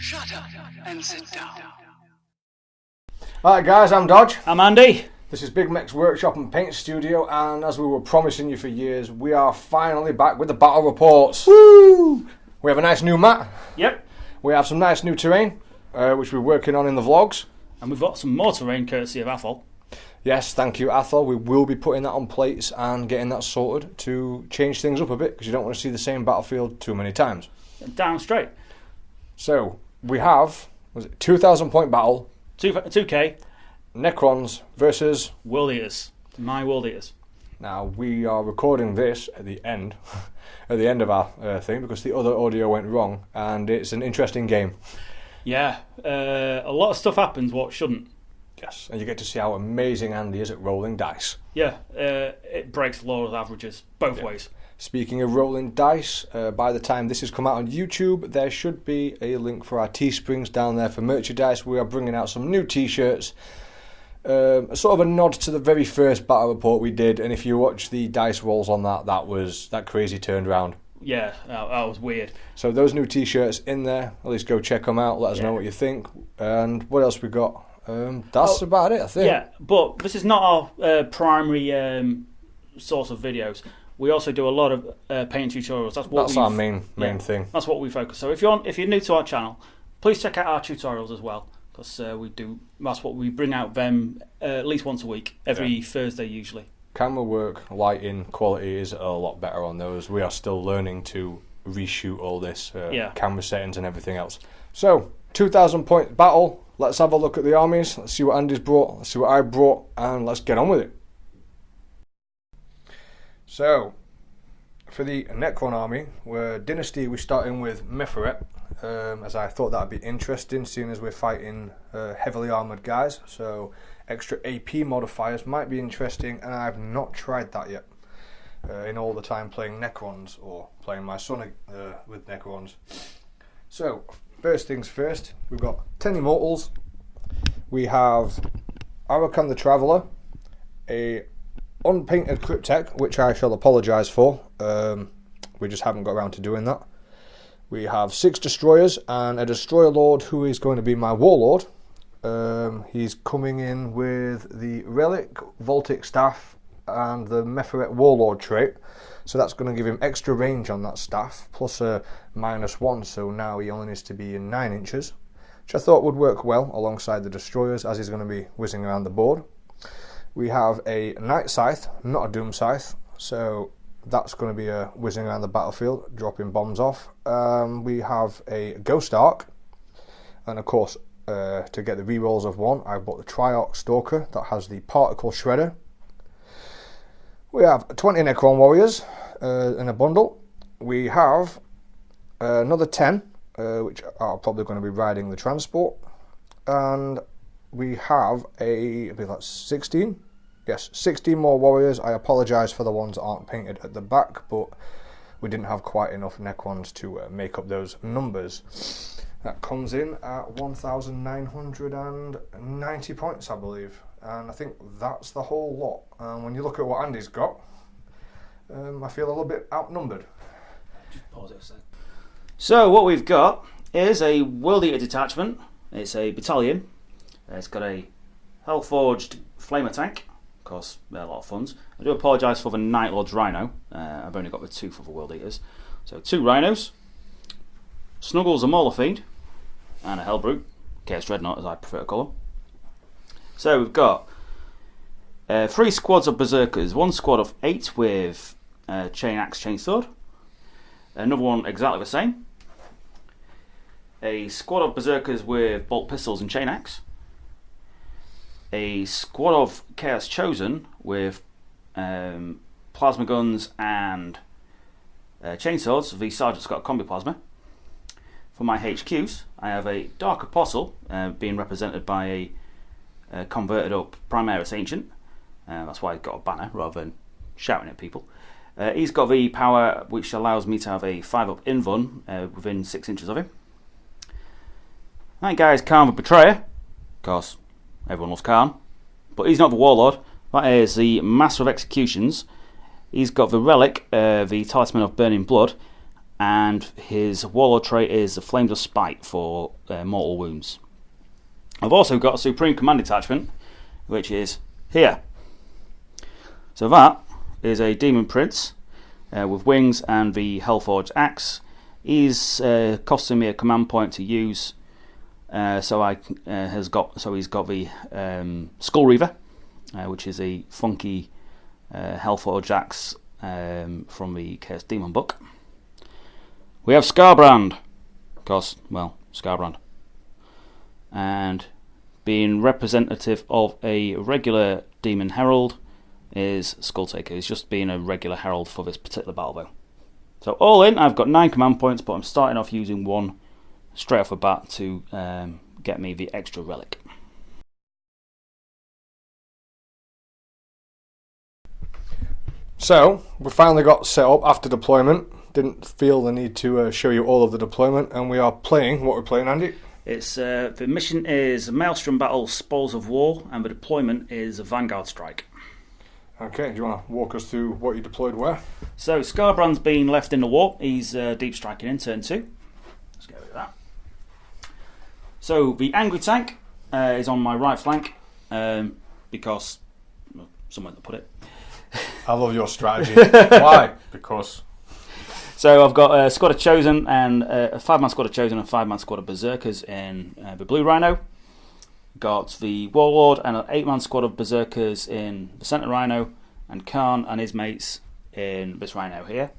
Shut up and sit down. Alright guys, I'm Dodge. I'm Andy. This is Big Mech's Workshop and Paint Studio, and as we were promising you for years, we are finally back with the battle reports. Woo! We have a nice new map. Yep. We have some nice new terrain, which we're working on in the vlogs. And we've got some more terrain courtesy of Athol. Yes, thank you, Athol. We will be putting that on plates and getting that sorted to change things up a bit, because you don't want to see the same battlefield too many times. Down straight. So, we have, 2,000 point battle. 2K. Necrons versus World Eaters. My World Eaters. Now, we are recording this at the end, of our thing, because the other audio went wrong, and it's an interesting game. Yeah, a lot of stuff happens what shouldn't. Yes, and you get to see how amazing Andy is at rolling dice. Yeah, it breaks the law of averages, both ways. Speaking of rolling dice, by the time this has come out on YouTube, there should be a link for our Teesprings down there for merchandise. We are bringing out some new t-shirts. Sort of a nod to the very first battle report we did, and if you watch the dice rolls on that crazy turned round. Yeah, that was weird. So those new t-shirts in there, at least go check them out, let us know what you think. And what else we got? That's about it, I think. Yeah, but this is not our primary source of videos. We also do a lot of paint tutorials. That's our main thing. That's what we focus. So if you're new to our channel, please check out our tutorials as well. Because that's what we bring out them at least once a week, every Thursday usually. Camera work, lighting, quality is a lot better on those. We are still learning to reshoot all this, camera settings and everything else. So, 2,000 point battle. Let's have a look at the armies. Let's see what Andy's brought. Let's see what I brought, and let's get on with it. So, for the Necron army, we're Dynasty. We're starting with Meferet. As I thought that would be interesting, seeing as we're fighting heavily armoured guys, so extra AP modifiers might be interesting, and I've not tried that yet in all the time playing Necrons, or playing my son with Necrons. So, first things first, we've got 10 Immortals, we have Arakan the Traveller, a unpainted Cryptek, which I shall apologise for, we just haven't got around to doing that. We have 6 Destroyers and a Destroyer Lord who is going to be my Warlord. He's coming in with the Relic, Voltic Staff and the Meferet Warlord trait. So that's going to give him extra range on that staff, plus a -1, so now he only needs to be in 9 inches. Which I thought would work well alongside the Destroyers, as he's going to be whizzing around the board. We have a Night Scythe, not a Doom Scythe, so that's going to be whizzing around the battlefield, dropping bombs off. We have a Ghost Arc, and of course, to get the rerolls of 1, I bought the Triarch Stalker that has the Particle Shredder. We have 20 Necron Warriors in a bundle. We have another 10, which are probably going to be riding the transport, and we have I believe that's 16. Yes, 16 more warriors. I apologise for the ones that aren't painted at the back, but we didn't have quite enough Necrons to make up those numbers. That comes in at 1,990 points, I believe. And I think that's the whole lot. And when you look at what Andy's got, I feel a little bit outnumbered. Just pause it a sec. So what we've got is a World Eater detachment. It's a battalion. It's got a Hellforged Flamer tank. Of course, they're a lot of funds. I do apologise for the Night Lord's Rhino. I've only got the 2 for the World Eaters. So 2 Rhinos, Snuggles a Mauler Fiend, and a Hellbrute, Chaos Dreadnought as I prefer to call them. So we've got 3 squads of Berserkers, 1 squad of 8 with Chain Axe, Chain Sword, another one exactly the same, a squad of Berserkers with Bolt Pistols and Chain Axe, a squad of Chaos Chosen with plasma guns and chainswords. The sergeant's got a combi plasma. For my HQs, I have a Dark Apostle being represented by a converted up Primaris Ancient. That's why he's got a banner rather than shouting at people. He's got the power which allows me to have a 5-up invuln within 6 inches of him. That guy is Khan the Betrayer. Of course, everyone loves Khan. But he's not the Warlord. That is the Master of Executions. He's got the Relic, the Talisman of Burning Blood. and his warlord trait is the Flames of Spite for mortal wounds. I've also got a Supreme Command Detachment, which is here. So that is a Demon Prince with wings and the Hellforged Axe. He's costing me a command point to use, so he's got the Skull Reaver, which is a funky Hellforged Axe from the Chaos Demon book. We have Scarbrand, because, well, Scarbrand. And being representative of a regular Demon Herald is Skulltaker. He's just being a regular Herald for this particular battle, though. So all in, I've got 9 command points, but I'm starting off using 1 straight off the bat to get me the extra relic. So, we finally got set up after deployment. Didn't feel the need to show you all of the deployment, and we are playing. What we're playing, Andy? It's the mission is Maelstrom Battle Spoils of War, and the deployment is a Vanguard Strike. Okay, do you want to walk us through what you deployed where? So Scarbrand's been left in the war. He's deep striking in turn 2. Let's go with that. So the Angry Tank is on my right flank because somewhere to put it. I love your strategy. Why? Because. So I've got a squad of Chosen and a 5-man squad of Chosen and a 5-man squad of Berserkers in the Blue Rhino. Got the Warlord and an 8-man squad of Berserkers in the Centre Rhino, and Khan and his mates in this Rhino here.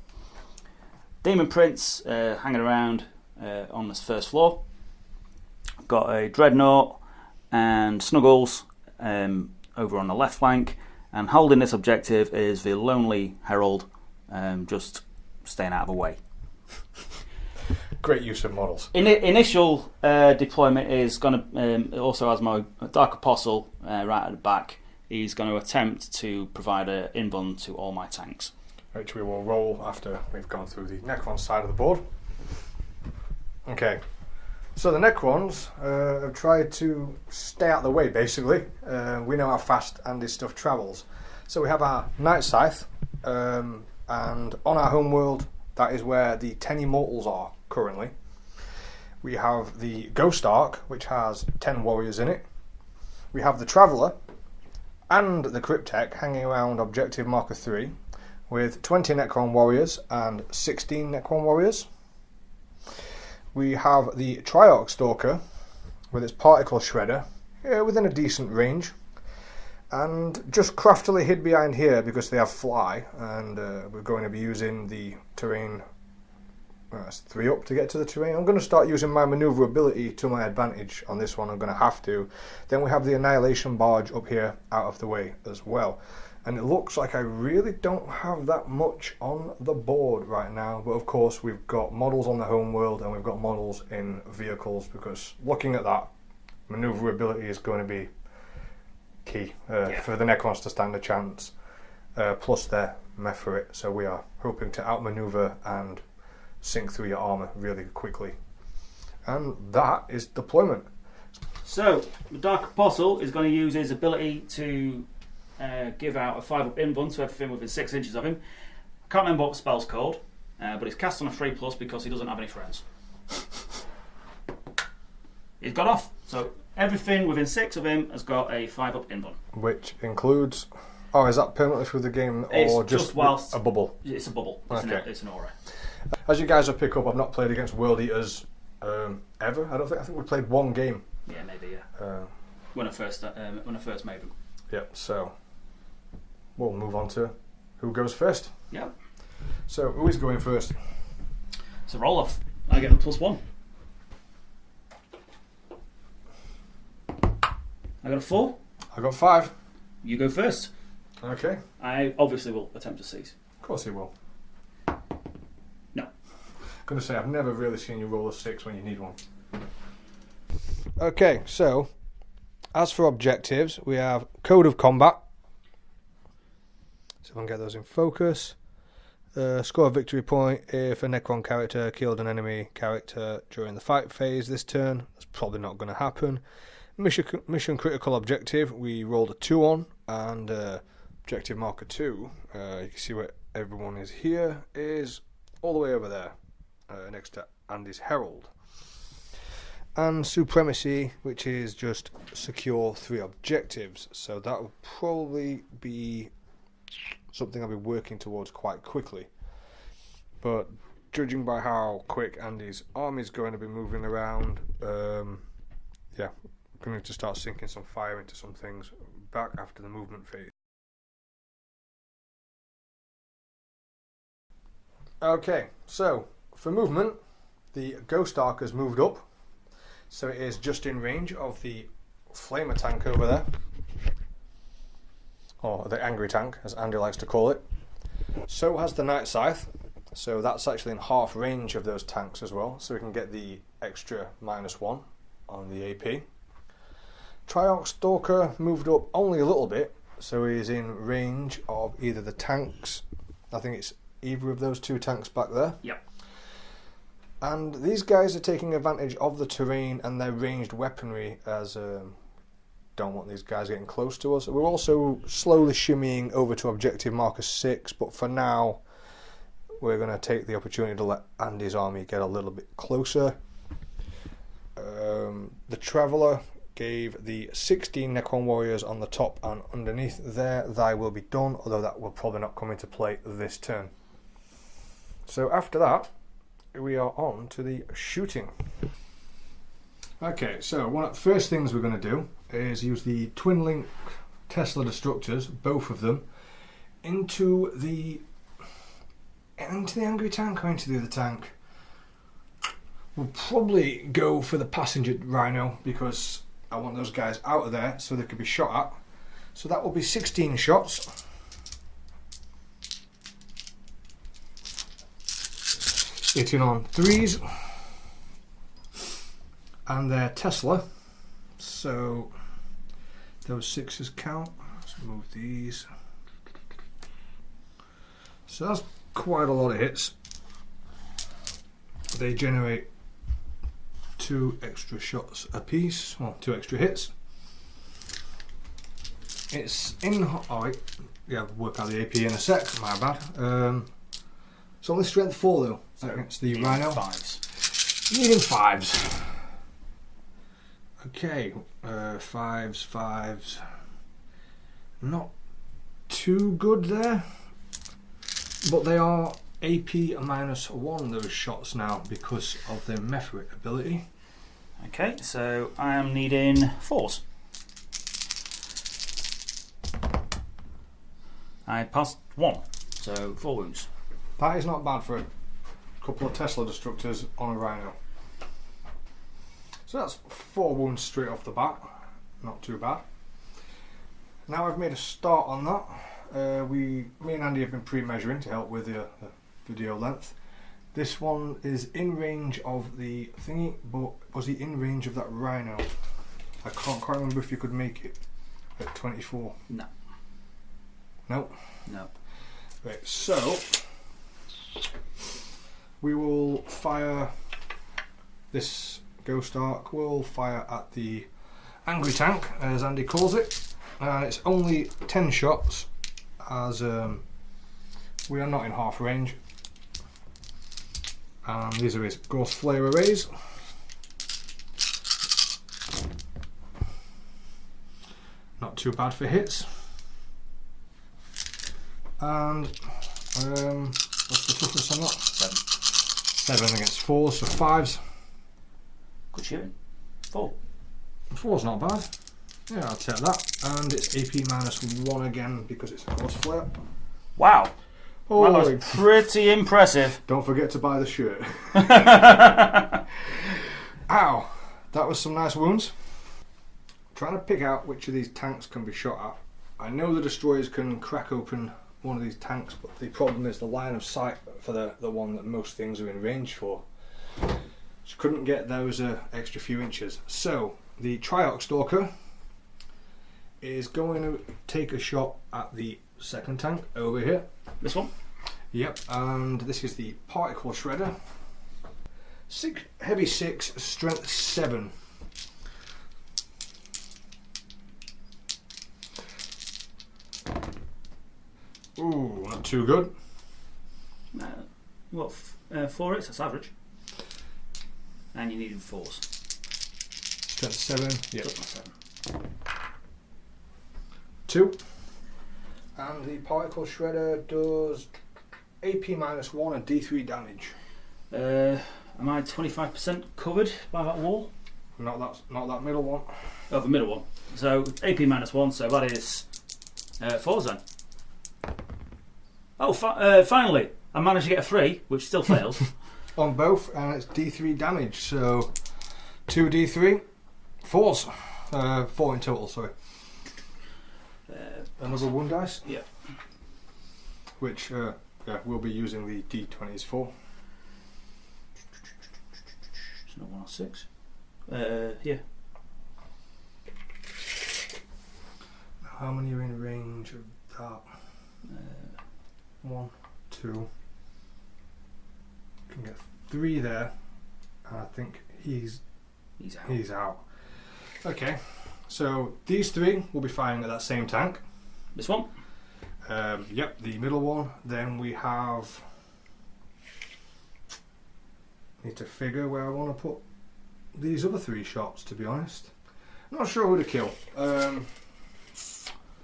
Demon Prince hanging around on this first floor. Got a Dreadnought and Snuggles over on the left flank, and holding this objective is the Lonely Herald, just staying out of the way. Great use of models. Initial deployment is going to also has my Dark Apostle right at the back. He's going to attempt to provide an invuln to all my tanks, Which we will roll after we've gone through the Necron side of the board. Okay, so the Necrons have tried to stay out of the way, basically. We know how fast Andy's stuff travels. So we have our Night Scythe, and on our home world, that is where the 10 Immortals are currently. We have the Ghost Ark, which has 10 warriors in it. We have the Traveller and the Cryptek hanging around Objective Marker 3 with 20 Necron warriors and 16 Necron warriors. We have the Triarch Stalker with its Particle Shredder within a decent range, and just craftily hid behind here because they have fly, and we're going to be using the terrain. That's 3 up to get to the terrain. I'm going to start using my manoeuvrability to my advantage on this one. I'm going to have to. Then we have the Annihilation Barge up here out of the way as well. And it looks like I really don't have that much on the board right now. But of course we've got models on the home world and we've got models in vehicles, because looking at that, manoeuvrability is going to be key for the Necrons to stand a chance. Plus their Mephrit. So we are hoping to outmaneuver and sink through your armour really quickly. And that is deployment. So the Dark Apostle is going to use his ability to give out a 5-up invuln to everything within 6 inches of him. I can't remember what the spell's called, but it's cast on a 3+ because he doesn't have any friends. He's got off. So everything within 6 of him has got a 5-up invuln. Which includes... Oh, is that permanently through the game, or It's just whilst a bubble? It's a bubble. It's an aura. As you guys have picked up, I've not played against World Eaters ever. I think we played 1 game. Yeah, maybe. Yeah. When I first made them. Yep. So we'll move on to who goes first. Yep. So who is going first? It's a roll off. I get the +1. I got a 4. I got 5. You go first. Okay. I obviously will attempt to seize. Of course he will. No. I'm going to say, I've never really seen you roll a 6 when you need one. Okay, so as for objectives, we have Code of Combat. So if I can get those in focus. Score a victory point if a Necron character killed an enemy character during the fight phase this turn. That's probably not going to happen. Mission critical objective, we rolled a 2 on, and objective marker 2, you can see where everyone is here, is all the way over there. next to Andy's Herald. And Supremacy, which is just secure 3 objectives. So that will probably be something I'll be working towards quite quickly. But judging by how quick Andy's army is going to be moving around, yeah, I'm going to start sinking some fire into some things back after the movement phase. Okay, so for movement, the Ghost Ark has moved up, so it is just in range of the Flamer tank over there, or the Angry Tank as Andy likes to call it. So has the Night Scythe, so that's actually in half range of those tanks as well, so we can get the extra -1 on the AP. Triarch Stalker moved up only a little bit, so he is in range of either the tanks, I think it's either of those 2 tanks back there. Yep. And these guys are taking advantage of the terrain and their ranged weaponry, as don't want these guys getting close to us. We're also slowly shimmying over to objective marker 6, but for now we're going to take the opportunity to let Andy's army get a little bit closer. The Traveller gave the 16 Necron warriors on the top and underneath there, thy will be done, although that will probably not come into play this turn. So after that, we are on to the shooting. Okay, so one of the first things we're going to do is use the twin link Tesla destructors, both of them, into the Angry Tank or into the other tank. We'll probably go for the passenger Rhino because I want those guys out of there so they could be shot at. So that will be 16 shots. Hitting on 3s. And they're Tesla. So those 6s count. Let's move these. So that's quite a lot of hits. They generate 2 extra shots a piece, well, 2 extra hits. It's in. Oh, wait, yeah, work out the AP in a sec. My bad. It's only strength 4 though. So against the Rhino. 5s. Needing 5s. Okay, 5s. Not too good there, but they are AP -1 those shots now because of their Methrit ability. Okay, so I am needing 4s. I passed 1, so 4 wounds. That is not bad for a couple of Tesla destructors on a Rhino. So that's 4 wounds straight off the bat. Not too bad. Now I've made a start on that. Me and Andy have been pre-measuring to help with the video length. This one is in range of the thingy, but was he in range of that Rhino? I can't quite remember if you could make it at 24. No. Nope. No. Right, so we will fire this Ghost Ark. We'll fire at the Angry Tank, as Andy calls it. It's only 10 shots, as we are not in half range. And these are his Ghost Flare arrays. Not too bad for hits. And what's the toughness on that? 7 against 4, so 5s. Good shooting. 4. 4's not bad. Yeah, I'll take that. And it's AP -1 again because it's a Ghost Flare. Wow. Oh, That was pretty impressive. don't forget to buy the shirt. Ow, that was some nice wounds. Trying to pick out which of these tanks can be shot at. I know the destroyers can crack open one of these tanks, but the problem is the line of sight for the one that most things are in range for. Just couldn't get those extra few inches. So the Triarch Stalker is going to take a shot at the second tank over here. This one? Yep, and this is the Particle Shredder. Heavy 6, strength 7. Ooh, not too good. No. What? 4 hits. That's average. And you needed 4s. Strength 7. Yeah. Took my 7. 2. And the particle shredder does AP -1 and D3 damage. Am I 25% covered by that wall? Not that middle one. Oh, the middle one. So AP -1. So that is 4s then. Oh, finally, I managed to get a 3, which still fails. On both, and it's D3 damage. So 2D3, 4s. 4 in total. Sorry. Another 1 dice. Yeah. Which we'll be using the D20s for. It's not 1 or 6. Yeah. How many are in range of that? 1, 2. Can get 3 there. And I think he's out. Okay. So these 3 will be firing at that same tank. This one? Yep, the middle one. Then we have. Need to figure where I want to put these other 3 shots, to be honest. Not sure who to kill. The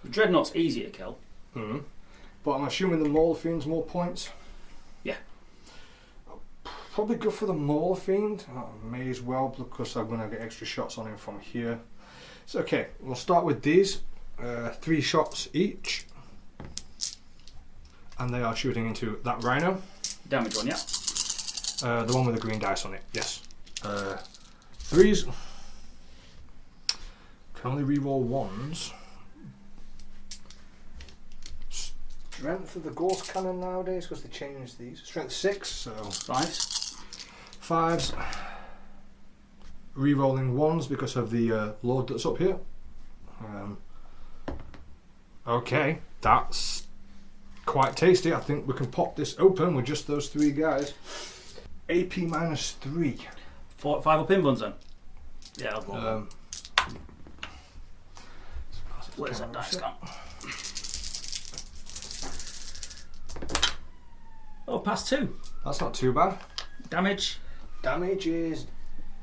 Dreadnought's easy to kill. But I'm assuming the Mauler Fiend's more points. Yeah. I'll probably go for the Mauler Fiend. May as well, because I'm going to get extra shots on him from here. So, okay, we'll start with these. 3 shots each. And they are shooting into that rhino. Damage one, yeah. The one with the green dice on it, yes. 3s. Can only reroll 1s. Strength of the Ghost Cannon nowadays, because they changed these. Strength 6, so 5s. 5s. Rerolling 1s because of the load that's up here. Okay, that's quite tasty. I think we can pop this open with just those 3 guys. AP -3. 5 up in buns then? Yeah, I'll go. Where's that dice gone? Oh, past 2. That's not too bad. Damage? Damage is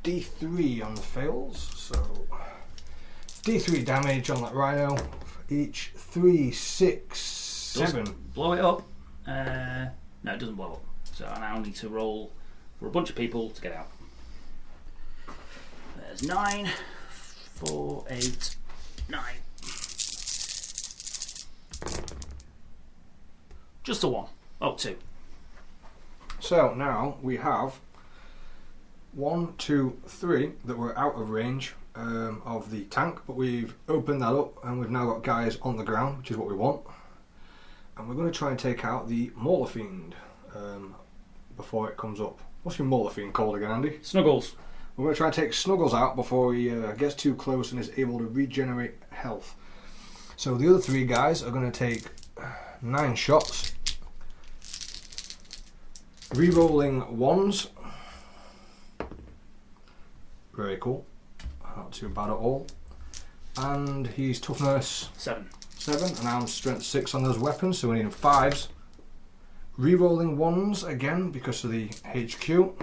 D3 on the fails, so D3 damage on that rhino for each. 3, 6, 7. Blow it up. No, it doesn't blow up. So I now need to roll for a bunch of people to get out. There's 9, 4, 8, 9. Just a 1. Oh, 2. So now we have 1, 2, 3 that were out of range of the tank, but we've opened that up and we've now got guys on the ground, which is what we want. And we're going to try and take out the Mauler Fiend before it comes up. What's your Mauler Fiend called again, Andy? Snuggles. We're going to try and take Snuggles out before he gets too close and is able to regenerate health. So the other 3 guys are going to take 9 shots. Rerolling 1s. Very cool. Not too bad at all. And he's toughness 7. 7, and I'm strength 6 on those weapons, so we need 5s. Rerolling 1s again because of the HQ.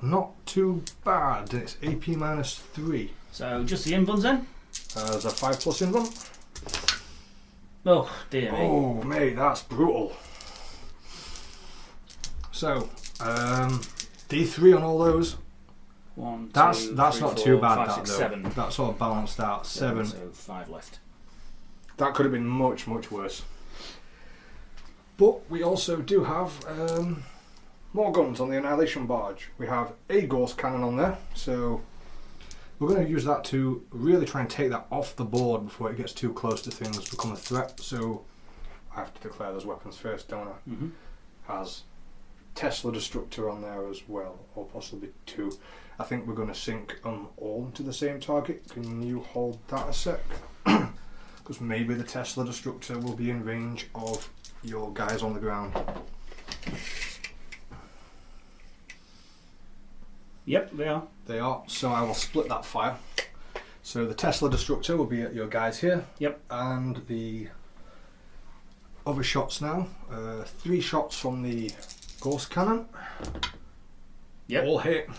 Not too bad. It's AP -3. So just the invuns then? There's a 5+ in one. Oh dear me. Oh mate, that's brutal. So, D3 on all those. 1, 2, That's 3, not 4, too bad. 5, That 6, though. 7. That sort of balanced out. 7. So 5 left. That could have been much worse. But we also do have more guns on the Annihilation Barge. We have a Ghost Cannon on there, so we're going to use that to really try and take that off the board before it gets too close to things to become a threat. So I have to declare those weapons first, don't I? Mm-hmm. Has Tesla Destructor on there as well, or possibly 2. I think we're going to sink them all into the same target. Can you hold that a sec? Because maybe the Tesla Destructor will be in range of your guys on the ground. Yep, they are. They are, so I will split that fire. So the Tesla Destructor will be at your guys here. Yep. And the other shots now. 3 shots from the Ghost Cannon. Yep. All hit.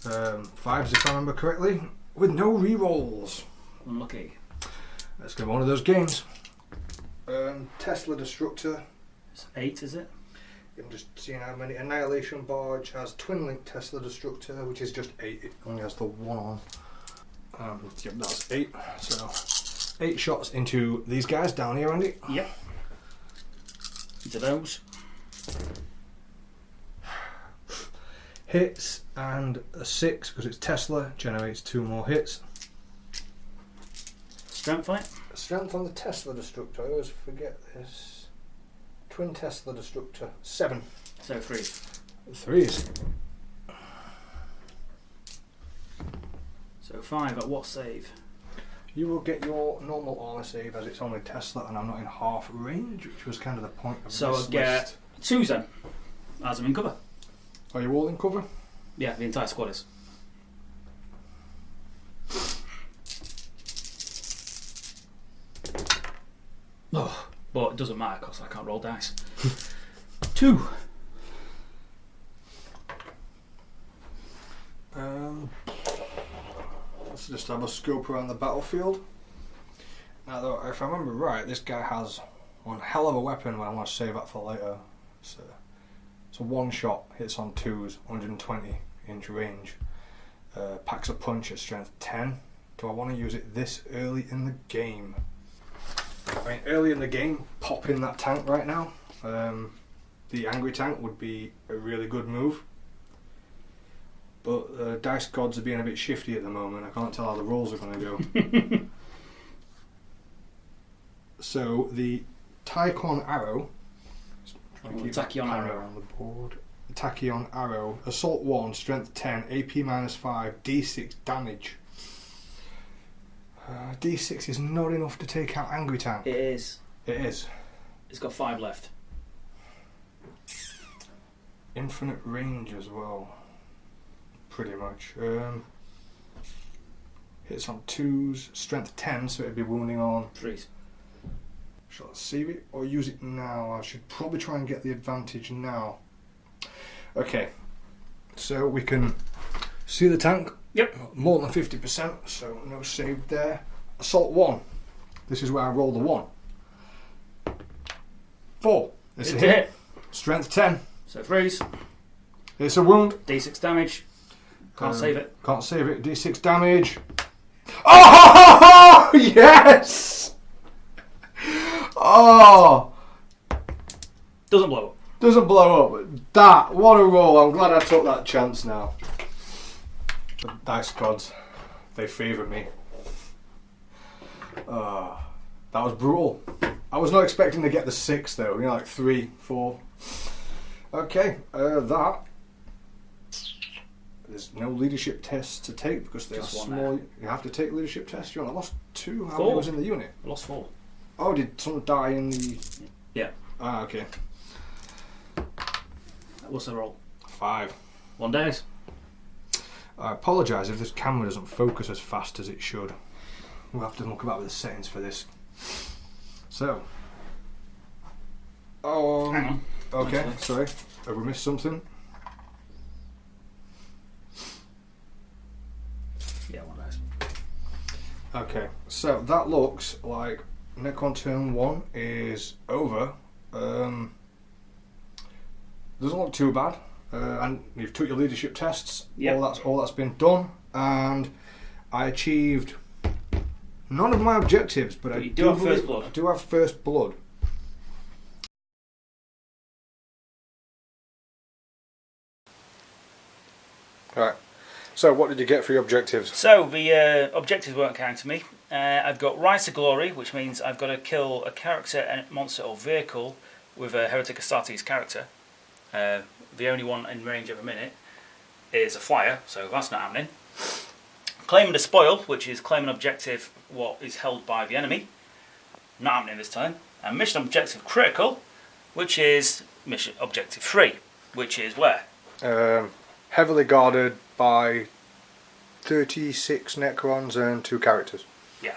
5s if I remember correctly, with no rerolls. Unlucky. Let's go one of those games. Tesla Destructor. It's 8, is it? I'm just seeing how many. Annihilation Barge has Twin Link Tesla Destructor, which is just 8. It only has the 1 on. Yep, that's 8. So 8 shots into these guys down here, Andy. Yep. Into those. Hits, and a 6 because it's Tesla generates 2 more hits. Strength on it. Strength on the Tesla Destructor. I always forget this. Twin Tesla Destructor. 7. So 3. 3s. So 5 at what save? You will get your normal armor save as it's only Tesla and I'm not in half range, which was kind of the point of So this I'll get list. 2s then, as I'm in cover. Are you all in cover? Yeah, the entire squad is. Oh, but it doesn't matter because I can't roll dice. 2. Let's just have a scope around the battlefield. Now, though, if I remember right, this guy has one hell of a weapon, but I want to save that for later. So, it's a 1 shot, hits on 2s, 120 inch range. Packs a punch at strength 10. Do I want to use it this early in the game? I mean, early in the game, pop in that tank right now. The angry tank would be a really good move. But dice gods are being a bit shifty at the moment. I can't tell how the rolls are going to go. So the Tachyon Arrow. Tachyon Arrow on the board. Tachyon Arrow. Assault 1, Strength 10, AP minus 5, D6 damage. D6 is not enough to take out Angry Tank. It is. It is. It's got 5 left. Infinite range as well. Pretty much. Hits on 2s, strength 10, so it'd be wounding on 3s. Shall I save it or use it now? I should probably try and get the advantage now. Okay, so we can see the tank. Yep. More than 50%, so no save there. Assault 1. This is where I roll the 1. 4. It's a hit. Strength 10. So 3s. It's a wound. D6 damage. Can't save it. Can't save it. D6 damage. Oh, yes! Oh! Doesn't blow up. Doesn't blow up. That, what a roll. I'm glad I took that chance now. The dice gods, they favour me. That was brutal. I was not expecting to get the 6 though, you know, like 3, 4. Okay, that. There's no leadership tests to take because they Just are one small. there. You have to take leadership tests. You only lost 2. How 4. many was in the unit? I lost 4. Oh, did someone die in the... Yeah. Ah, okay. What's the roll? 5. 1 days. I apologise if this camera doesn't focus as fast as it should. We'll have to look about with the settings for this. So. Hang on. Okay, Actually. sorry. Have we missed something? Yeah, 1 days. Okay, so that looks like Necron turn 1 is over. Doesn't look too bad. And you've took your leadership tests. Yep. All that's been done, and I achieved none of my objectives, but I you do have first blood. I do have first blood. Right. So, what did you get for your objectives? So the objectives won't count to me. I've got Rise to Glory, which means I've got to kill a character, monster, or vehicle with a Heretic Astartes character. The only one in range at the minute is a flyer, so that's not happening. Claiming the Spoil, which is claim an objective what is held by the enemy. Not happening this time. And Mission Objective Critical, which is Mission Objective 3, which is where? Heavily guarded by 36 Necrons and 2 characters. Yeah.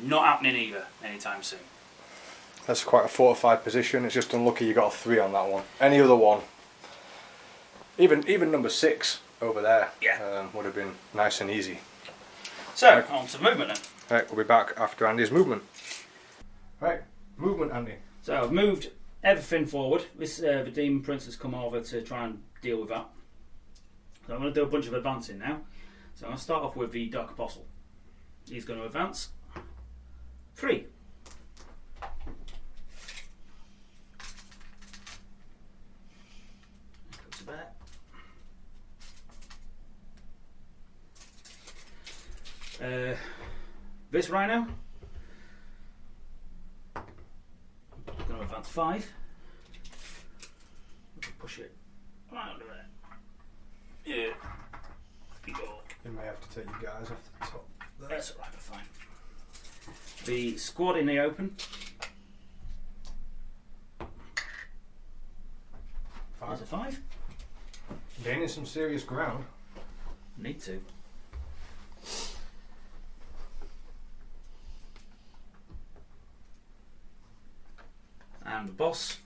Not happening either anytime soon. That's quite a fortified position. It's just unlucky you got a 3 on that one. Any other one, even number 6 over there, would have been nice and easy. So, on to movement then. Right, we'll be back after Andy's movement. Right, movement, Andy. So I've moved everything forward. This the Demon Prince has come over to try and deal with that. So I'm going to do a bunch of advancing now. So I'm going to start off with the Dark Apostle. He's going to advance 3. Go to there. This Rhino is going to advance 5. Push it right under there. Yeah. You go. You may have to take your guys off the top there. That's alright, we're fine. The squad in the open. 5. There's a 5. Gaining some serious ground. Need to. And the boss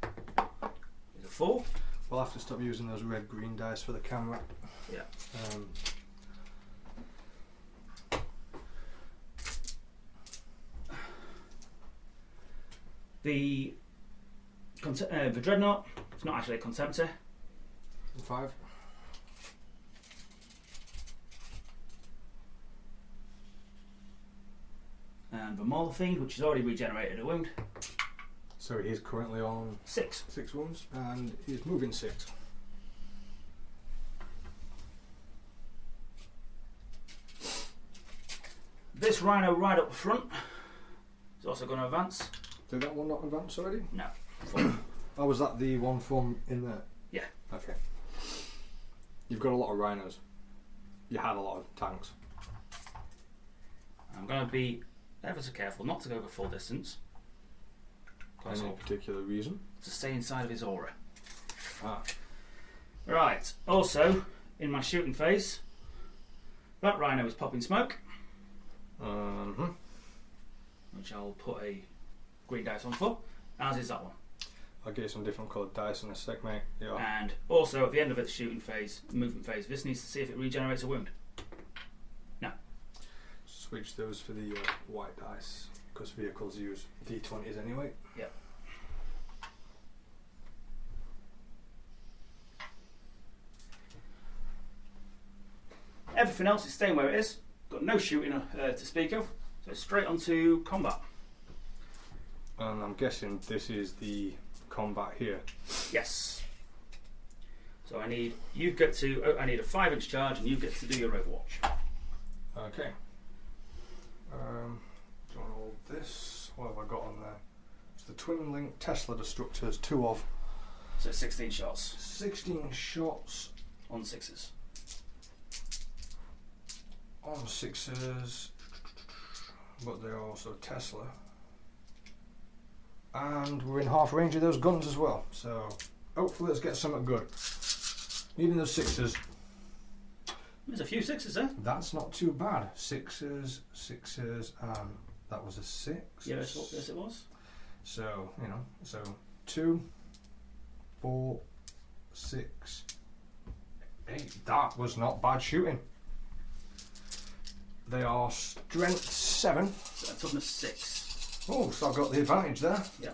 is a 4. We'll have to stop using those red-green dice for the camera. Yeah. The Dreadnought, it's not actually a Contemptor. 5. And the Maul Fiend, which has already regenerated a wound. So he's currently on 6. 6 wounds, and he's moving 6. This Rhino right up front is also going to advance. Did that one not advance already? No. Oh, was that the one from in there? Yeah. Okay. You've got a lot of rhinos. You had a lot of tanks. I'm going to be ever so careful not to go the full distance. Any particular reason? To stay inside of his aura. Ah. Right. Also, in my shooting phase, that Rhino is popping smoke. Which I'll put a green dice on for, as is that one. I'll get you some different coloured dice in a sec, mate. Yeah. And also, at the end of its shooting phase, movement phase, this needs to see if it regenerates a wound. No. Switch those for the white dice, because vehicles use D20s anyway. Yep. Everything else is staying where it is. Got no shooting to speak of, so straight on to combat. And I'm guessing this is the combat here. Yes. So I need you get to. I need a 5-inch charge, and you get to do your overwatch. Okay. Do you want all this? What have I got on there? It's the Twin Link Tesla Destructors, 2 of. So 16 shots 16 shots on 6s. on 6s, but they're also Tesla. And we're in half range of those guns as well, so hopefully let's get something good. Needing those 6s. There's a few 6s there. That's not too bad. 6s, and that was a 6. Yeah, yes it was. So, you know, so 2, 4, 6, 8. That was not bad shooting. They are strength 7. So that took me 6. Oh, so I've got the advantage there. Yeah.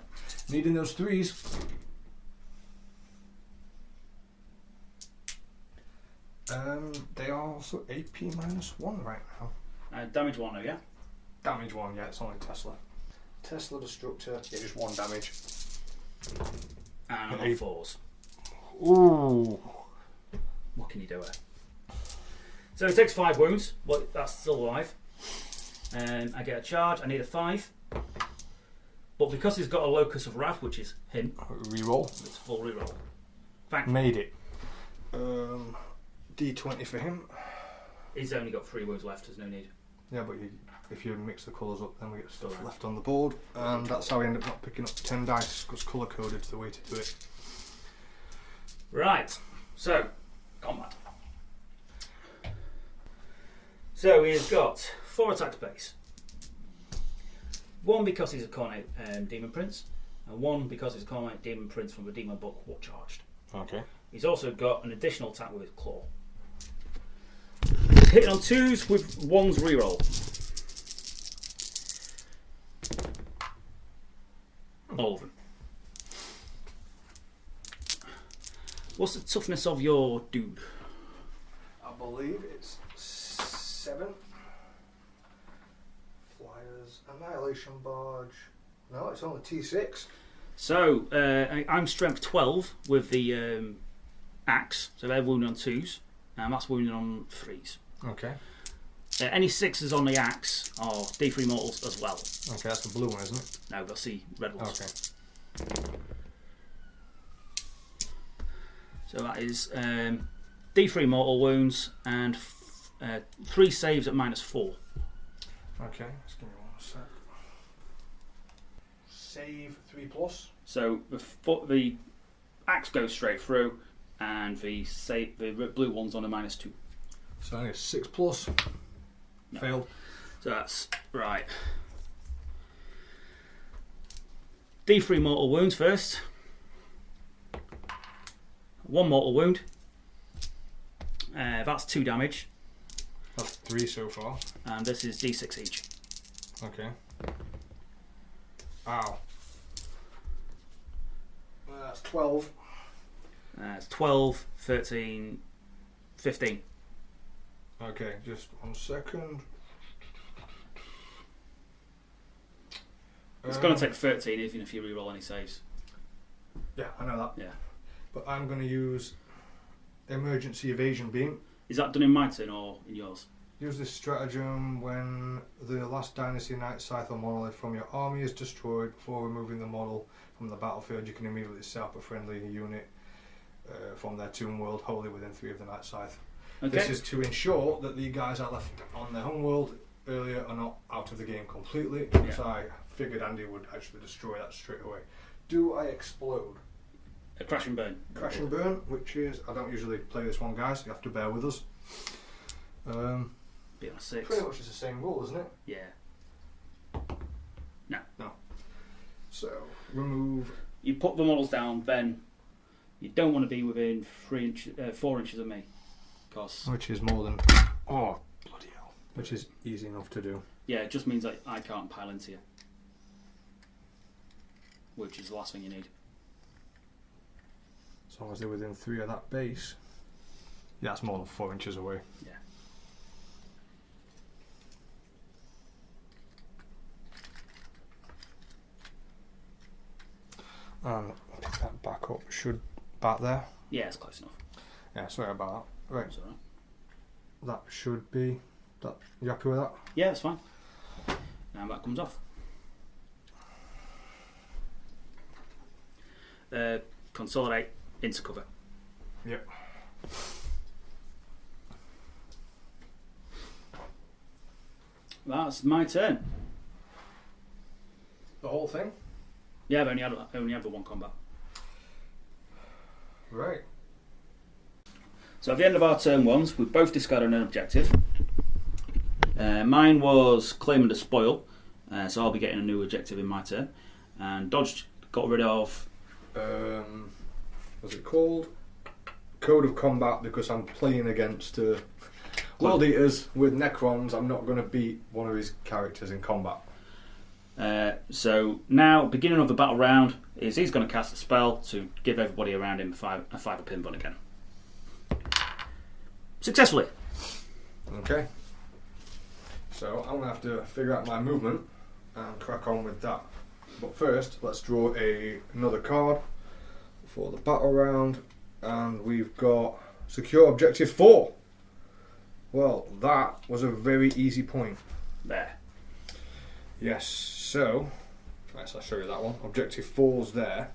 Needing those 3s. They are also AP -1 right now. Damage 1 though, yeah? Damage 1, yeah, it's only Tesla. Tesla Destructor, yeah, just 1 damage. And I'm on 4s. Ooh. What can you do there? So he takes 5 wounds, but that's still alive. And I get a charge, I need a 5. But because he's got a locus of wrath, which is him, Reroll. it's full reroll. Thank Made it. D20 for him. He's only got 3 wounds left, there's no need. Yeah, but if you mix the colours up, then we get stuff Alright. left on the board. And that's how we end up not picking up 10 dice, because colour coded's the way to do it. Right, so, combat. So he's got 4 attacks base. One because he's a Cornet Demon Prince, and one because he's a Cornet Demon Prince from the Demon Book, what charged. Okay. He's also got an additional attack with his claw. He's hitting on 2s with 1's reroll. All of them. What's the toughness of your dude? I believe it's 7. Flyers, Annihilation Barge. No, it's only T6. So, I'm strength 12 with the axe, so they're wounded on 2s, and that's wounded on 3s. Okay. Any 6s on the axe are D3 mortals as well. Okay, that's the blue one, isn't it? No, that's the red ones. Okay. So that is D3 mortal wounds and 3 saves at -4. Okay, just give me 1 sec. Save 3+. So the axe goes straight through, and the blue one's on a -2. So only a 6+. No. Failed. So that's right. D3 mortal wounds first. 1 mortal wound. That's 2 damage, That's 3 so far. and this is D6 each. Okay. Ow. That's 12. It's 12, 13, 15. Okay, just 1 second. It's going to take 13 even if you reroll any saves. Yeah, I know that. Yeah. But I'm going to use Emergency Evasion Beam. Is that done in my turn or in yours? Use this stratagem when the last Dynasty Knight Scythe or monolith from your army is destroyed. Before removing the model from the battlefield, you can immediately set up a friendly unit from their tomb world wholly within 3 of the Knight Scythe. Okay. This is to ensure that the guys I left on their home world earlier are not out of the game completely, because I figured Andy would actually destroy that straight away. Do I explode? A crash and burn. Crash and burn, which is, I don't usually play this one, guys, you have to bear with us. Be on a 6. Pretty much it's the same rule, isn't it? Yeah. No. So, remove. You put the models down, then you don't want to be within 4 inches of me. Cause Which is more than. Oh, bloody hell. Which is easy enough to do. yeah, it just means that I can't pile into you. Which is the last thing you need. As long as they're within 3 of that base. Yeah, that's more than 4 inches away. Yeah. And pick that back up. Should back there. Yeah, it's close enough. Yeah, sorry about that. Right, It's alright. that should be. That you happy with that? Yeah, it's fine. Now that comes off. Consolidate into cover. Yep. That's my turn. The whole thing. Yeah, I've only had the 1 combat. Right. So at the end of our turn 1s, we've both discarded an objective. Mine was claiming the spoil, so I'll be getting a new objective in my turn. And Dodge got rid of. What's it called? Code of Combat, because I'm playing against World Eaters with Necrons. I'm not going to beat one of his characters in combat. So now, beginning of the battle round, is he's going to cast a spell to give everybody around him a 5 pin bun again. Successfully. Okay. So I'm going to have to figure out my movement and crack on with that. But first, let's draw another card for the battle round. And we've got Secure Objective 4. Well, that was a very easy point. There. Yes, so, let's show you that one. Objective 4's there.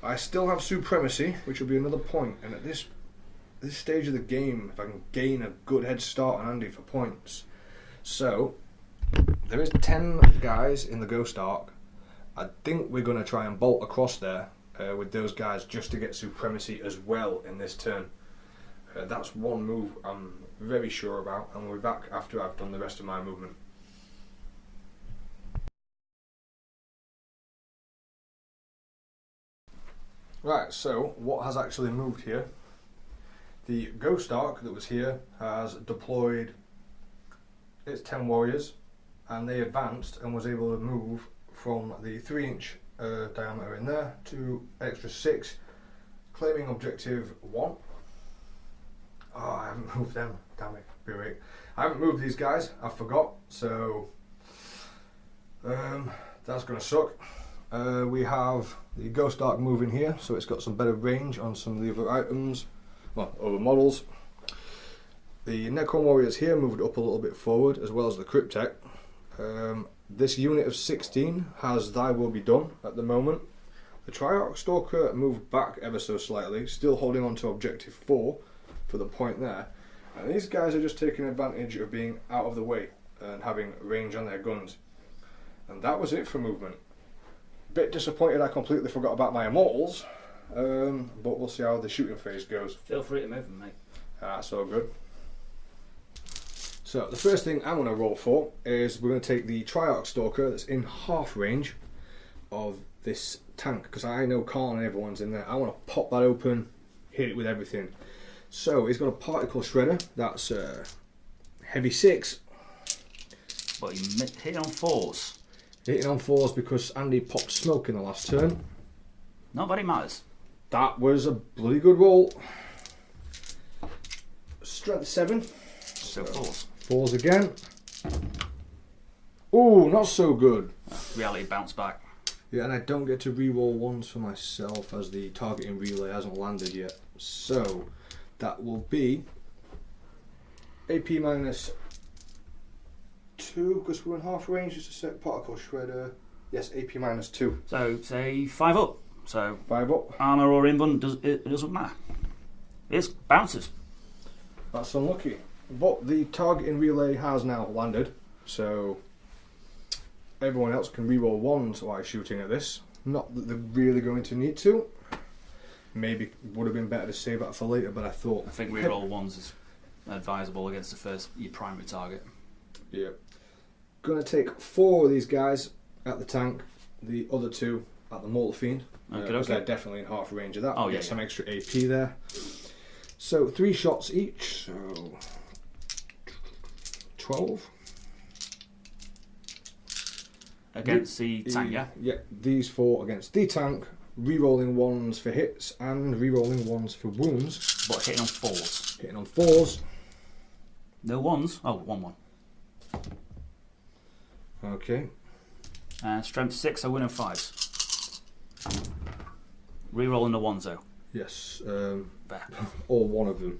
I still have Supremacy, which will be another point. And at this stage of the game, if I can gain a good head start on Andy for points. So, there is 10 guys in the Ghost Ark. I think we're going to try and bolt across there with those guys just to get Supremacy as well in this turn. That's one move I'm very sure about, and we'll be back after I've done the rest of my movement. Right, so what has actually moved here? The Ghost Ark that was here has deployed its 10 warriors, and they advanced and was able to move from the 3-inch diameter in there to extra 6, claiming objective 1. Oh, I haven't moved them. Damn it. Wait. I haven't moved these guys. I forgot. So that's going to suck. We have the Ghost Ark moving here, so it's got some better range on some of the other items, well, other models. The Necron warriors here moved up a little bit forward, as well as the Cryptek. This unit of 16 has Thy Will Be Done at the moment. The Triarch Stalker moved back ever so slightly, still holding on to objective 4 for the point there. And these guys are just taking advantage of being out of the way and having range on their guns. And that was it for movement. Bit disappointed I completely forgot about my Immortals, but we'll see how the shooting phase goes. Feel free to move them, mate. That's all good. So the first thing I'm going to roll for is we're going to take the Triarch Stalker that's in half range of this tank, because I know Khan and everyone's in there. I want to pop that open, hit it with everything. So he's got a particle shredder that's heavy 6. But you hit on 4s. Hitting on 4s because Andy popped smoke in the last turn. Not that it matters. That was a bloody good roll. Strength 7. So 4s. 4s again. Ooh, not so good. Reality bounce back. Yeah, and I don't get to re-roll 1s for myself as the targeting relay hasn't landed yet. So that will be AP minus 2, because we're in half range. It's a set particle shredder. Yes, AP minus 2. So say 5 up. So 5 up. armour or invuln, it doesn't matter. It's bounces. That's unlucky. But the targeting relay has now landed, so everyone else can re-roll 1s while shooting at this. Not that they're really going to need to. Maybe would have been better to save that for later, but I thought... I think reroll 1s is advisable against your primary target. Yeah. Going to take 4 of these guys at the tank, the other 2 at the Mortal Fiend. Because they're definitely in half range of that. Oh, Get some extra AP there. So 3 shots each, so 12. Against the tank, yeah? Yeah, these 4 against the tank, re-rolling 1s for hits and re-rolling 1s for wounds. But hitting on 4s. Hitting on 4s. No 1s? Oh, 1-1. Okay. Strength 6, I win on 5s. Re-rolling the 1s though. Yes, There. or one of them.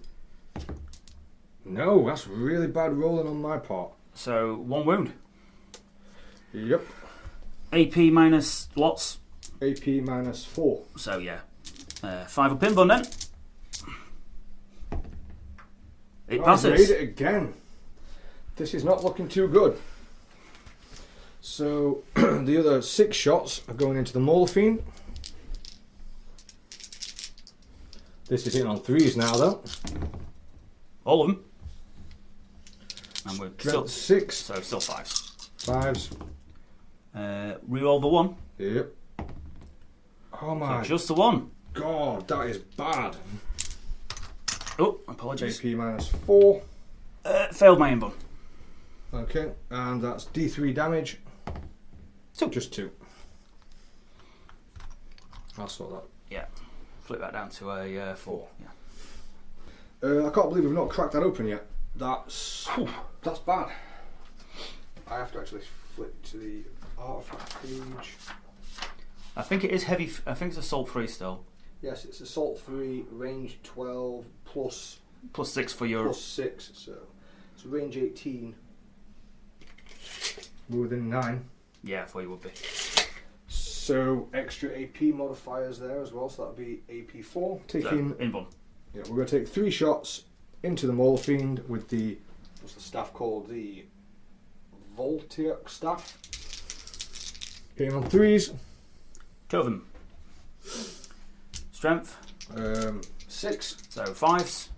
No, that's really bad rolling on my part. So 1 wound. Yep. AP minus lots. AP minus 4. So yeah. 5 up invuln then. It I passes. made it again. This is not looking too good. So the other 6 shots are going into the Mortal Fiend. This is in on 3s now though. All of them. And we're still, Strength 6. so still 5s. 5s. Reroll the 1. Yep. Oh my So just the 1. god, that is bad. Oh, apologies. AP minus 4. Failed my invuln. Okay, and that's D3 damage. 2. Just 2. I'll sort that. Yeah. Flip that down to a 4. Yeah. I can't believe we've not cracked that open yet. That's bad. I have to actually flip to the artifact page. I think it is heavy. I think it's assault 3 still. Yes, it's assault 3, range 12 plus Plus 6 for your. plus 6, so it's range 18. We're within 9. Yeah, for you would be. So extra AP modifiers there as well, so that'll be AP4. Taking So, invuln. Yeah, we're going to take 3 shots into the Mortal Fiend with the, what's the staff called? The Voltiac staff. Hitting on 3s. 2 of them. Strength. 6. So 5s.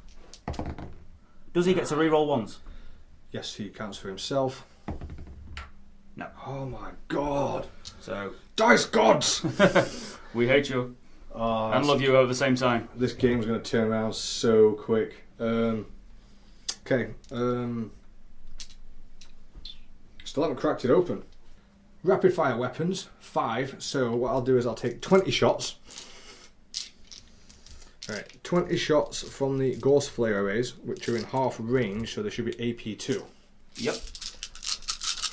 Does he get to reroll 1s? Yes, he counts for himself. No. Oh my god. So Dice gods! we hate you. Oh, And love you at the same time. this game's going to turn around so quick. Okay. Still haven't cracked it open. Rapid fire weapons, 5. So what I'll do is I'll take 20 shots. Right, 20 shots from the Ghost Flare arrays, which are in half range, so they should be AP2. Yep.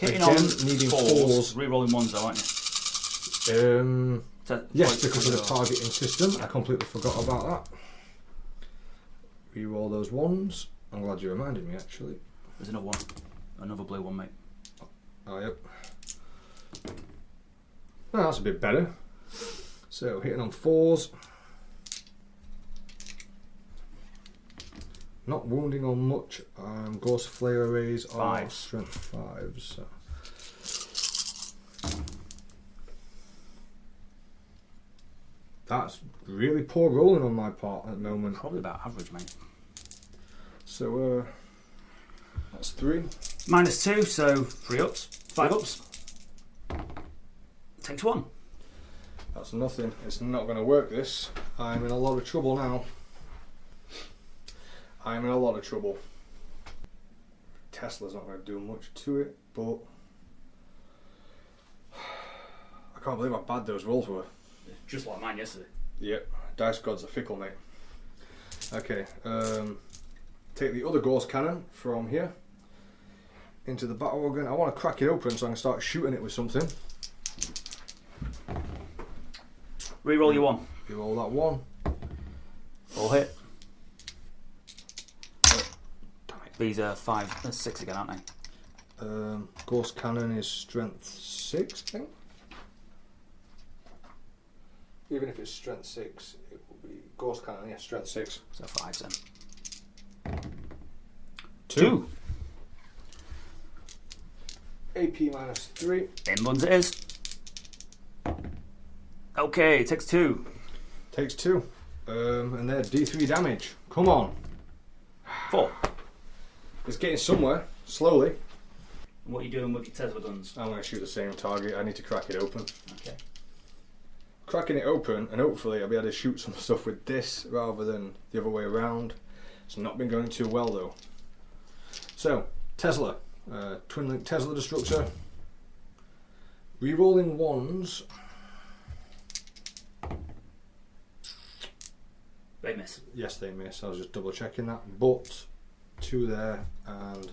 Hitting Again, on needing fours. fours. Rerolling ones though, aren't you? Yes, because of the targeting system. I completely forgot about that. Reroll those ones. I'm glad you reminded me, actually. There's another one. Another blue one, mate. Oh, yep. Oh, that's a bit better. So, hitting on 4s. Not wounding on much. Ghost Flare arrays are 5. strength 5s. So. That's really poor rolling on my part at the moment. Probably about average, mate. So, that's 3. -2, so 3 ups. 5 ups. Takes 1. That's nothing. It's not going to work, this. I'm in a lot of trouble now. I'm in a lot of trouble. Tesla's not going to do much to it, but I can't believe how bad those rolls were. Just like mine yesterday. Yep, dice gods are fickle, mate. Okay, take the other ghost cannon from here into the battle organ. I want to crack it open so I can start shooting it with something. Reroll your 1. You roll that 1. All hit. These are 5, 6 again, aren't they? Ghost cannon is strength 6, I think. Even if it's strength 6, it will be ghost cannon. Yeah, strength 6. So 5 then. 2. AP -3. In ones it is. Okay, it takes 2. Takes 2. And they're D3 damage. Come on. 4. It's getting somewhere, slowly. What are you doing with your Tesla guns? I'm going to shoot the same target. I need to crack it open. Okay. Cracking it open, and hopefully I'll be able to shoot some stuff with this rather than the other way around. It's not been going too well though. So, Tesla. Twin Link Tesla Destructor. Rerolling 1s. They miss. Yes, they miss. I was just double checking that. But 2 there and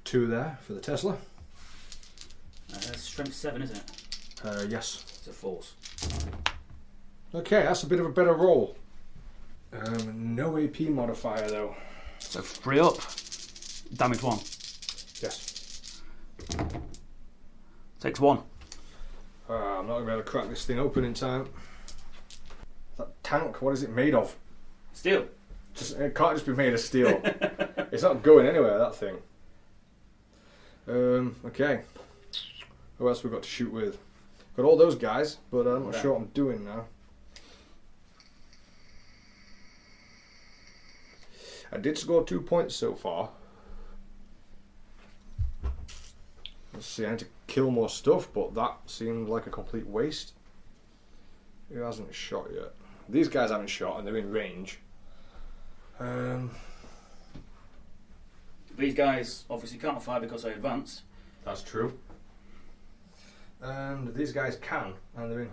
2 there for the Tesla. Strength 7, isn't it? Yes. So 4s. Okay, that's a bit of a better roll. No AP modifier though. So 3 up. Damage 1. Yes. Takes 1. I'm not going to be able to crack this thing open in time. That tank, what is it made of? Steel. It can't just be made of steel. It's not going anywhere, that thing. Okay. Who else we got to shoot with? Got all those guys, but I'm not sure what I'm doing now. I did score 2 points so far. Let's see, I need to kill more stuff, but that seemed like a complete waste. Who hasn't shot yet? These guys haven't shot and they're in range. These guys obviously can't fire because they advanced. That's true. And these guys can, and they're in.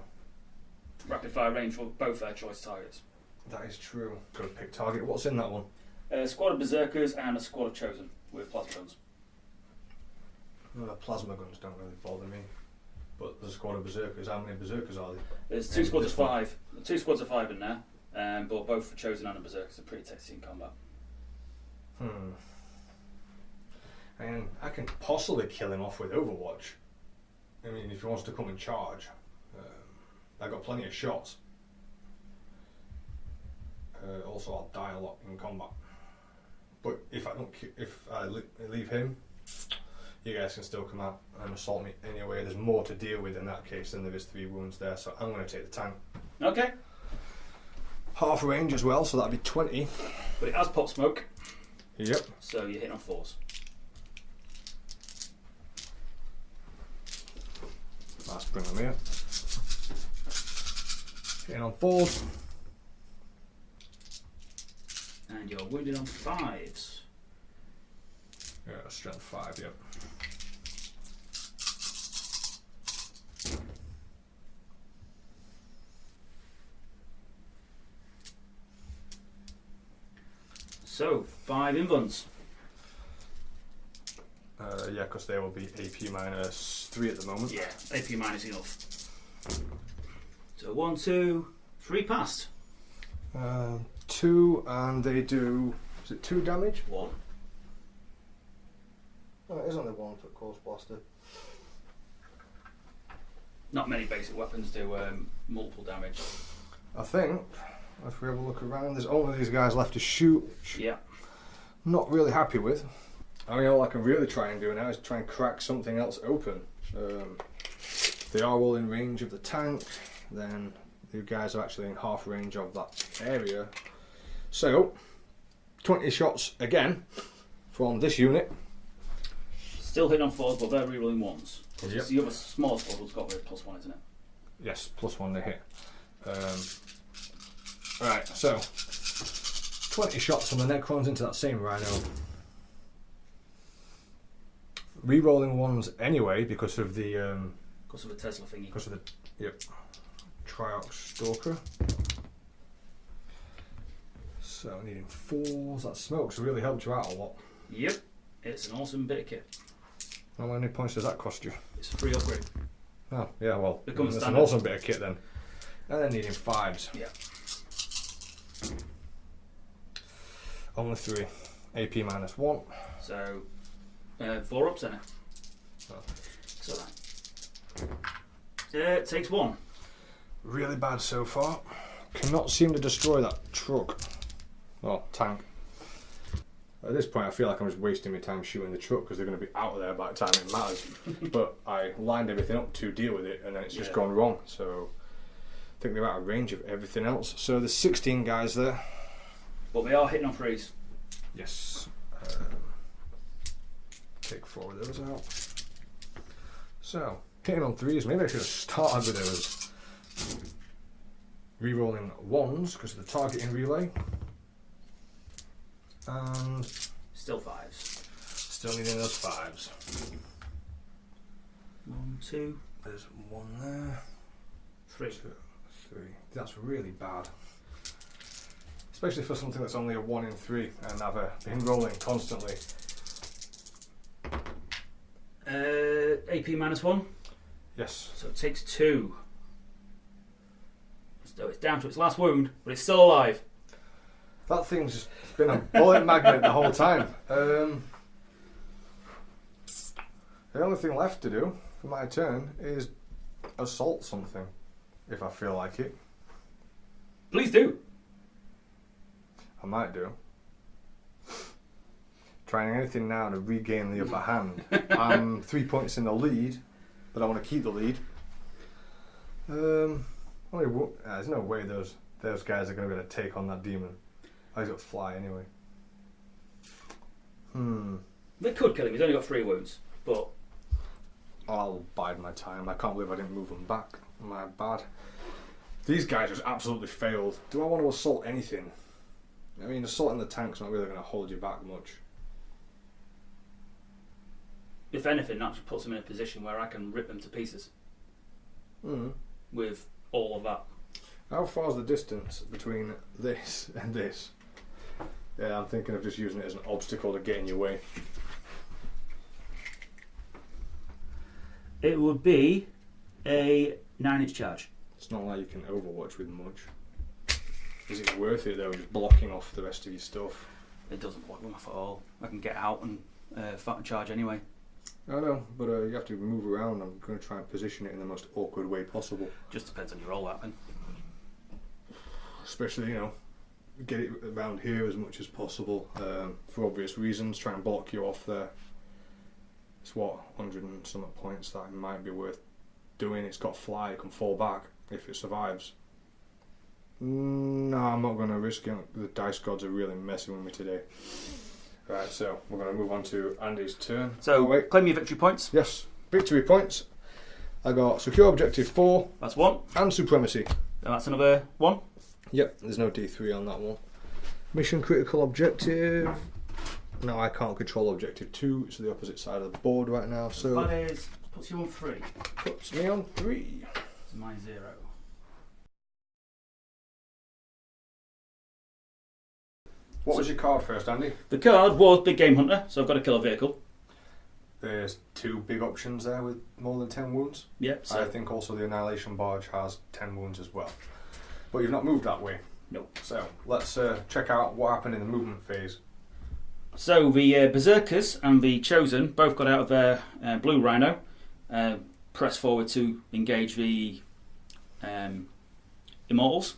Rapid fire range for both their choice targets. That is true. Got to pick target. What's in that one? A squad of berserkers and a squad of chosen with plasma guns. No, the plasma guns don't really bother me. But there's a squad of berserkers. How many berserkers are there? There's 2 squads of 5. 2 squads of 5 in there, but both for chosen and the berserkers are pretty testy in combat. And I can possibly kill him off with Overwatch. I mean, if he wants to come and charge, I got plenty of shots. Also, I'll die a lot in combat. But if I leave him, you guys can still come out and assault me anyway. There's more to deal with in that case than there is 3 wounds there, so I'm going to take the tank. Okay. Half range as well, so that'd be 20. But it has pop smoke. Yep. So you're hitting on 4s. Let's bring them here. Hitting on 4s. And you're wounded on 5s. Yeah, strength 5, yep. So, 5 invulns. Yeah, because they will be AP minus 3 at the moment. Yeah, AP minus enough. So 1, 2, 3 passed. 2, and they do. Is it 2 damage? 1. Oh, it is only 1 for Course Blaster. Not many basic weapons do multiple damage. I think, if we have a look around, there's only these guys left to shoot, which Yeah. not really happy with. I mean, all I can really try and do now is try and crack something else open. If they are all in range of the tank, then the guys are actually in half range of that area. So, 20 shots again from this unit. Still hitting on 4s, but they're rerolling 1s. Yep. It's the other small squad has got rid +1, isn't it? Yes, +1 they hit. Right, so 20 shots from the Necrons into that same Rhino. Rerolling 1s anyway because of the Because of the Tesla thingy. because of the Triox Stalker. So needing 4s. That smoke's really helped you out a lot. Yep. It's an awesome bit of kit. How many points does that cost you? It's a free upgrade. Oh, yeah, well, Becomes that's an standard. awesome bit of kit then. And then needing 5s. Yeah. Only 3. AP minus 1. So 4 ups in it. Oh. So that it takes 1. Really bad so far. Cannot seem to destroy that truck. Well, tank. At this point I feel like I'm just wasting my time shooting the truck because they're going to be out of there by the time it matters. But I lined everything up to deal with it and then it's just gone wrong. So I think they're out of range of everything else. So there's 16 guys there. But they are hitting on 3s. Yes. Take 4 of those out. So, hitting on 3s. Maybe I should have started with those. Rerolling 1s because of the targeting relay. And Still 5s. still needing those 5s. 1, 2, There's 1 there. 3. 2, 3. That's really bad. Especially for something that's only a 1 in 3 and I've been rolling constantly. AP minus 1. Yes. So it takes 2. So it's down to its last wound, but it's still alive. That thing's just been a bullet magnet the whole time. The only thing left to do for my turn is assault something, if I feel like it. Please do. I might do. Trying anything now to regain the upper hand. I'm 3 points in the lead, but I want to keep the lead. There's no way those guys are going to be able to take on that demon. He's got fly anyway. They could kill him. He's only got 3 wounds, but I'll bide my time. I can't believe I didn't move them back. My bad. These guys just absolutely failed. Do I want to assault anything? I mean, assaulting the tank's not really going to hold you back much. if anything, that just puts him in a position where I can rip them to pieces with all of that. How far's the distance between this and this? Yeah, I'm thinking of just using it as an obstacle to get in your way. It would be a 9-inch charge. It's not like you can overwatch with much. Is it worth it though, just blocking off the rest of your stuff? It doesn't block them off at all. I can get out and charge anyway. I know, but you have to move around. I'm going to try and position it in the most awkward way possible. Just depends on your roll out then. Especially, get it around here as much as possible for obvious reasons. Try and block you off there. It's 100 and some points that it might be worth doing. It's got fly, it can fall back if it survives. No, I'm not going to risk it. The dice gods are really messing with me today. Right, so we're going to move on to Andy's turn. So, claim your victory points. Yes, victory points. I got secure objective 4. That's 1. And supremacy. So that's another 1. Yep, there's no D3 on that one. Mission critical objective. No, I can't control objective 2. It's the opposite side of the board right now. So That puts you on 3. puts me on 3. So mine 0. What was your card first, Andy? The card was Big Game Hunter, so I've got to kill a vehicle. There's 2 big options there with more than 10 wounds. Yep. So I think also the Annihilation Barge has 10 wounds as well. But you've not moved that way. Nope. So let's check out what happened in the movement phase. So the Berserkers and the Chosen both got out of their blue Rhino, pressed forward to engage the Immortals.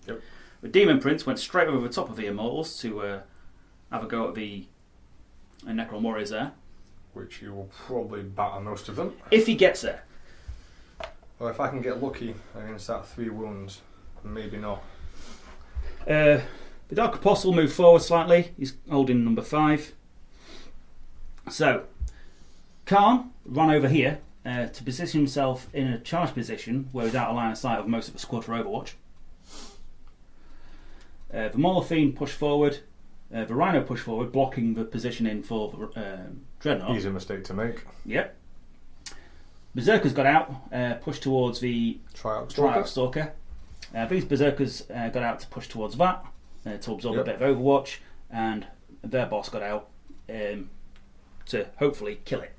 Yep. The Demon Prince went straight over the top of the Immortals to have a go at the Necron Warriors there. Which you will probably batter most of them. If he gets there. Well, if I can get lucky against that 3 wounds, maybe not. The Dark Apostle moved forward slightly. He's holding number 5. So, Khan ran over here to position himself in a charge position where he's out of line of sight of most of the squad for Overwatch. The Molothian pushed forward. The Rhino pushed forward, blocking the positioning for Dreadnought. Easy mistake to make. Yep. Berserkers got out, pushed towards the Tryout Stalker. These Berserkers got out to push towards that, to absorb a bit of Overwatch, and their boss got out to hopefully kill it.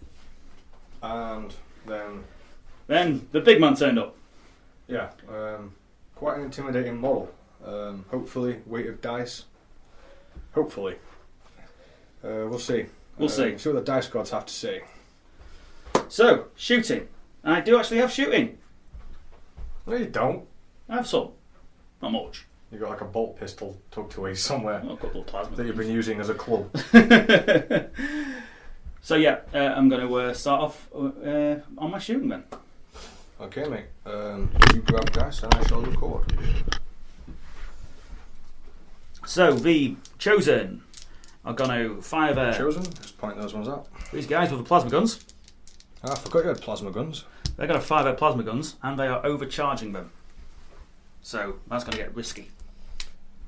And then... Then the big man turned up. Yeah, quite an intimidating model. Hopefully, weight of dice. Hopefully. We'll see. We'll see. See what the dice gods have to say. So, shooting. I do actually have shooting. No, you don't. I have some. Not much. You've got like a bolt pistol tucked away somewhere Well, a couple of plasma. that you've been using as a club. So yeah, I'm going to start off on my shooting then. Okay, mate. You grab dice and I shall record. So the Chosen are going to fire Chosen? Just point those ones out. these guys with the plasma guns. I forgot you had plasma guns. They're going to fire their plasma guns and they are overcharging them. So that's going to get risky.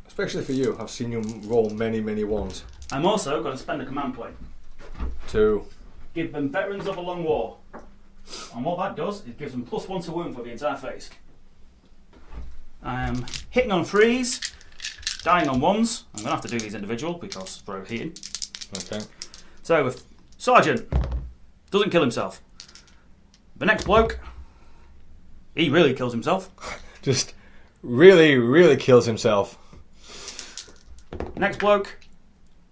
Especially for you. I've seen you roll many, many ones. I'm also going to spend a command point. To Give them Veterans of a Long War. And what that does, it gives them +1 to wound for the entire phase. I am hitting on 3s, dying on 1s. I'm going to have to do these individual because they're overheating. Okay. So if Sergeant doesn't kill himself, the next bloke, he really kills himself. Just really, really kills himself. Next bloke,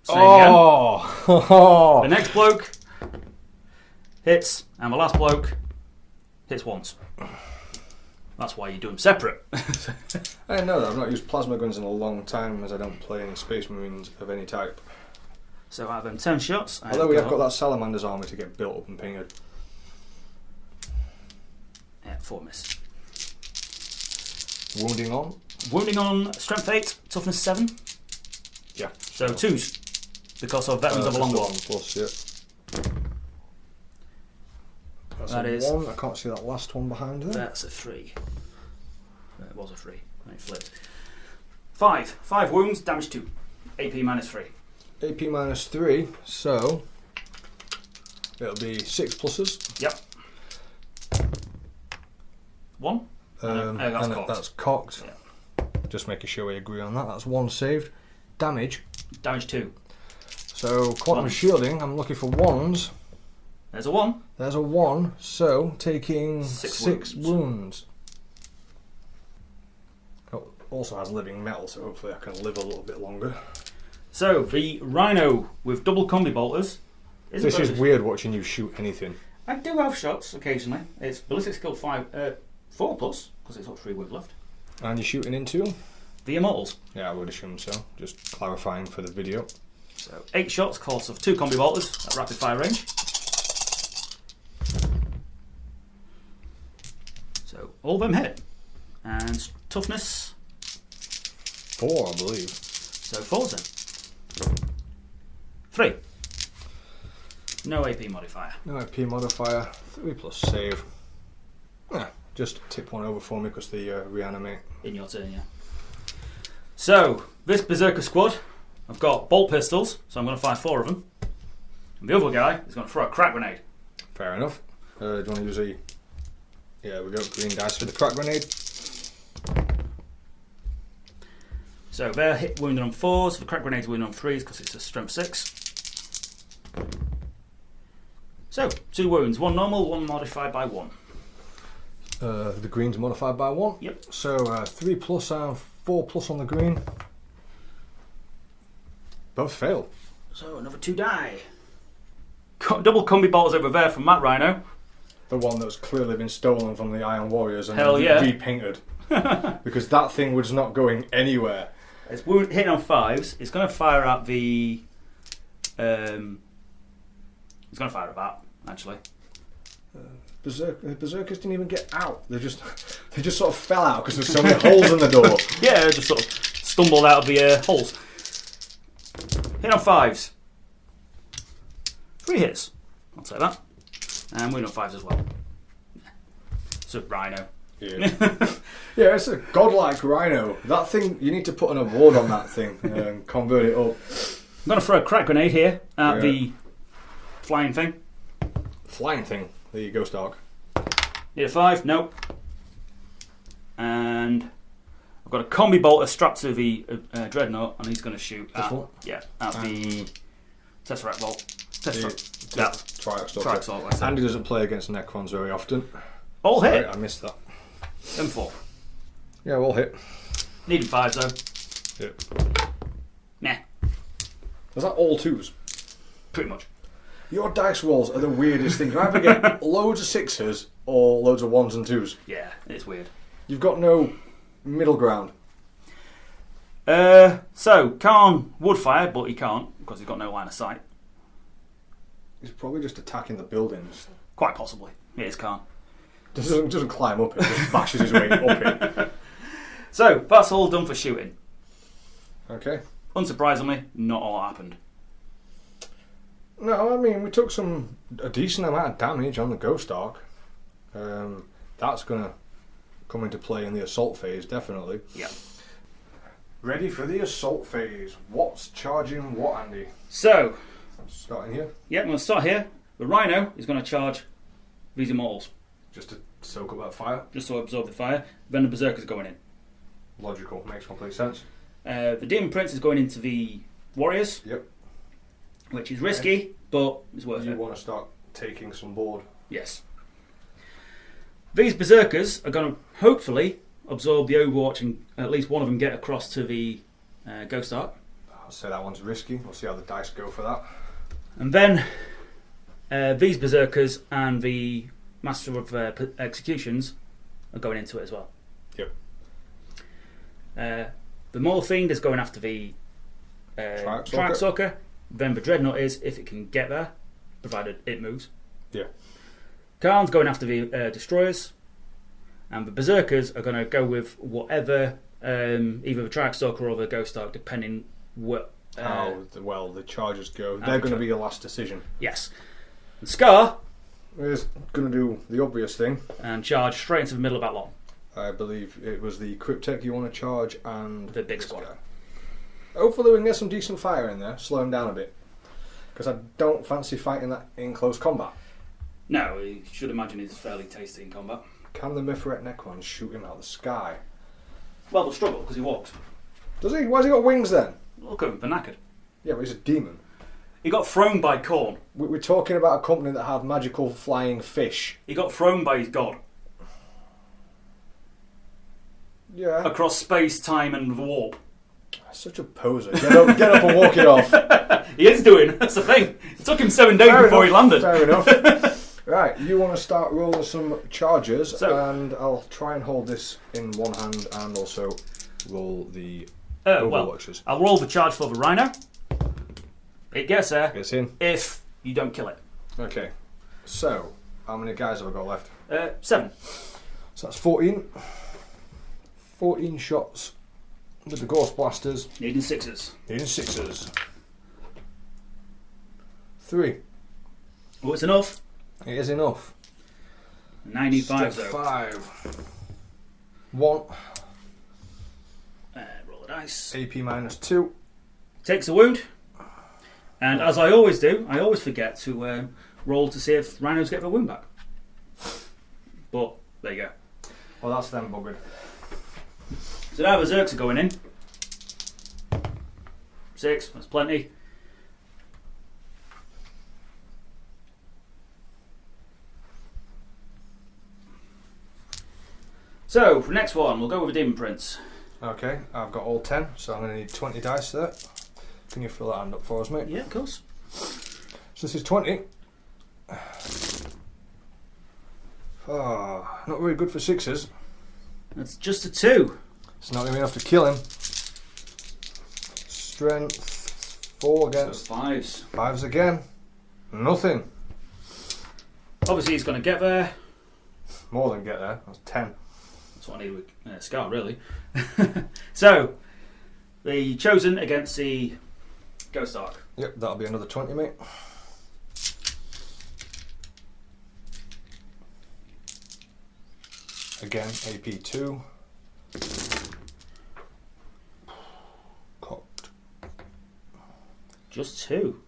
same again. Oh! The next bloke hits, and the last bloke hits once. That's why you do them separate. I didn't know that. I've not used plasma guns in a long time as I don't play any Space Marines of any type. So out of them 10 shots, Although we have got that Salamander's army to get built up and painted. Yeah, 4 miss. Wounding on? Wounding on strength 8, toughness 7. Yeah. So 2s because of Veterans of a Long War. Plus, yeah. That's That a is 1. I can't see that last one behind there. That's a 3. It was a 3. And it flipped. 5 wounds, damage 2. AP -3. AP -3, so it'll be 6 pluses. Yep. 1. That's and cocked. that's cocked. Yeah. Just making sure we agree on that. That's 1 saved. Damage. Damage 2. So quantum Ones. shielding. I'm looking for 1s. There's a 1. There's a 1. So taking 6 6 wounds. wounds. Oh, also has living metal, so hopefully I can live a little bit longer. So the Rhino with double combi bolters. This is weird watching you shoot anything. I do have shots occasionally. It's ballistic skill 4 plus because it's got 3 wounds left. And you're shooting into? The Immortals. Yeah, I would assume so. Just clarifying for the video. So 8 shots, course of 2 combi bolters at rapid fire range. So all of them hit. And toughness. 4, I believe. So 4's then. 3. No AP modifier. No IP modifier. 3 plus save. Yeah, Just tip one over for me because they reanimate. In your turn, yeah. So, this Berserker squad, I've got bolt pistols, so I'm going to fire 4 of them. And the other guy is going to throw a crack grenade. Fair enough. Do you want to use a... Yeah, we got green dice for the crack grenade. So they're hit wounded on 4s, the crack grenade's wounded on 3s because it's a strength 6. So, 2 wounds, 1 normal, 1 modified by 1. The green's modified by 1. Yep. So 3 plus and 4 plus on the green. Both fail. So another 2 die. Double combi bolts over there from Matt Rhino. The one that's clearly been stolen from the Iron Warriors and Hell yeah. repainted. Because that thing was not going anywhere. It's hitting on 5s. It's going to fire at the... it's going to fire at that, actually. Berserkers didn't even get out. They just sort of fell out because there's so many holes in the door. Yeah, just sort of stumbled out of the holes. Hit on 5s. 3 hits. I'll take that. And win on 5s as well. It's a rhino. Yeah. Yeah, it's a godlike rhino. That thing, you need to put an award on that thing and convert it up. I'm going to throw a crack grenade here at the flying thing. Flying thing, the ghost arc. Hit a 5, nope. And I've got a combi bolter strapped to the dreadnought, and he's going to shoot at the Tesseract Bolt. Triax. Andy doesn't play against Necrons very often. All Sorry, hit. I missed that. And 4. Yeah, all hit. Needed 5s though. Yeah. Nah. Was that all 2s? Pretty much. Your dice rolls are the weirdest thing. You either get loads of 6s or loads of 1s and 2s. Yeah, it's weird. You've got no middle ground. So, Khan would fire, but he can't because he's got no line of sight. He's probably just attacking the buildings. Quite possibly. It is Khan. Doesn't climb up it, just bashes his way up it. So, that's all done for shooting. Okay. Unsurprisingly, not all happened. No, I mean, we took a decent amount of damage on the Ghost Arc. That's going to come into play in the assault phase, definitely. Yeah. Ready for the assault phase. What's charging what, Andy? So, Starting here. yeah, I'm going to start here. The Rhino is going to charge these Immortals. Just to soak up that fire. Just to absorb the fire. Then the Berserker's going in. Logical, makes complete sense. The Demon Prince is going into the Warriors. Yep. Which is risky, but it's worth You it. want to start taking some board. Yes. These Berserkers are going to hopefully absorb the Overwatch and at least one of them get across to the Ghost Arc. I'll say that one's risky. We'll see how the dice go for that. And then these Berserkers and the Master of Executions are going into it as well. Yep. The Maul Fiend is going after the Track Stalker. Then the Dreadnought is, if it can get there, provided it moves. Yeah. Khan's going after the Destroyers. And the Berserkers are going to go with whatever, either the Track Stalker or the Ghost Arc, depending what... How well the Chargers go. They're going to be your last decision. Yes. And Scar is going to do the obvious thing. and charge straight into the middle of that lot. I believe it was the Cryptek you want to charge and... The big squad. Guy. Hopefully we can get some decent fire in there, slow him down a bit. Because I don't fancy fighting that in close combat. No, you should imagine he's fairly tasty in combat. Can the Mithret Necrons shoot him out of the sky? Well, they'll struggle because he walked. Does he? Why's he got wings then? Look at him, they're knackered. Yeah, but he's a demon. He got thrown by Khorne. We're talking about a company that have magical flying fish. He got thrown by his god. Yeah. Across space, time and warp. Such a poser. Get up and walk it off. He is doing, that's the thing. It took him 7 days before he landed. Fair enough. Right, you want to start rolling some charges, and I'll try and hold this in one hand and also roll the Overwatches. I'll roll the charge for the Rhino. It gets there. Gets in. If you don't kill it. Okay. So, how many guys have I got left? 7. So that's 14. 14 shots with the Ghost Blasters. Needing 6s. Needing 6s. 3. Oh, it's enough. It is enough. Now you need 5 Step though. 5. 1. Roll the dice. AP -2. Takes a wound. And as I always do, I always forget to roll to see if rhinos get their wound back. But there you go. Well, that's them buggered. So now berserks are going in. 6, that's plenty. So, for the next one, we'll go with a Demon Prince. Okay, I've got all 10, so I'm going to need 20 dice there. Can you fill that hand up for us, mate? Yeah, of course. So this is 20. Oh, not very good for 6s. That's just a 2. It's not going to be enough to kill him. Strength 4 against So 5s. 5s again. Nothing. Obviously, he's going to get there. More than get there. That's 10. That's what I need with Scar, really. So, the Chosen against the Ghost Ark. Yep, that'll be another 20, mate. Again, AP 2. Cocked. Just 2.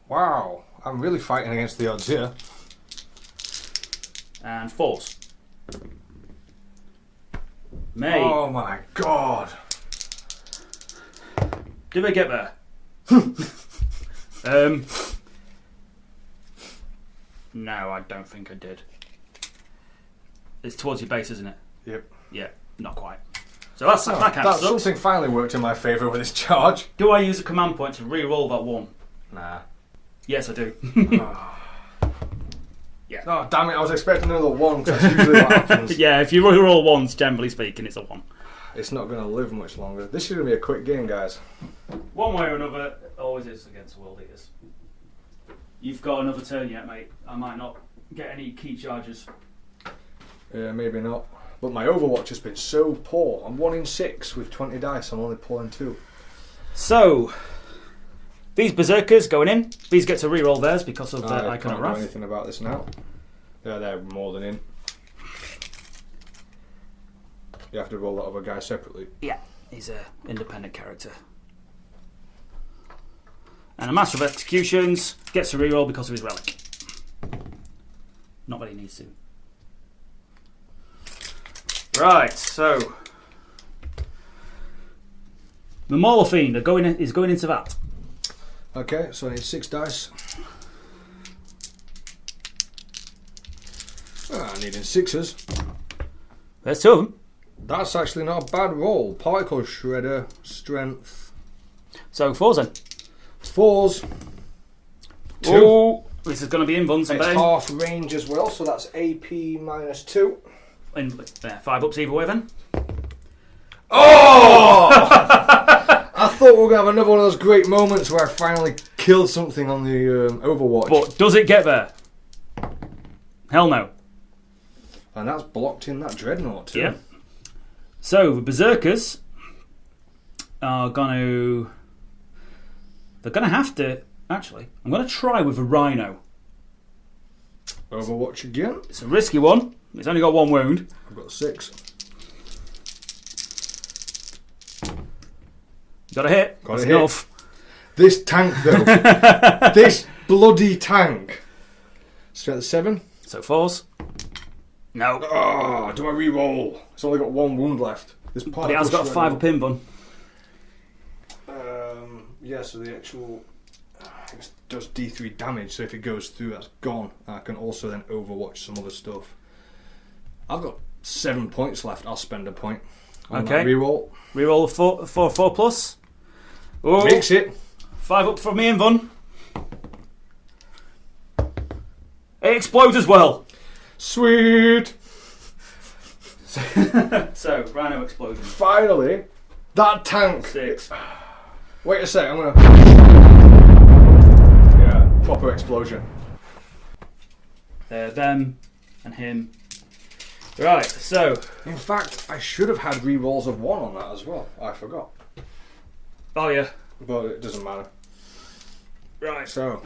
Wow, I'm really fighting against the odds here. And 4s. Mate, Oh my god. did we get there? No, I don't think I did. It's towards your base, isn't it? Yep. Yeah, not quite. So that's that kind of That's sucks. something finally worked in my favour with this charge. Do I use a command point to re-roll that 1? Nah. Yes, I do. Yeah. Oh, damn it, I was expecting another 1 because that's usually what happens. Yeah, if you re-roll 1s, generally speaking, it's a 1. It's not going to live much longer. This is going to be a quick game, guys. One way or another, it always is against World Eaters. You've got another turn yet, mate. I might not get any key charges. Yeah, maybe not. But my Overwatch has been so poor. I'm 1 in 6 with 20 dice. I'm only pulling 2. So, these Berserkers going in. These get to re-roll theirs because of I Icon of can't do Wrath. anything about this now. Yeah, they're more than in. You have to roll that other guy separately. Yeah, he's an independent character. And a Master of Executions gets a reroll because of his relic. Not that he needs to. Right, so the Mauler Fiend is going into that. Okay, so I need 6 dice. I need in 6s. There's 2 of them. That's actually not a bad roll. Particle Shredder, Strength. So 4s then. 4s. 2. Oh, this is going to be in Buns and It's Bane. half range as well, so that's AP -2. And 5 ups either way then. Oh! I thought we were going to have another one of those great moments where I finally killed something on the Overwatch. But does it get there? Hell no. And that's blocked in that Dreadnought too. Yeah. So the Berserkers are going to... They're going to have to... Actually, I'm going to try with a Rhino. Overwatch again. It's a risky one. It's only got 1 wound. I've got 6. Got a hit. Got That's a hit. enough. This tank though. This bloody tank. Strength 7. So 4s. No. Oh, do I re-roll? It's only got 1 wound left. This But it has got a 5 up in Bun. Yeah, so the actual it does D3 damage, so if it goes through, that's gone. I can also then overwatch some other stuff. I've got 7 points left. I'll spend a point on Okay. that reroll. Reroll a 4 plus. Oh, Makes it. 5 up for me and Bun. It explodes as well. Sweet. So, Rhino explosion. Finally, that tank. 6. Wait a sec, I'm gonna. Yeah, proper explosion. Them and him. Right, so. In fact, I should have had rerolls of 1 on that as well. I forgot. Oh, yeah. But it doesn't matter. Right. So,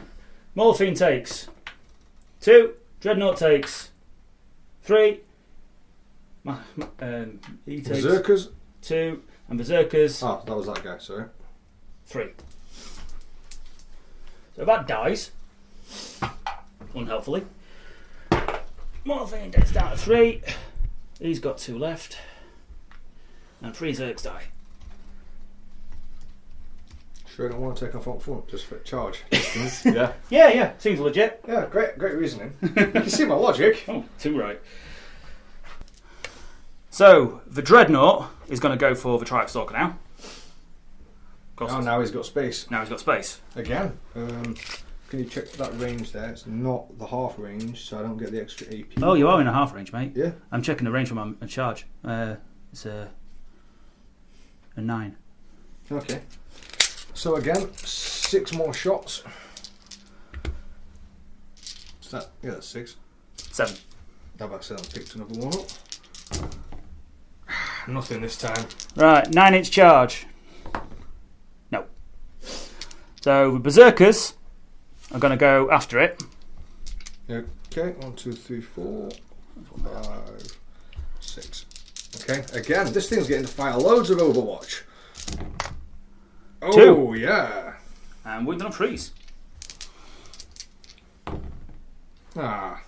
Morphine takes 2. Dreadnought takes 3. He takes Berserkers. 2. And Berserkers, Oh, that was that guy, sorry. 3. So that dies. Unhelpfully. Morphine gets down to 3. He's got 2 left. And 3 Zergs die. Sure, I don't want to take off up front just for charge. Yeah. Yeah, seems legit. Yeah, great reasoning. You can see my logic. Oh, too right. So, the Dreadnought is going to go for the Triumph Stalker now. Oh, now he's got space. Now he's got space. Again. Can you check that range there? It's not the half range, so I don't get the extra AP. Oh, you are in a half range, mate. Yeah. I'm checking the range from my charge. It's a 9. Okay. So again, 6 more shots. Is that? Yeah, that's 6. 7. I've accidentally picked another one up. Nothing this time. Right, 9-inch charge. No. So the Berserkers are going to go after it. Okay, 1, 2, 3, 4, 5, 6. Okay, again, this thing's getting to fire loads of Overwatch. Oh, 2. Yeah. And wounded on freeze. Ah,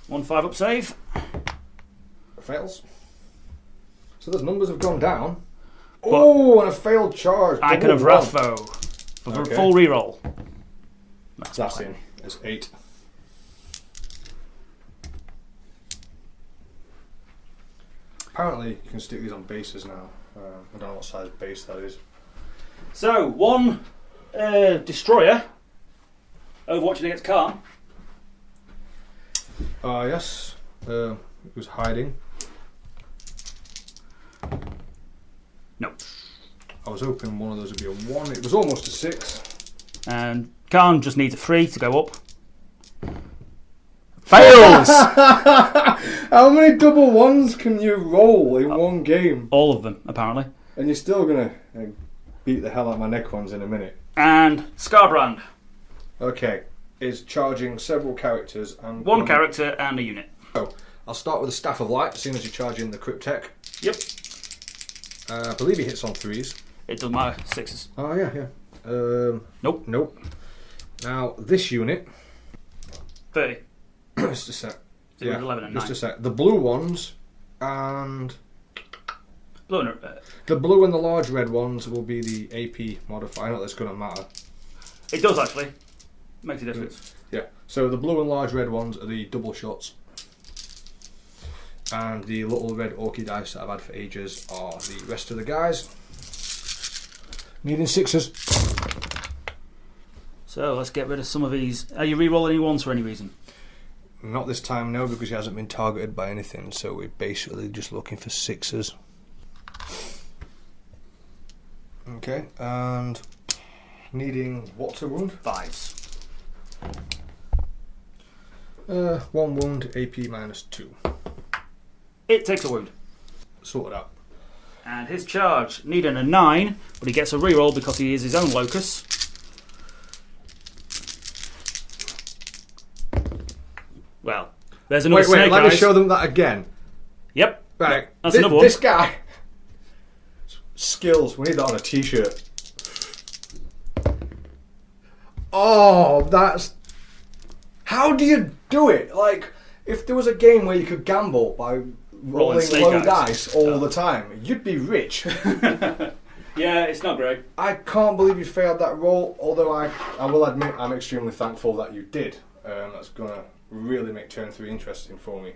1 5-up save. fails. So those numbers have gone down. Oh, and a failed charge. I can have Double one. Rathvo for Okay. full reroll. That's in. It's 8. Apparently, you can stick these on bases now. I don't know what size base that is. So, 1 destroyer overwatching against Khan. Yes. It was hiding. No. I was hoping one of those would be a 1. It was almost a 6. And Khan just needs a 3 to go up. Fails! How many double 1s can you roll in one game? All of them, apparently. And you're still going to beat the hell out of my Necrons in a minute. And Scarbrand. Okay. Is charging several characters and... 1 character and a unit. So, I'll start with the Staff of Light as soon as you charge in the Cryptek. Yep. I believe he hits on 3s. It doesn't matter. 6s. Oh, yeah. Nope. Nope. Now, this unit... 30. Just a sec. So it was 11 and just 9. a sec. The blue ones and... Blue and The blue and the large red ones will be the AP modifier. Not that's going to matter. it does actually. Makes a difference. Yeah. So the blue and large red ones are the double shots. And the little red orky dice that I've had for ages are the rest of the guys. Needing 6s. So let's get rid of some of these. Are you re-rolling any 1s for any reason? Not this time, no, because he hasn't been targeted by anything. So we're basically just looking for 6s. Okay, and needing what to wound? 5s. 1 wound, AP -2. It takes a wound. Sorted out. And his charge, needing a 9, but he gets a reroll because he is his own locus. Well, there's another snake, let guys. me show them that again. Yep. Right, That's another one. This guy. Skills, we need that on a t-shirt. Oh, that's... How do you do it? Like, if there was a game where you could gamble by rolling snake low eyes. dice all the time, you'd be rich. Yeah, it's not great. I can't believe you failed that roll, although I will admit I'm extremely thankful that you did. That's going to really make turn 3 interesting for me.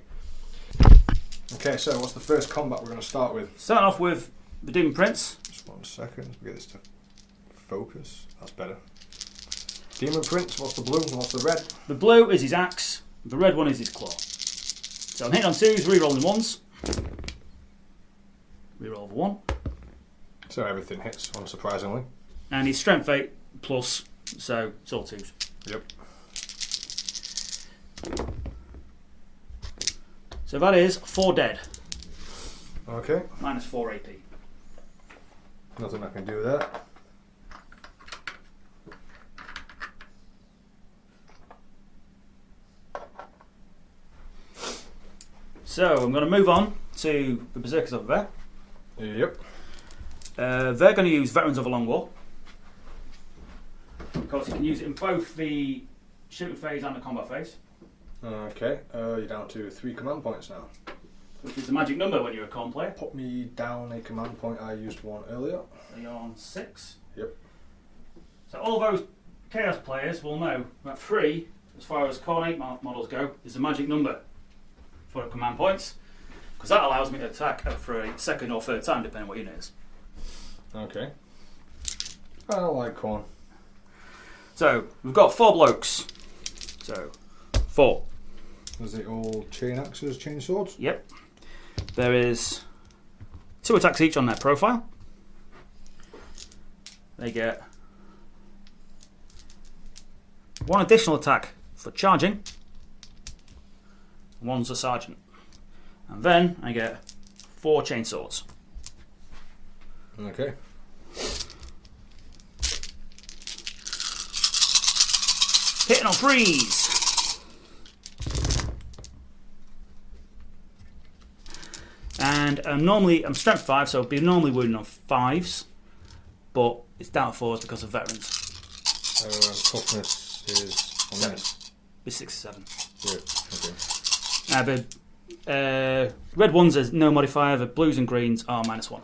Okay, so what's the first combat we're going to start with? Starting off with the Demon Prince. Just 1 second, let's get this to focus. That's better. Demon Prince, what's the blue and what's the red? The blue is his axe, the red one is his claw. So I'm hitting on 2s, re-rolling 1s. Re-roll of 1. So everything hits, unsurprisingly. And his strength 8 plus, so it's all 2s. Yep. So that is 4 dead, Okay, minus 4 AP. nothing I can do with that. So I'm going to move on to the Berserkers over there. Yep. They're going to use Veterans of a Long War. Of course, you can use it in both the shooting phase and the combat phase. Okay, you're down to 3 command points now. Which is the magic number when you're a con player. Put me down a command point. I used one earlier. So you're on 6. Yep. So all those Chaos players will know that 3, as far as Corn 8 models go, is the magic number for command points. Because that allows me to attack for a second or third time, depending on what unit it is. Okay. I don't like corn. So we've got 4 blokes. So 4. Is it all chain axes, chain swords? Yep. There is 2 attacks each on their profile. They get 1 additional attack for charging. One's a sergeant. And then I get 4 chain swords. Okay. Hitting on 3s. And I'm strength 5, so I'll be normally wounding on 5s, but it's down to 4s because of veterans. Toughness is on 7. this. Be 6 7. Yeah, okay. The red ones is no modifier, the blues and greens are -1.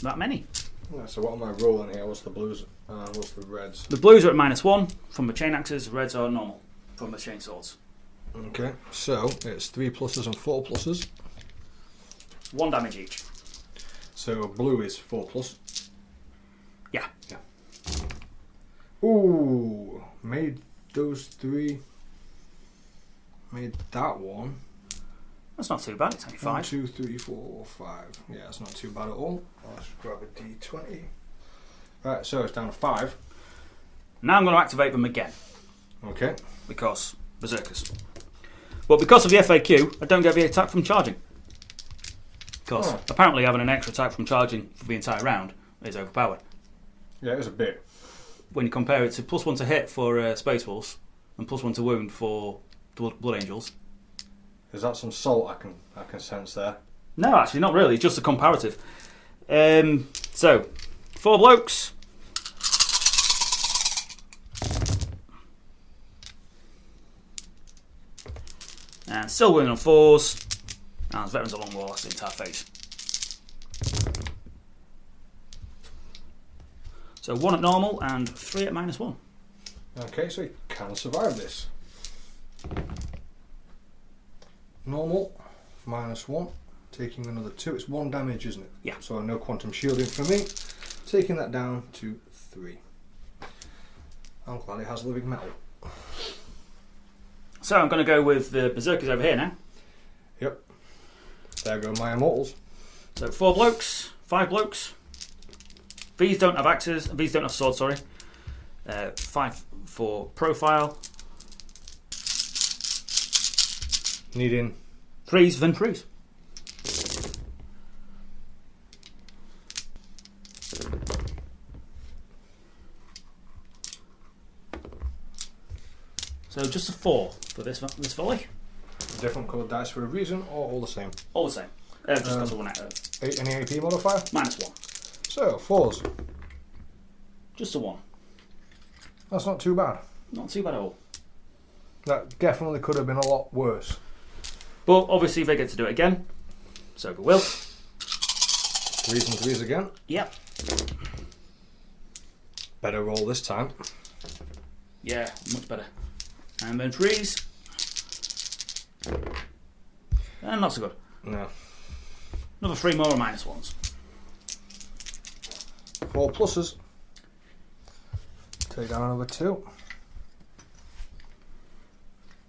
That many. Yeah, so what am I rolling here? What's the blues? What's the reds? The blues are at -1 from the chain axes, the reds are normal from the chain swords. Okay, so it's 3 pluses and 4 pluses. 1 damage each. So blue is 4 plus. Yeah. Yeah. Ooh, made those 3. Made that one. That's not too bad, it's only 5. 1, 2, 3, 4, 5. Yeah, it's not too bad at all. Let's grab a D20. Right, so it's down to 5. Now I'm going to activate them again, Okay. because Berserkers. But because of the FAQ, I don't get the attack from charging. Because apparently having an extra attack from charging for the entire round is overpowered. Yeah, it was a bit. When you compare it to +1 to hit for Space Wolves and +1 to wound for Blood Angels. Is that some salt I can sense there? No, actually, not really. Just a comparative. So, 4 blokes. And still winning on 4s. And Veterans of Long War, that's the entire phase. So 1 at normal and 3 at -1. Okay, so you can survive this. Normal, -1, taking another 2. It's 1 damage, isn't it? Yeah. So no quantum shielding for me. Taking that down to 3. I'm glad it has living metal. So I'm going to go with the Berserkers over here now. Yep. There go my immortals. So 4 blokes, 5 blokes. These don't have axes, these don't have swords, sorry. 5 for profile. Needing 3s, then 3s. So just a 4 for this volley. different coloured dice for a reason, or all the same? All the same. Just because of 1 out. Any AP modifier? -1. So, 4s. Just a 1. That's not too bad. Not too bad at all. That definitely could have been a lot worse. But obviously they get to do it again. So we will. 3s and 3s again. Yep. Better roll this time. Yeah, much better. And then 3s. And not so good. No. Another 3 more -1s. 4 pluses. Take down another 2.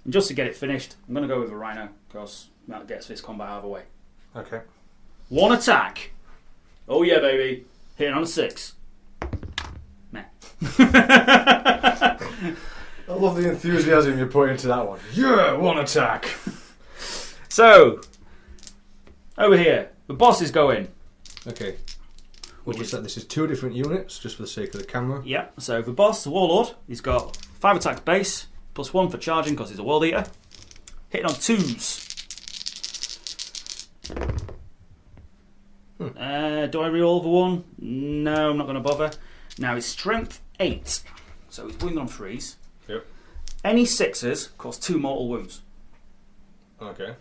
And just to get it finished, I'm going to go with a Rhino, because that gets this combat out of the way. Okay. 1 attack. Oh yeah, baby. Hitting on a 6. Meh. I love the enthusiasm you put into that one. Yeah, 1 attack. So, over here, the boss is going. Okay. Which is that this is 2 different units, just for the sake of the camera. Yeah, so the boss, the Warlord, he's got 5 attacks base, +1 for charging because he's a World Eater. Hitting on 2s. Do I reroll the 1? No, I'm not going to bother. Now his strength 8, so he's wounded on 3s. Yep. Any 6s cause 2 mortal wounds, Okay.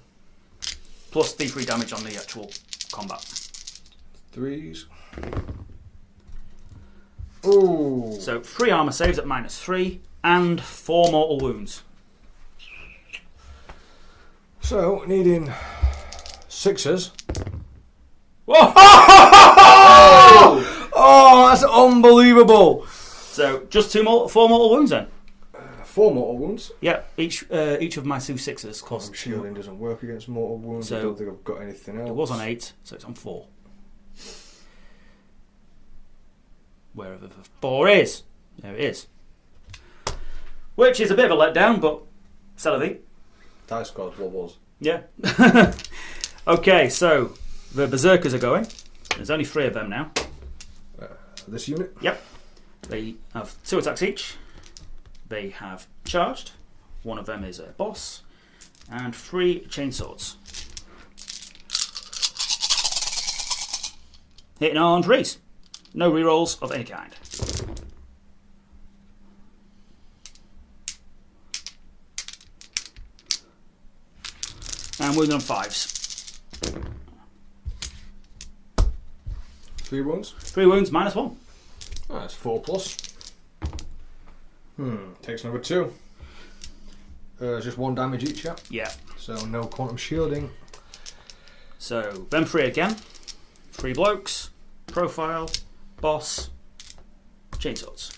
plus D3 damage on the actual combat. 3s. Ooh. So 3 armor saves at -3 and 4 mortal wounds. So, needing 6s. Whoa! Oh, that's unbelievable! So just 4 mortal wounds then. 4 mortal wounds. Yeah, each of my 2 6s cost 2. Shielding doesn't work against mortal wounds. So I don't think I've got anything else. It was on 8, so it's on 4. Wherever the 4 is. There it is. Which is a bit of a letdown, but c'est la vie. Dice cards wobbles. Yeah. Okay, so the Berserkers are going. There's only 3 of them now. This unit? Yep. They have 2 attacks each. They have charged. One of them is a boss. And 3 chainswords. Hitting on 3s. No rerolls of any kind. And wounded on 5s. 3 wounds? 3 wounds, -1. Oh, that's 4 plus. Takes number 2. Just 1 damage each, yeah. Yeah. So no quantum shielding. So, them 3 again. 3 blokes. Profile. Boss. Chainswords.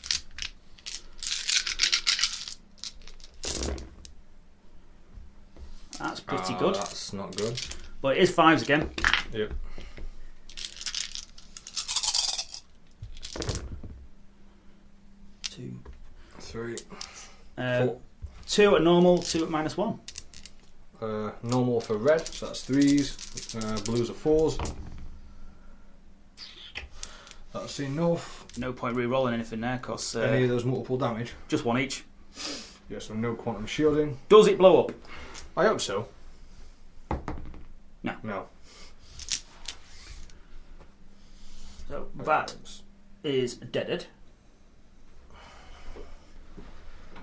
That's pretty good. That's not good. But it is 5s again. Yep. Two. 3. 4. 2 at normal, 2 at -1. Normal for red, so that's 3s. Blues are 4s. That's enough. No point re-rolling anything there, because Any of those multiple damage? just 1 each. Yeah, so no quantum shielding. Does it blow up? I hope so. No. No. So that is deaded.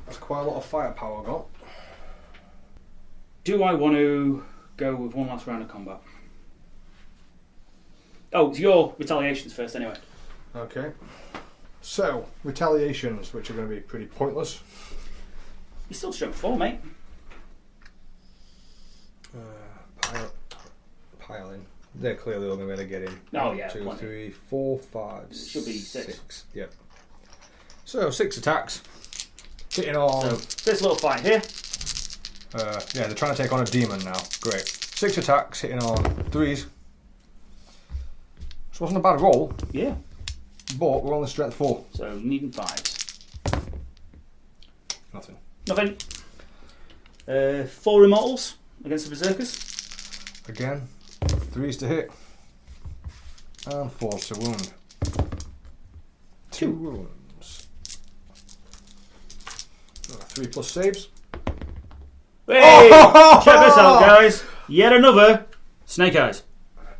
That's quite a lot of firepower got. Do I want to go with one last round of combat? Oh, it's your retaliations first anyway. Okay. So, retaliations, which are going to be pretty pointless. You're still strength 4, mate. Piling. They're clearly only going to get in. Oh, yeah, 2, plenty. 3, 4, 5, Should be 6. Yep. So, 6 attacks. Hitting on. So, this little fight here. Yeah, they're trying to take on a demon now. Great. 6 attacks, hitting on 3s. This wasn't a bad roll, Yeah. but we're on the strength 4. So, needing 5s. Nothing. Nothing. 4 immortals against the Berserkers. Again, 3s to hit. And 4s to wound. 2 wounds. 3 plus saves. Hey! Check this out, guys. Yet another Snake Eyes.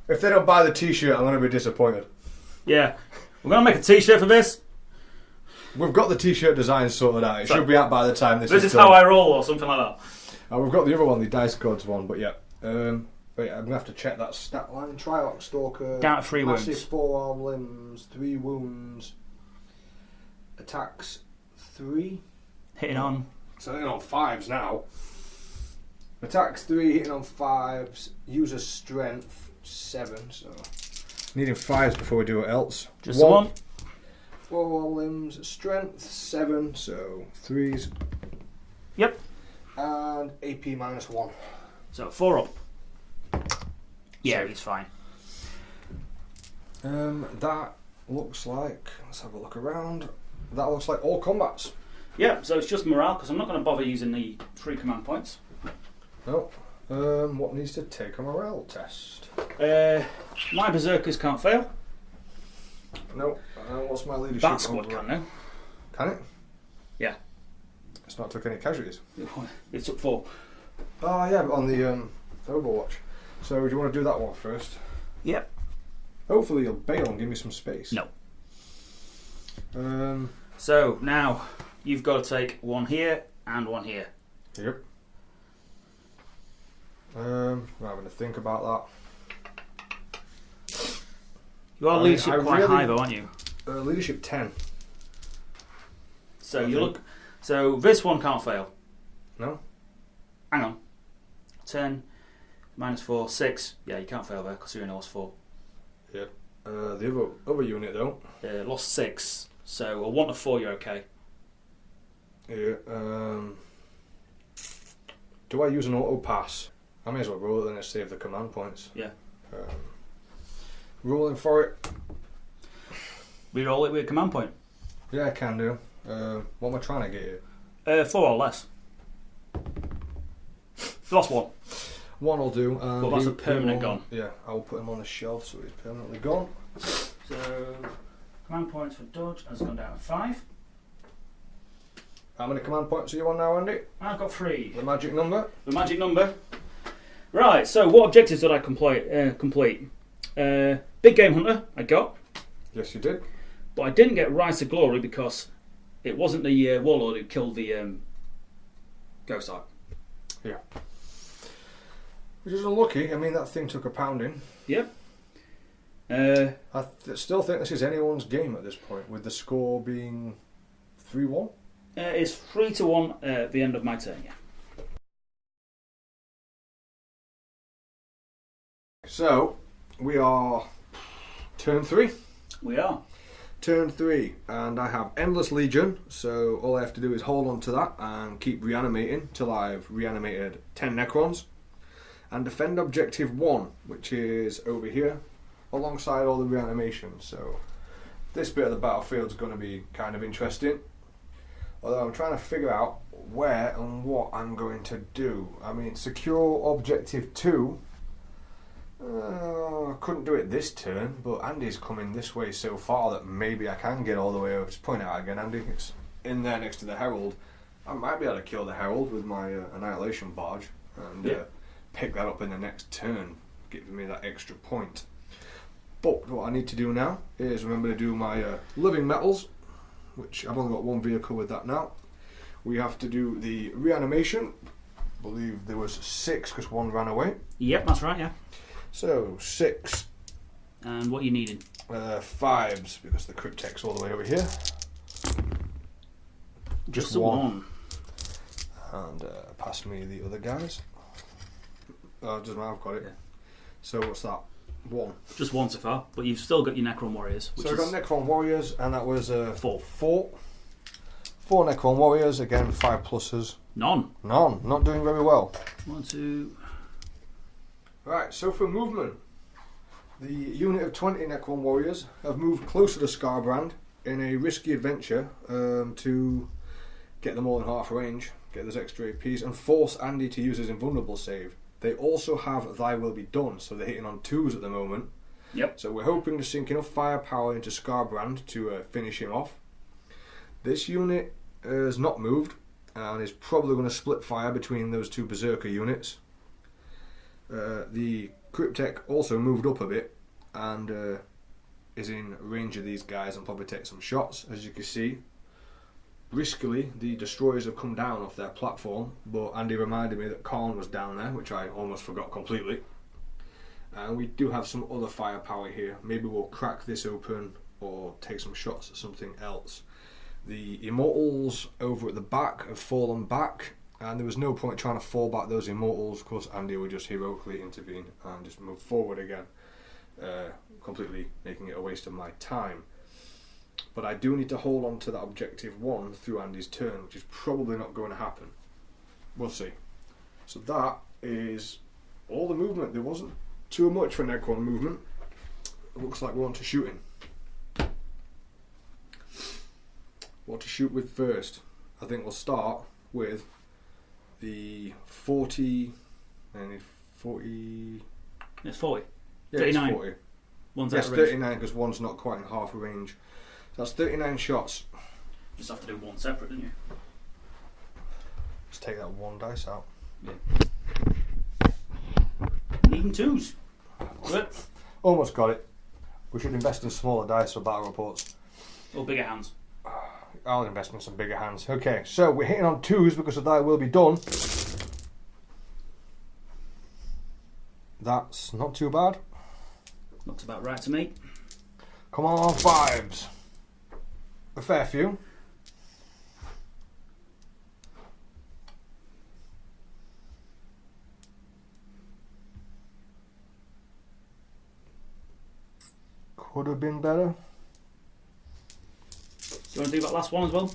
If they don't buy the t-shirt, I'm going to be disappointed. Yeah. We're going to make a t-shirt for this. We've got the t-shirt design sorted out. It should be out by the time this This is done. how I roll or something like that. We've got the other one, the dice codes one, but yeah. Wait, I'm going to have to check that stat line. Triarch Stalker. Down to 3 massive wounds. 4 arm limbs, 3 wounds. Attacks 3. Hitting on. So they're on 5s now. Attacks 3, hitting on 5s. User strength 7, so. Needing 5s before we do it else. Just the one. 4 limbs, strength 7, so 3s. Yep. And AP -1. So 4 up. Yeah, he's fine. That looks like, let's have a look around. That looks like all combats. Yeah, so it's just morale because I'm not going to bother using the 3 command points. No. What needs to take a morale test? My Berserkers can't fail. No. What's my leadership? Bat squad over- can now. Can it? Yeah. It's not took any casualties. It took 4. Oh yeah, but on the Overwatch. So do you want to do that one first? Yep. Hopefully you'll bail and give me some space. No. Um. So now you've got to take 1 here and 1 here. Yep. I'm having to think about You are I leadership quite really- high though, aren't you? that. Leadership 10. So I you think- look. So this one can't fail. No? Hang on. 10 minus 4, 6. Yeah, you can't fail there because you're in lost 4. Yep. The other unit though. Lost 6. So a 1 to 4, you're okay. Yeah. Do I use an auto pass? I may as well roll it then and save the command points. Yeah. Rolling for it. Reroll it with a command point. Yeah, I can do. What am I trying to get here? 4 or less. Lost 1. One will do. And But that's a he permanent will- gone. Yeah, I will put him on the shelf so he's permanently gone. So command points for dodge has gone down to 5. How many command points are you on now, Andy? I've got 3. The magic number? The magic number. Right, so what objectives did I complete? Big Game Hunter, I got. Yes, you did. But I didn't get Rise to Glory because it wasn't the Warlord who killed the Ghost Ark. Yeah. Which is unlucky. I mean, that thing took a pounding. Yep. Still think this is anyone's game at this point, with the score being 3-1. It's 3-1 at the end of my turn, yeah. So, we are turn 3. We are. Turn 3, and I have Endless Legion, so all I have to do is hold on to that and keep reanimating till I've reanimated 10 Necrons. And defend Objective 1, which is over here, alongside all the reanimations. So this bit of the battlefield is going to be kind of interesting. Although I'm trying to figure out where and what I'm going to do. I mean, secure Objective 2. I couldn't do it this turn, but Andy's coming this way so far that maybe I can get all the way over. Just point it out again, Andy. It's in there next to the Herald. I might be able to kill the Herald with my Annihilation Barge and pick that up in the next turn, giving me that extra point. But what I need to do now is remember to do my Living Metals, which I've only got 1 vehicle with that now. We have to do the reanimation. I believe there was 6 because 1 ran away. Yep, that's right, yeah. So 6. And what are you needing? 5s because the Cryptek's all the way over here. Just 1. And pass me the other guys. Oh, doesn't matter, I've got it. Yeah. So what's that? 1. Just 1 so far, but you've still got your Necron Warriors. Which So I got Necron Warriors, and that was 4. 4 Necron Warriors, again 5 pluses. None. None, not doing very well. 1, 2. Right, so for movement, the unit of 20 Necron Warriors have moved closer to Scarbrand in a risky adventure to get them all in half range, get those extra APs, and force Andy to use his invulnerable save. They also have Thy Will Be Done, so they're hitting on 2s at the moment. Yep. So we're hoping to sink enough firepower into Scarbrand to finish him off. This unit has not moved and is probably going to split fire between those 2 Berserker units. The Cryptek also moved up a bit and is in range of these guys and probably take some shots. As you can see, riskily the destroyers have come down off their platform, but Andy reminded me that Khorne was down there, which I almost forgot completely. And we do have some other firepower here. Maybe we'll crack this open or take some shots at something else. The Immortals over at the back have fallen back, and there was no point trying to fall back those Immortals. Of course, Andy would just heroically intervene and just move forward again, completely making it a waste of my time. But I do need to hold on to that Objective 1 through Andy's turn, which is probably not going to happen. We'll see. So that is all the movement. There wasn't too much for Necron movement. It looks like we're on to shooting. What to shoot with first? I think we'll start with the 40... I need 40... It's 40. Yeah, 39. it's 40. One's Yes, out of range. 39 because one's not quite in half range. So that's 39 shots. Just have to do one separate, didn't you? Let's take that one dice out. Yeah. Needing twos. Good. Almost got it. We should invest in smaller dice for battle reports. Or bigger hands. I'll invest in some bigger hands. Okay, so we're hitting on twos because of that will be done. That's not too bad. Looks about right to me. Come on, fives. A fair few. Could have been better. Do you want to do that last one as well?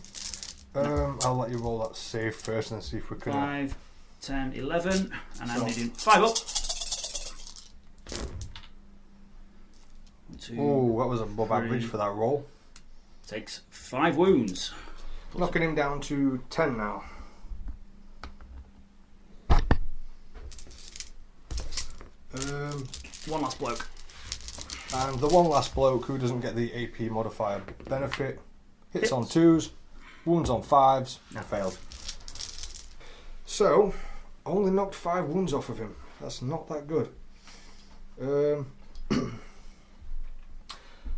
I'll let you roll that save first and see if we can. 5, 10, 11. And I'm So- needing 5 up. 2, Oh, that was above 3. average for that roll. Takes 5 wounds. Knocking him down to 10 now. One last bloke. And the one last bloke who doesn't get the AP modifier benefit hits on twos, wounds on fives, and failed. So, only knocked 5 wounds off of him. That's not that good.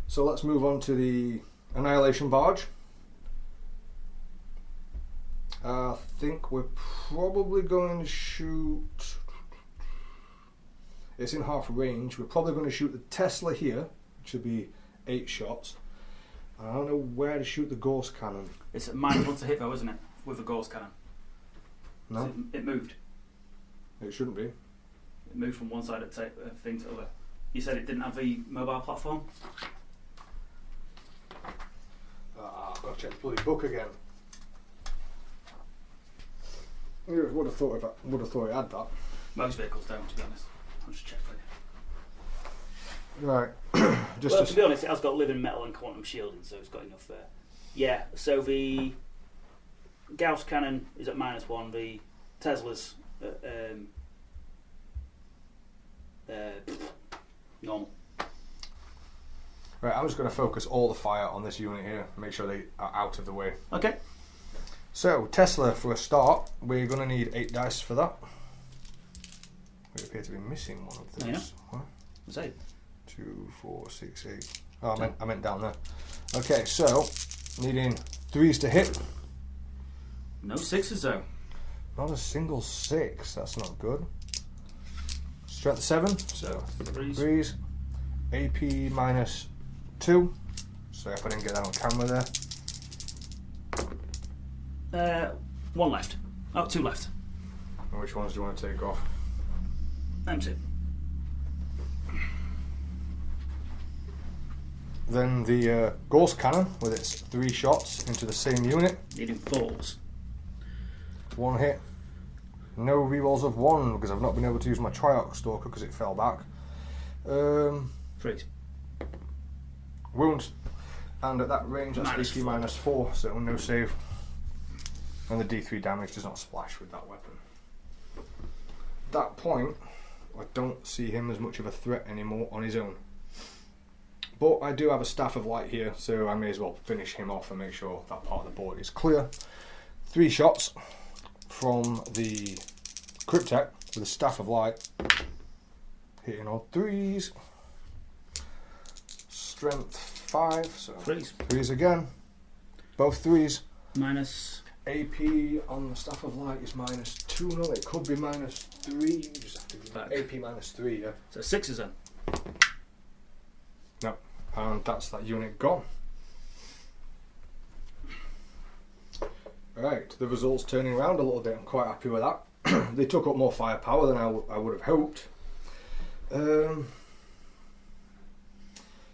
So let's move on to the Annihilation Barge. I think we're probably going to shoot... It's in half range. We're probably going to shoot the Tesla here, which would be 8 shots. I don't know where to shoot the Ghost Cannon. It's a -1 to hit though, isn't it? With the Gauss cannon. No, So it moved. it shouldn't be. It moved from one side of the thing to the other. You said it didn't have the mobile platform? I've got to check the bloody book again. I would have thought it had that. Most vehicles don't, to be honest. I'll just check for you. Right. Well, to be honest, it has got living metal and quantum shielding, so it's got enough there. Yeah, so the Gauss cannon is at -1, the Tesla's at normal. Right, I'm just going to focus all the fire on this unit here, make sure they are out of the way. Okay. So, Tesla for a start, we're going to need 8 dice for that. We appear to be missing one of those. Yeah. What? That's it. 2, 4, 6, 8. Oh, I meant down there. Okay, so needing 3s to hit. No 6s though. Not a single 6. That's not good. Strength 7. So 3s. 3s. AP -2. So if I didn't get that on camera there. 1 left. Oh, 2 left. And which ones do you want to take off? M2. Then the Ghost Cannon with its 3 shots into the same unit. Needing 4s. 1 hit. No rerolls of 1 because I've not been able to use my Triarch Stalker because it fell back. 3s. Wounds. And at that range that's -4. AP -4, so no save. And the D3 damage does not splash with that weapon. At that point, I don't see him as much of a threat anymore on his own. But I do have a Staff of Light here, so I may as well finish him off and make sure that part of the board is clear. 3 shots from the Cryptek with a Staff of Light, hitting on 3s. Strength 5, so 3s. 3s again. Both 3s. Minus. AP on the Staff of Light is -2. No, it could be -3. You just have to give Back. AP -3, yeah. So 6s then. No, and that's that unit gone. Right, the results turning around a little bit. I'm quite happy with that. They took up more firepower than I would have hoped.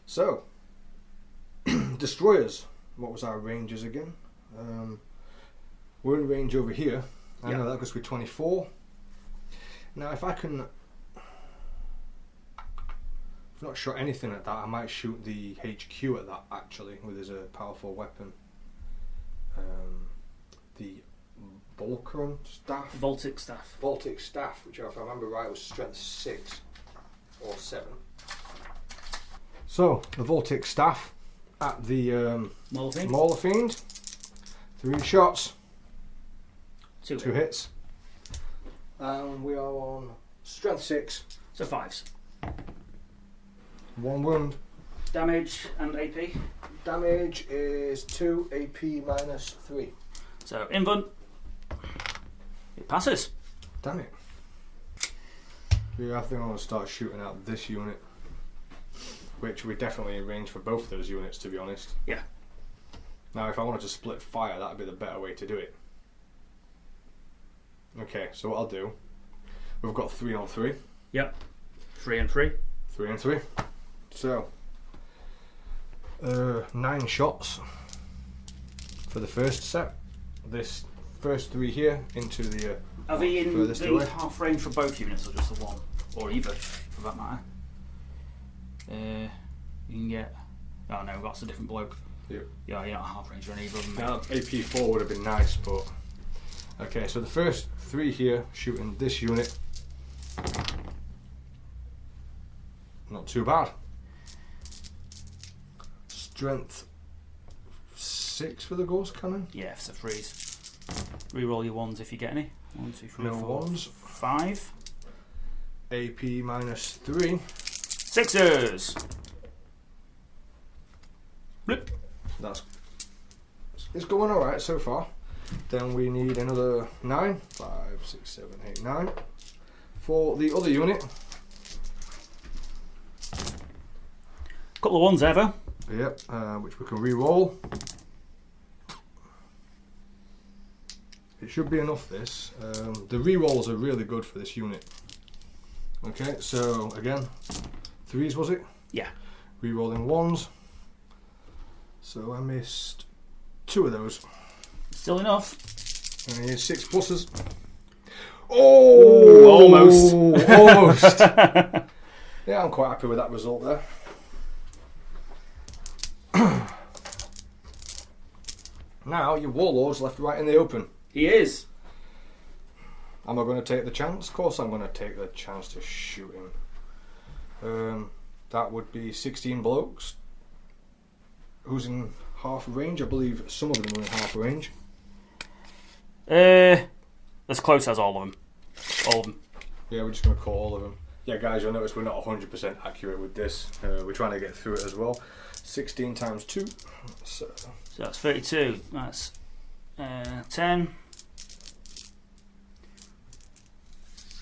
So, destroyers. What was our ranges again? We're in range over here. I know that goes with 24. Now, if I can, I've not shot anything at that. I might shoot the HQ at that actually, with as a powerful weapon. The Volcrum staff. Voltic staff. Voltic staff, which if I remember right was strength 6 or 7. So, the Voltic staff at the Mauler Fiend. 3 shots. 2 hits. And we are on strength 6. So 5s. 1 wound. Damage and AP. Damage is 2, AP minus 3. So invuln. It passes. Damn it. Yeah, I think I'm going to start shooting out this unit. Which we definitely arranged for both of those units, to be honest. Yeah. Now, if I wanted to split fire, that would be the better way to do it. Okay, so what I'll do, we've got 3 on 3. Yep. 3 and 3. 3 and 3. So, 9 shots for the first set. This first 3 here into the Are they in furthest the away. half range for both units, or just the one? Or either, for that matter? You can get... Oh no, that's a different bloke. Yep. Yeah, you're not half range on either of them. Now, AP4 would have been nice, but... Okay, so the first 3 here, shooting this unit. Not too bad. Strength 6 for the ghost cannon. Yeah, it's a freeze. Reroll your 1s if you get any. 1, 2, 3, No 4, 1s. 5. AP minus 3. 6ers! Blip. It's going alright so far. Then we need another 9. 5, 6, 7, 8, 9. For the other unit. Couple of 1s ever. Yep, which we can re-roll. It should be enough, this. The re-rolls are really good for this unit. Okay, so again, 3s was it? Yeah. Re-rolling 1s. So I missed 2 of those. Still enough. And I need 6 pluses. Oh! Almost. Almost. Yeah, I'm quite happy with that result there. Now your warlord's left right in the open. He is. Am I going to take the chance? Of course I'm going to take the chance to shoot him. That would be 16 blokes. Who's in half range? I believe some of them are in half range. As close as all of them. All of them. Yeah, we're just going to call all of them. Yeah, guys, you'll notice we're not 100% accurate with this. We're trying to get through it as well. 16 times 2. So that's 32. That's 10.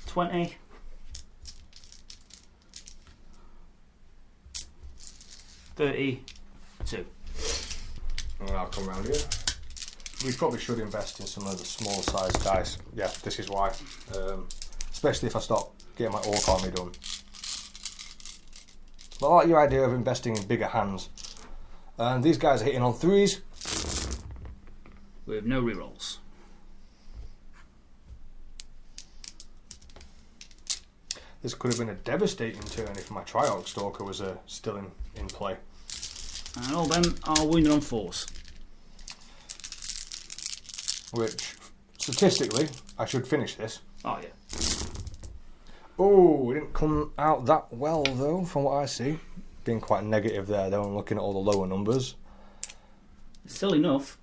20. 32. and I'll come round here. We probably should invest in some of the smaller sized dice. Yeah, this is why. Especially if I start getting my orc army done. But I like your idea of investing in bigger hands. And these guys are hitting on 3s. With no rerolls. This could have been a devastating turn if my Triarch Stalker was still in play. And all them are wounded on 4s. Which, statistically, I should finish this. Oh yeah. Oh, it didn't come out that well though, from what I see. Being quite negative there though, I'm looking at all the lower numbers. It's still enough.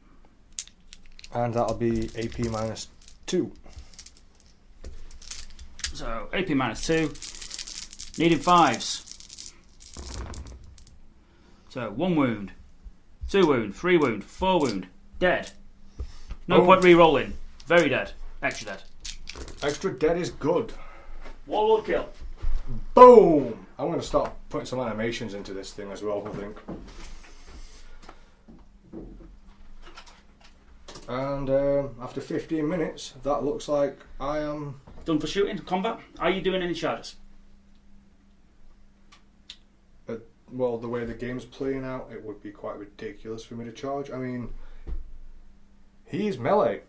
And that'll be AP minus 2. So AP minus 2. Needing 5s. So 1 wound, 2 wound, 3 wound, 4 wound. Dead. No point re-rolling. Very dead. Extra dead. Extra dead is good. Warlord kill. Boom! I'm going to start putting some animations into this thing as well, I think. And after 15 minutes, that looks like I am... Done for shooting, combat. Are you doing any charges? Well, the way the game's playing out, it would be quite ridiculous for me to charge. I mean, he's melee.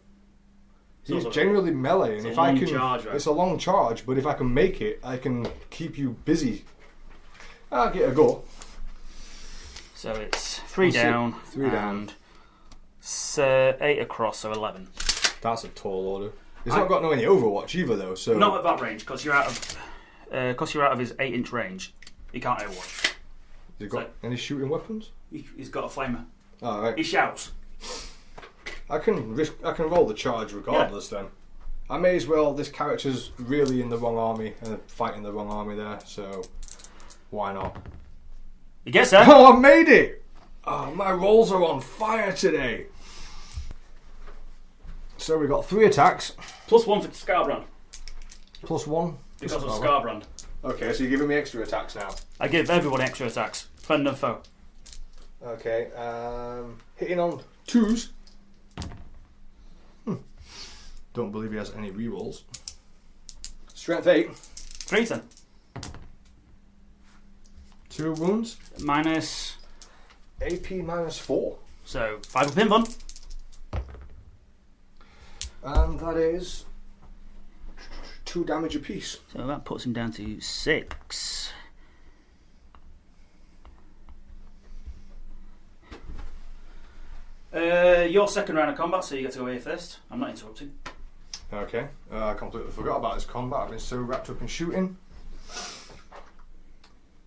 He's generally melee, and if I can, charge, right? It's a long charge. But if I can make it, I can keep you busy. I'll get a go. So it's 3 down, 3 down, and 8 across, so 11. That's a tall order. He's not got no any Overwatch either, though. So not at that range, because you're out of his 8-inch range. He can't Overwatch. Has he got any shooting weapons? He's got a flamer. Oh, right. He shouts. I can roll the charge regardless then. I may as well. This character's really in the wrong army and fighting the wrong army there, so why not? You gets there. Oh, I made it! Oh, my rolls are on fire today. So we got 3 attacks. +1 for Scarbrand. +1? Because of Scarbrand. Okay, so you're giving me extra attacks now. I give everyone extra attacks. Friend and foe. Okay, hitting on 2s. Don't believe he has any rerolls. Strength 8. 3 then. 2 wounds. Minus. AP -4. So 5 of pin fun. And that is 2 damage apiece. So that puts him down to 6. Your second round of combat, so you get to go here first. I'm not interrupting. Okay, I completely forgot about his combat. I've been so wrapped up in shooting.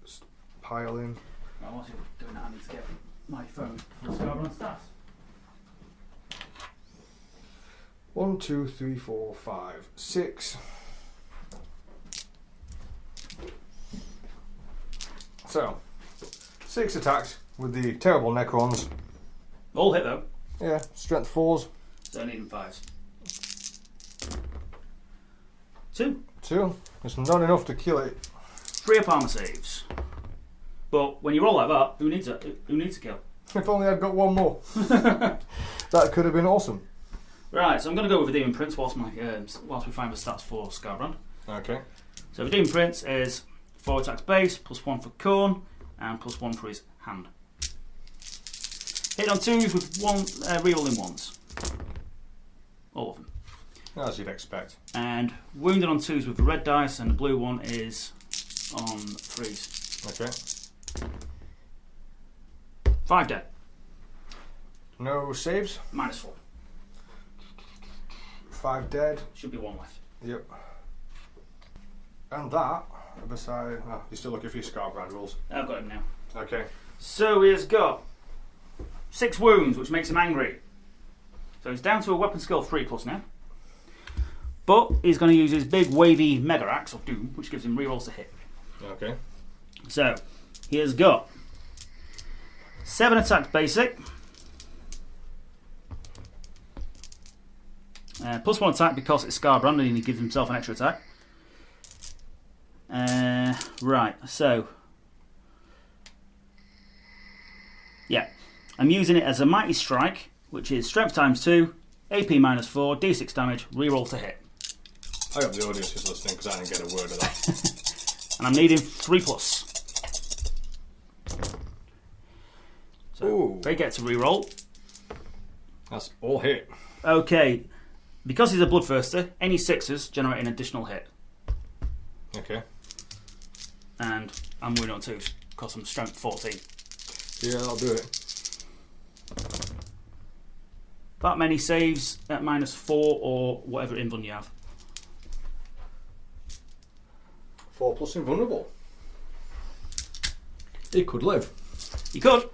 Just pile in. Whilst you're doing that, I need to get my phone for Scarbrand stats. 1, 2, 3, 4, 5, 6. So, 6 attacks with the terrible Necrons. All hit though. Yeah, strength 4s. So I need them 5s. 2. 2. It's not enough to kill it. 3 up armor saves. But when you roll like that, who needs a kill? If only I'd got 1 more. That could have been awesome. Right, so I'm going to go with the Demon Prince whilst we find the stats for Scarbrand. Okay. So the Demon Prince is 4 attacks base, +1 for Corn, and +1 for his hand. Hit on 2s with 1 rerolling 1s. All of them. As you'd expect. And wounded on 2s with the red dice, and the blue one is on 3s. Okay. 5 dead. No saves. -4. 5 dead. Should be 1 left. Yep. And that, beside... Oh, you're still looking for your Scarbrand rolls. I've got him now. Okay. So he has got 6 wounds, which makes him angry. So he's down to a weapon skill 3+ now. But he's going to use his big wavy Mega Axe of Doom, which gives him rerolls to hit. Okay. So he has got 7 attacks basic. +1 attack because it's Scarbrand and he gives himself an extra attack. Right, so... Yeah. I'm using it as a Mighty Strike, which is Strength ×2, AP -4, D6 damage, reroll to hit. I hope the audience is listening because I didn't get a word of that. And I'm needing 3+. So Ooh. they get to reroll. That's all hit. Okay. Because he's a Bloodthirster, any 6s generate an additional hit. Okay. And I'm winning on 2s because I'm strength 14. Yeah, I'll do it. That many saves at -4 or whatever invuln you have. 4+ invulnerable. He could live. He could.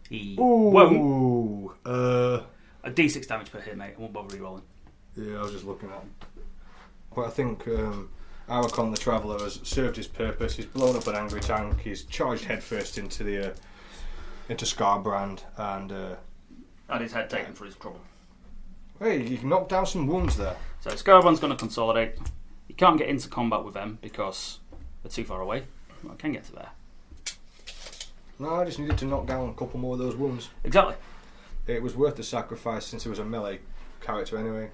He won't. Ooh. A D6 damage per hit, mate. I won't bother re-rolling. Yeah, I was just looking at. But I think Aracon the Traveller has served his purpose. He's blown up an angry tank. He's charged headfirst into the into Scarbrand and. Had his head taken for his trouble. Hey, you can knock down some wounds there. So Scarbrand's going to consolidate. You can't get into combat with them because they're too far away. Well, I can get to there. No, I just needed to knock down a couple more of those wounds. Exactly. It was worth the sacrifice since it was a melee character anyway.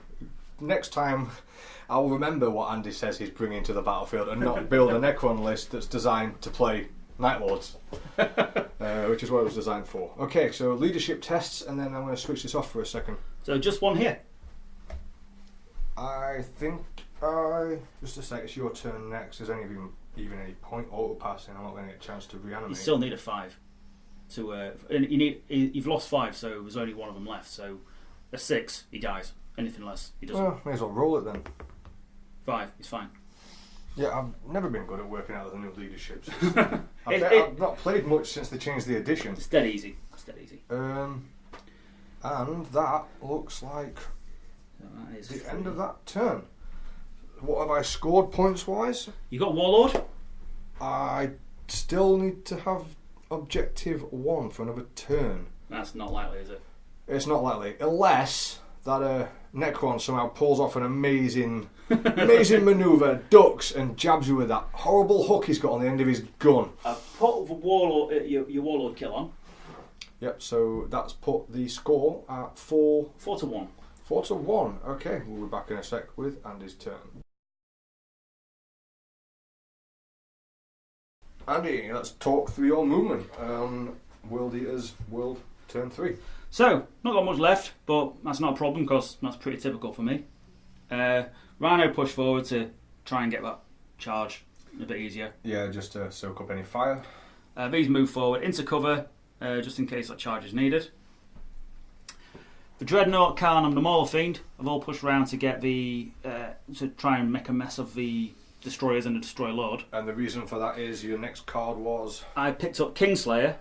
Next time, I'll remember what Andy says he's bringing to the battlefield and not build a Necron list that's designed to play Night Lords, which is what it was designed for. Okay, so leadership tests, and then I'm going to switch this off for a second. So just one here. I think just a sec. It's your turn next. There's only even any point auto passing. I'm not going to get a chance to reanimate. You still need a 5 to. And you've lost 5, so there's only one of them left. So a 6, he dies. Anything less, he doesn't. Well, may as well roll it then. 5, he's fine. Yeah, I've never been good at working out the new leaderships. I've not played much since they changed the edition. It's dead easy. And that looks like That is the end of that turn. What have I scored points-wise? You got Warlord? I still need to have objective 1 for another turn. That's not likely, is it? It's not likely, unless that Necron somehow pulls off an amazing manoeuvre, ducks, and jabs you with that horrible hook he's got on the end of his gun. I've put the Warlord, your Warlord kill on. Yep, so that's put the score at 4 4 to 1. 4 to 1. Okay, we'll be back in a sec with Andy's turn. Andy, let's talk through your movement. World Eaters World turn 3. So, not got much left, but that's not a problem because that's pretty typical for me. Rhino push forward to try and get that charge a bit easier. Yeah, just to soak up any fire. These move forward into cover just in case that charge is needed. The Dreadnought, Khan, and the Mauler Fiend have all pushed round to get to try and make a mess of the destroyers and the destroyer lord. And the reason for that is your next card was I picked up Kingslayer.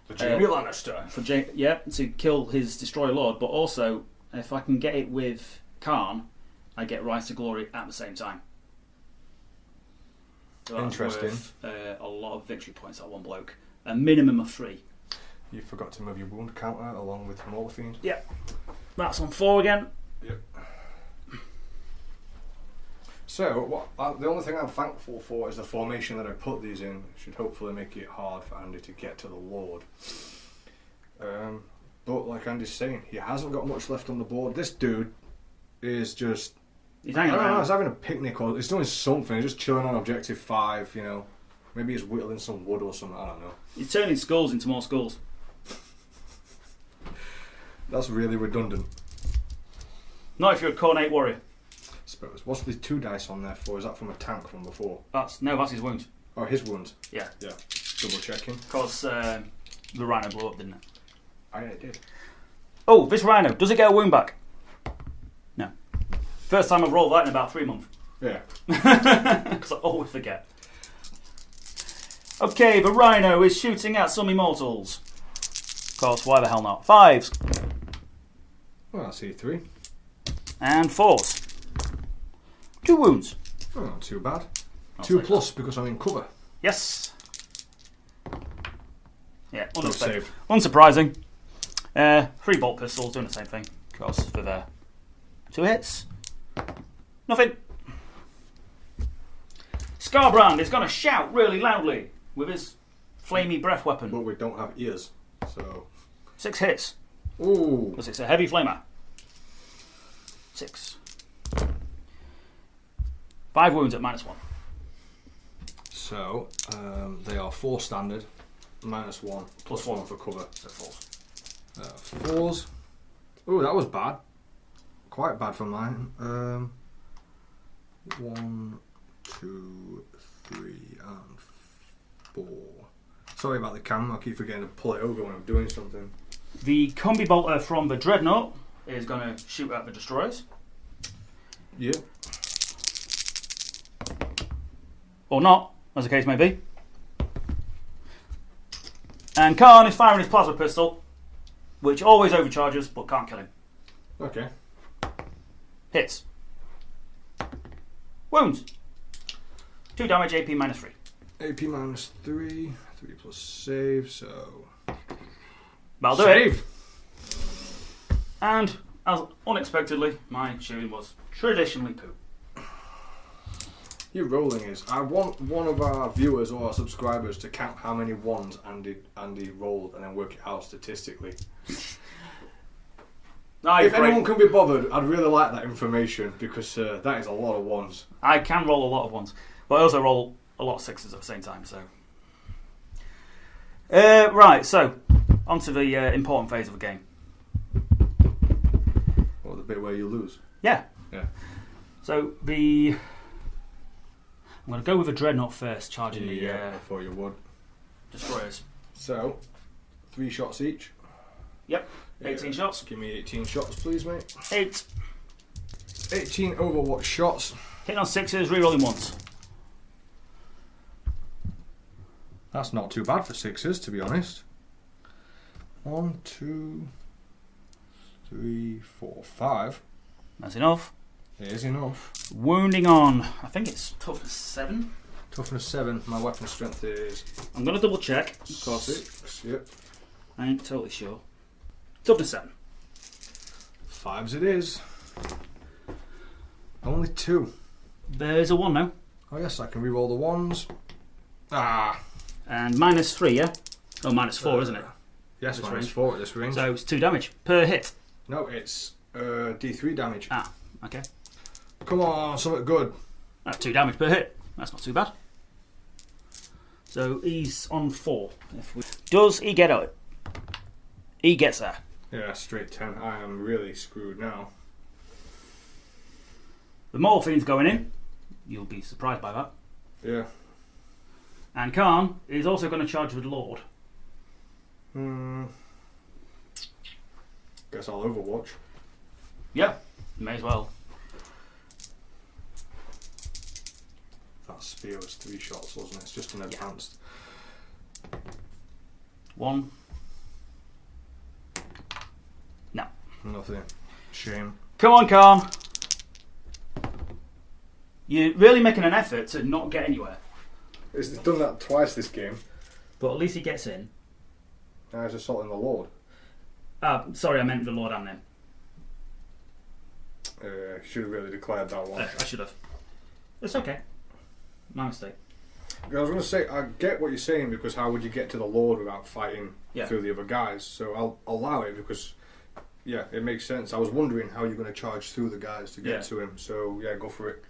the Jaime Lannister. To kill his destroyer lord, but also if I can get it with Khan, I get Rise to Glory at the same time. So that's Interesting. Worth, a lot of victory points at one bloke. A minimum of 3. You forgot to move your wound counter along with your Mauler Fiend. Yep. That's on 4 again. Yep. So, the only thing I'm thankful for is the formation that I put these in. It should hopefully make it hard for Andy to get to the Lord. But like Andy's saying, he hasn't got much left on the board. This dude is just... He's hanging I don't know, around. he's having a picnic or he's doing something. He's just chilling on objective 5, you know. Maybe he's whittling some wood or something, I don't know. He's turning skulls into more skulls. That's really redundant. Not if you're a Cornate warrior. Suppose. What's the 2 dice on there for? Is that from a tank from before? That's his wounds. Oh, his wounds. Yeah. Yeah. Double checking. Because the Rhino blew up, didn't it? Oh, yeah, it did. Oh, this Rhino, does it get a wound back? No. First time I've rolled that in about 3 months. Yeah. Because I always forget. Okay, the Rhino is shooting at some immortals. Of course, why the hell not? 5s. Well, I see 3. And 4s. 2 wounds. Oh, not too bad. I'll 2 take plus because I'm in cover. Yes. Yeah, Saved. unsurprising. 3 bolt pistols doing the same thing. Of course, for the 2 hits. Nothing. Scarbrand is going to shout really loudly with his flamey breath weapon. But we don't have ears, so... 6 hits. Ooh. Because it's a heavy flamer. 6. 5 wounds at -1. So, they are 4 standard, -1, plus 1 for cover. So 4s. 4s. Ooh, that was bad. Quite bad for mine. 1, 2, 3, and 4. Sorry about the camera, I keep forgetting to pull it over when I'm doing something. The combi bolter from the Dreadnought is going to shoot at the destroyers. Yeah. Or not, as the case may be. And Khan is firing his plasma pistol, which always overcharges but can't kill him. Okay. Hits. Wounds. 2 damage, AP -3. AP -3, 3 plus save, so... That'll do Save! it. And, as unexpectedly, my shooting was traditionally poo. Your rolling is. I want one of our viewers or our subscribers to count how many ones Andy rolled and then work it out statistically. If anyone can be bothered, I'd really like that information because that is a lot of ones. I can roll a lot of ones, but I also roll a lot of 6s at the same time. So, right. So, on to the important phase of the game. Or the bit where you lose. Yeah. Yeah. So I'm going to go with the Dreadnought first, charging I thought you would. destroyers. So, 3 shots each. Yep. 18 shots. Give me 18 shots, please, mate. 8. 18 Overwatch shots. Hitting on 6s, rerolling 1s. That's not too bad for 6s, to be honest. 1, 2, 3, 4, 5. That's enough. It is enough. Wounding on. I think it's toughness 7. Toughness 7. My weapon strength is... I'm going to double check. Of course. 6. Yep. I ain't totally sure. Toughness 7. 5s it is. Only 2. There's a 1 now. Oh yes, I can re-roll the 1s. Ah. And -3, yeah? Oh, -4, isn't it? Yes, This minus range. 4 at this range. So it's 2 damage per hit. No, it's D3 damage. Ah, okay. Come on, something good. That's 2 damage per hit. That's not too bad. So he's on 4. Does he get it? He gets there. Yeah, straight 10. I am really screwed now. The Morphine's going in. You'll be surprised by that. Yeah. And Khan is also going to charge with Lord. Guess I'll Overwatch. Yeah, may as well. That spear was 3 shots, wasn't it? It's just an advanced. 1. No. Nothing. Shame. Come on, Khan. You're really making an effort to not get anywhere. It's done that twice this game. But at least he gets in. Now he's assaulting the Lord. Sorry, I meant the Lord and them. Should have really declared that one. I should have. It's okay. My mistake. I was going to say, I get what you're saying, because how would you get to the Lord without fighting through the other guys? So I'll allow it, because, yeah, it makes sense. I was wondering how you're going to charge through the guys to get to him. So, yeah, go for it.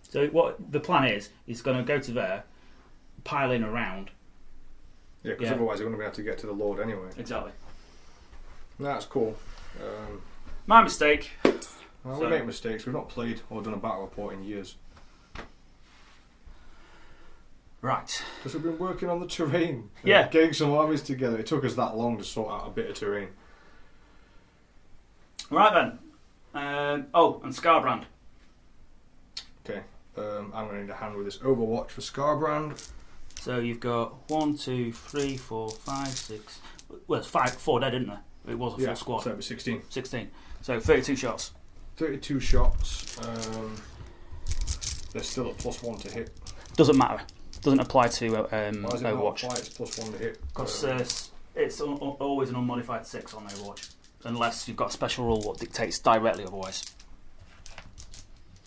So what the plan is, he's going to go to there, pile in around. Yeah, because otherwise you're going to be able to get to the Lord anyway. Exactly. That's cool. My mistake. Well, we make mistakes. We've not played or done a battle report in years. Right. Because we've been working on the terrain. Yeah. Getting some armies together. It took us that long to sort out a bit of terrain. Right then. And Scarbrand. Okay. I'm going to need a hand with this Overwatch for Scarbrand. So you've got 1, 2, 3, 4, 5, 6. Well, it's 4 dead, didn't there? It was a full squad. So it'd be 16. 16. So 32 shots. 32 shots. There's still a +1 to hit. Doesn't matter. Doesn't apply to Why does it not Overwatch. apply? It's +1 to hit. Because it's always an unmodified 6 on Overwatch. Unless you've got a special rule what dictates directly otherwise.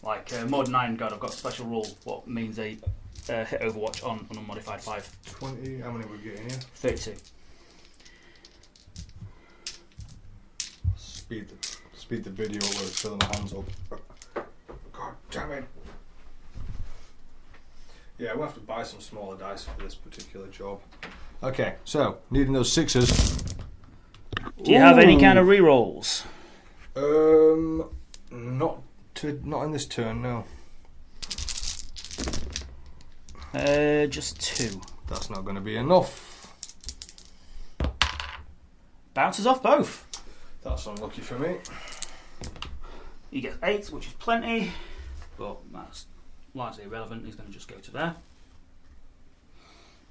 Like Mod 9 God, I've got a special rule what means a hit Overwatch on an unmodified 5. 20, how many are we getting here? 32. Speed the video while it's filling my hands up. God damn it. Yeah, we'll have to buy some smaller dice for this particular job. Okay, so, needing those 6s. Do you have any kind of rerolls? Not in this turn, no. Just 2. That's not going to be enough. Bounces off both. That's unlucky for me. He gets 8, which is plenty, but that's largely irrelevant. He's going to just go to there.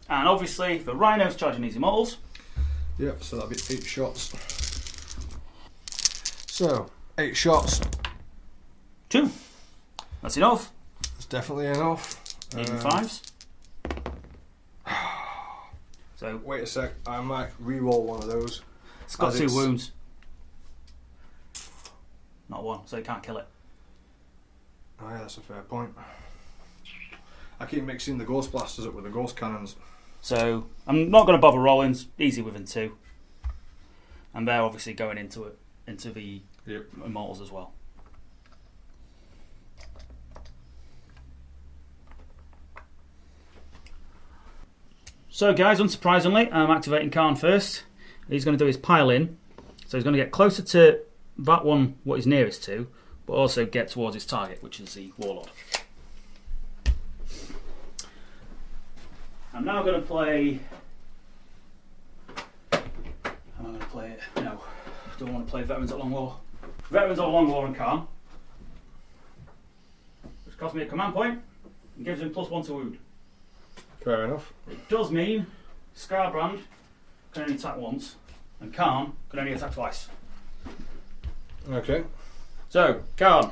And obviously, for Rhinos charging these immortals. Yep, so that'll be 8 shots. So, 8 shots. 2. That's enough. That's definitely enough. Even 5s. So wait a sec, I might re-roll one of those. It's got 2 wounds. Not 1, so you can't kill it. Oh yeah, that's a fair point. I keep mixing the ghost blasters up with the ghost cannons. So I'm not going to bother rolling. It's easy within 2, and they're obviously going into the immortals as well. So guys, unsurprisingly, I'm activating Khan first. He's going to do his pile in, so he's going to get closer to that one, what he's nearest to, but also get towards his target, which is the Warlord. I'm now going to play... Am I going to play it? No. I don't want to play Veterans at Long War. Veterans at Long War and Khan. Which costs me a command point and gives him +1 to wound. Fair enough. It does mean Scarbrand can only attack once, and Khan can only attack twice. Okay. So, Khan.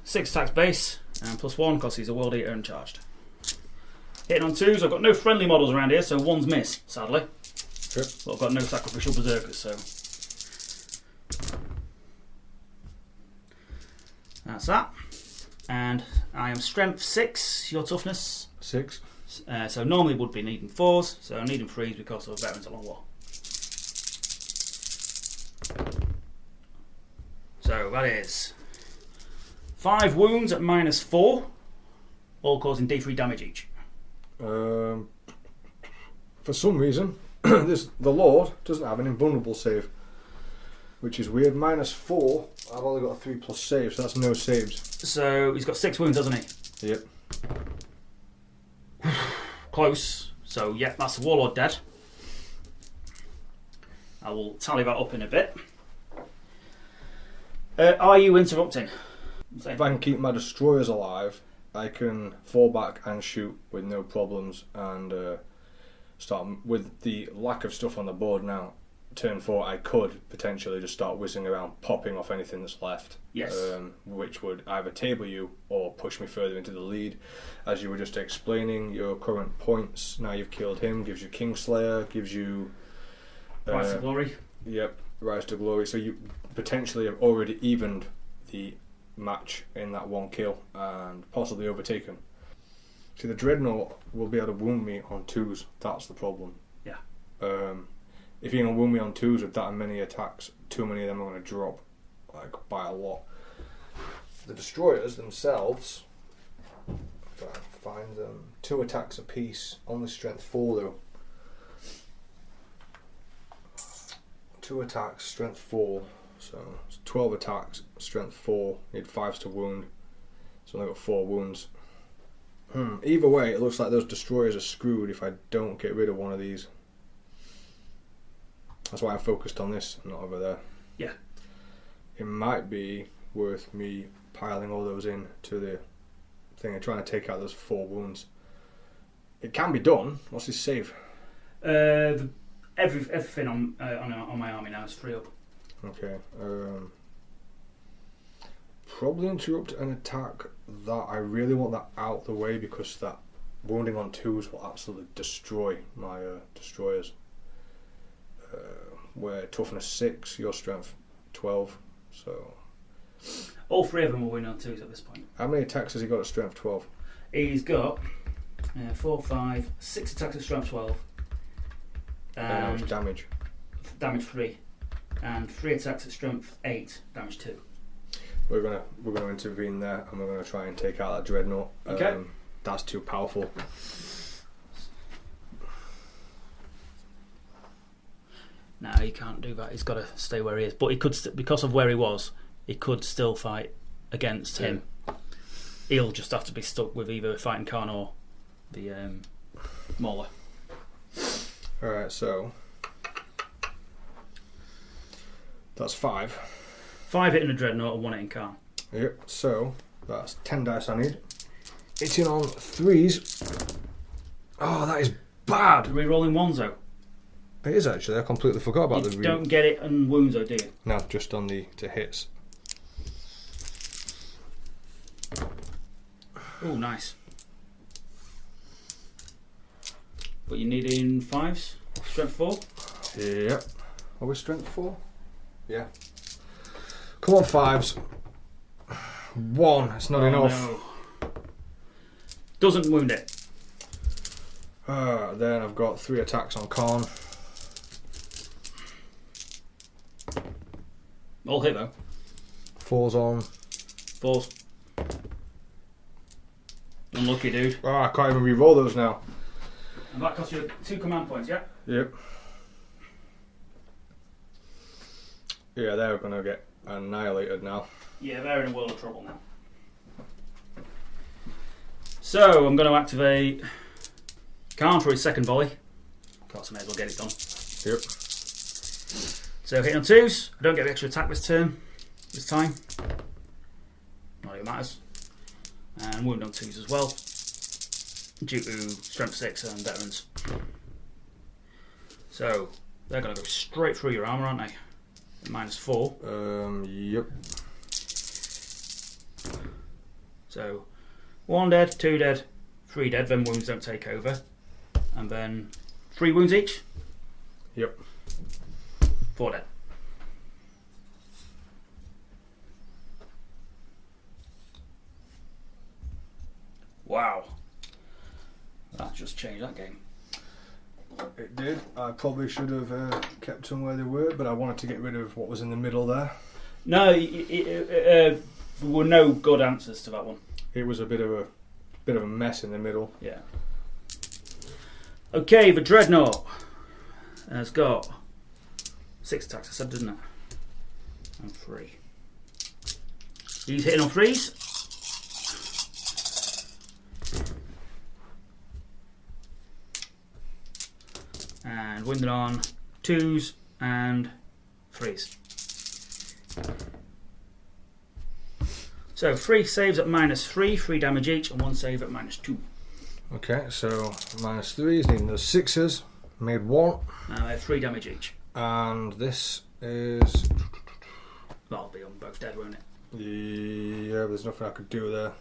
6 attacks base, and +1 because he's a World Eater and charged. Hitting on 2s, I've got no friendly models around here, so 1's miss, sadly. Yep. But I've got no sacrificial berserkers, so. That's that. And I am strength 6, your toughness. 6. So normally would be needing 4s, so I'm needing 3s because of Veterans of Long War. So that is 5 wounds at -4, all causing D3 damage each. For some reason, the Lord doesn't have an invulnerable save, which is weird. -4. I've only got a 3+ save, so that's no saves. So he's got 6 wounds, hasn't he? Yep. Close. So yeah, that's the Warlord dead. I will tally that up in a bit. Are you interrupting? If I can keep my destroyers alive, I can fall back and shoot with no problems, and start with the lack of stuff on the board now. Turn 4, I could potentially just start whizzing around, popping off anything that's left. Yes. Which would either table you or push me further into the lead. As you were just explaining, your current points, now you've killed him, gives you Kingslayer, gives you... Rise to Glory. Yep, Rise to Glory. So you potentially have already evened the match in that 1 kill and possibly overtaken. See, the Dreadnought will be able to wound me on 2s. That's the problem. Yeah. If you're going to wound me on 2s with that many attacks, too many of them are going to drop, like, by a lot. The destroyers themselves, if I can find them, 2 attacks apiece, only strength 4 though. 2 attacks, strength 4, so it's 12 attacks, strength 4, need 5s to wound, so I've got 4 wounds. Either way, it looks like those destroyers are screwed if I don't get rid of one of these. That's why I'm focused on this, not over there. Yeah. It might be worth me piling all those in to the thing and trying to take out those 4 wounds. It can be done. What's his save? Everything on my army now is 3 up. Okay. Probably interrupt an attack that I really want that out the way, because that wounding on 2s will absolutely destroy my destroyers. Where toughness 6, your strength 12, so... All 3 of them will win on 2s at this point. How many attacks has he got at strength 12? He's got 4, 5, 6 attacks at strength 12. How much damage? Damage 3. And 3 attacks at strength 8, damage 2. We're gonna intervene there, and we're gonna try and take out that Dreadnought. Okay. That's too powerful. No, he can't do that. He's got to stay where he is. But he could, because of where he was, he could still fight against him. He'll just have to be stuck with either fighting Khan or the Mauler. Alright, so that's 5. 5 hitting a Dreadnought and 1 hitting Khan. Yep, so that's 10 dice I need. Hitting on 3s. Oh, that is bad. Rerolling 1s though. It is actually. I completely forgot about You don't get it on wounds though, do you? No, just on the hits. Oh, nice. But you're needing 5s? Strength 4? Yep. Are we strength 4? Yeah. Come on, 5s. 1. It's not enough. No. Doesn't wound it. Then I've got 3 attacks on Khan. All hit though. 4's on. 4s. Unlucky, dude. Oh, I can't even re-roll those now. And that costs you 2 command points, yeah? Yep. Yeah, they're going to get annihilated now. Yeah, they're in a world of trouble now. So, I'm going to activate Khan for his second volley. Of course, I may as well get it done. Yep. So, hitting on 2s. I don't get the extra attack this time. Not even matters. And wound on 2s as well. due to strength 6 and veterans. So they're going to go straight through your armour, aren't they? At -4. Yep. So 1 dead, 2 dead, 3 dead, then wounds don't take over. And then 3 wounds each? Yep. 4 dead. Wow. That just changed that game. It did. I probably should have kept them where they were, but I wanted to get rid of what was in the middle there. No, there were no good answers to that one. It was a bit of a mess in the middle. Yeah. Okay, the Dreadnought has got 6 attacks, I said, doesn't it? And 3. He's hitting on 3s. And winding on 2s and 3s. So 3 saves at -3, 3 damage each, and 1 save at -2. Okay, so -3s, needing those 6s. Made 1. They have 3 damage each. And this is... That'll be on both dead, won't it? Yeah, there's nothing I could do there.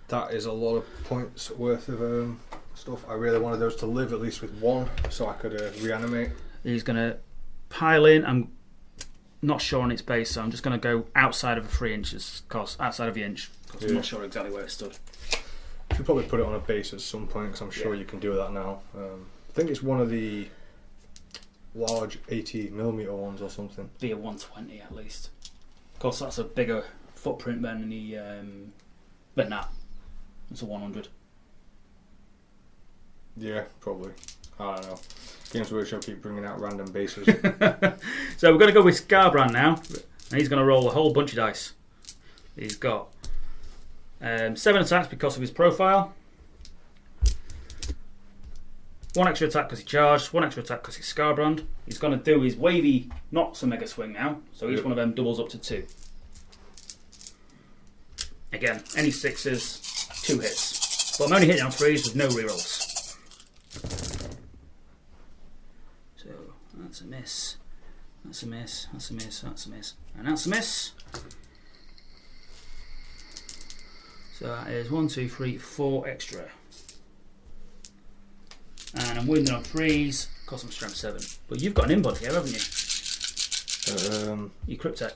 That is a lot of points worth of stuff. I really wanted those to live at least with 1, so I could reanimate. He's going to pile in. I'm not sure on its base, so I'm just going to go outside of the 3 inches, outside of the inch, because I'm not sure exactly where it stood. Should probably put it on a base at some point, because I'm sure you can do that now. I think it's one of the large 80mm ones or something. Be a 120 at least. Of course, that's a bigger footprint than the than that. It's a 100. Yeah, probably. I don't know. Games Workshop keep bringing out random bases. So we're going to go with Scarbrand now, and he's going to roll a whole bunch of dice. He's got 7 attacks because of his profile, 1 extra attack because he charged, 1 extra attack because he's Scarbrand. He's going to do his wavy, not so mega swing now, so each one of them doubles up to 2. Again, any 6s, 2 hits. But I'm only hitting on 3s with no rerolls. So that's a miss. That's a miss. That's a miss. That's a miss. And that's a miss. So that is 1, 2, 3, 4 extra. And I'm winning on 3s, cost I'm strength 7. But you've got an inbody here, haven't you? You Cryptek.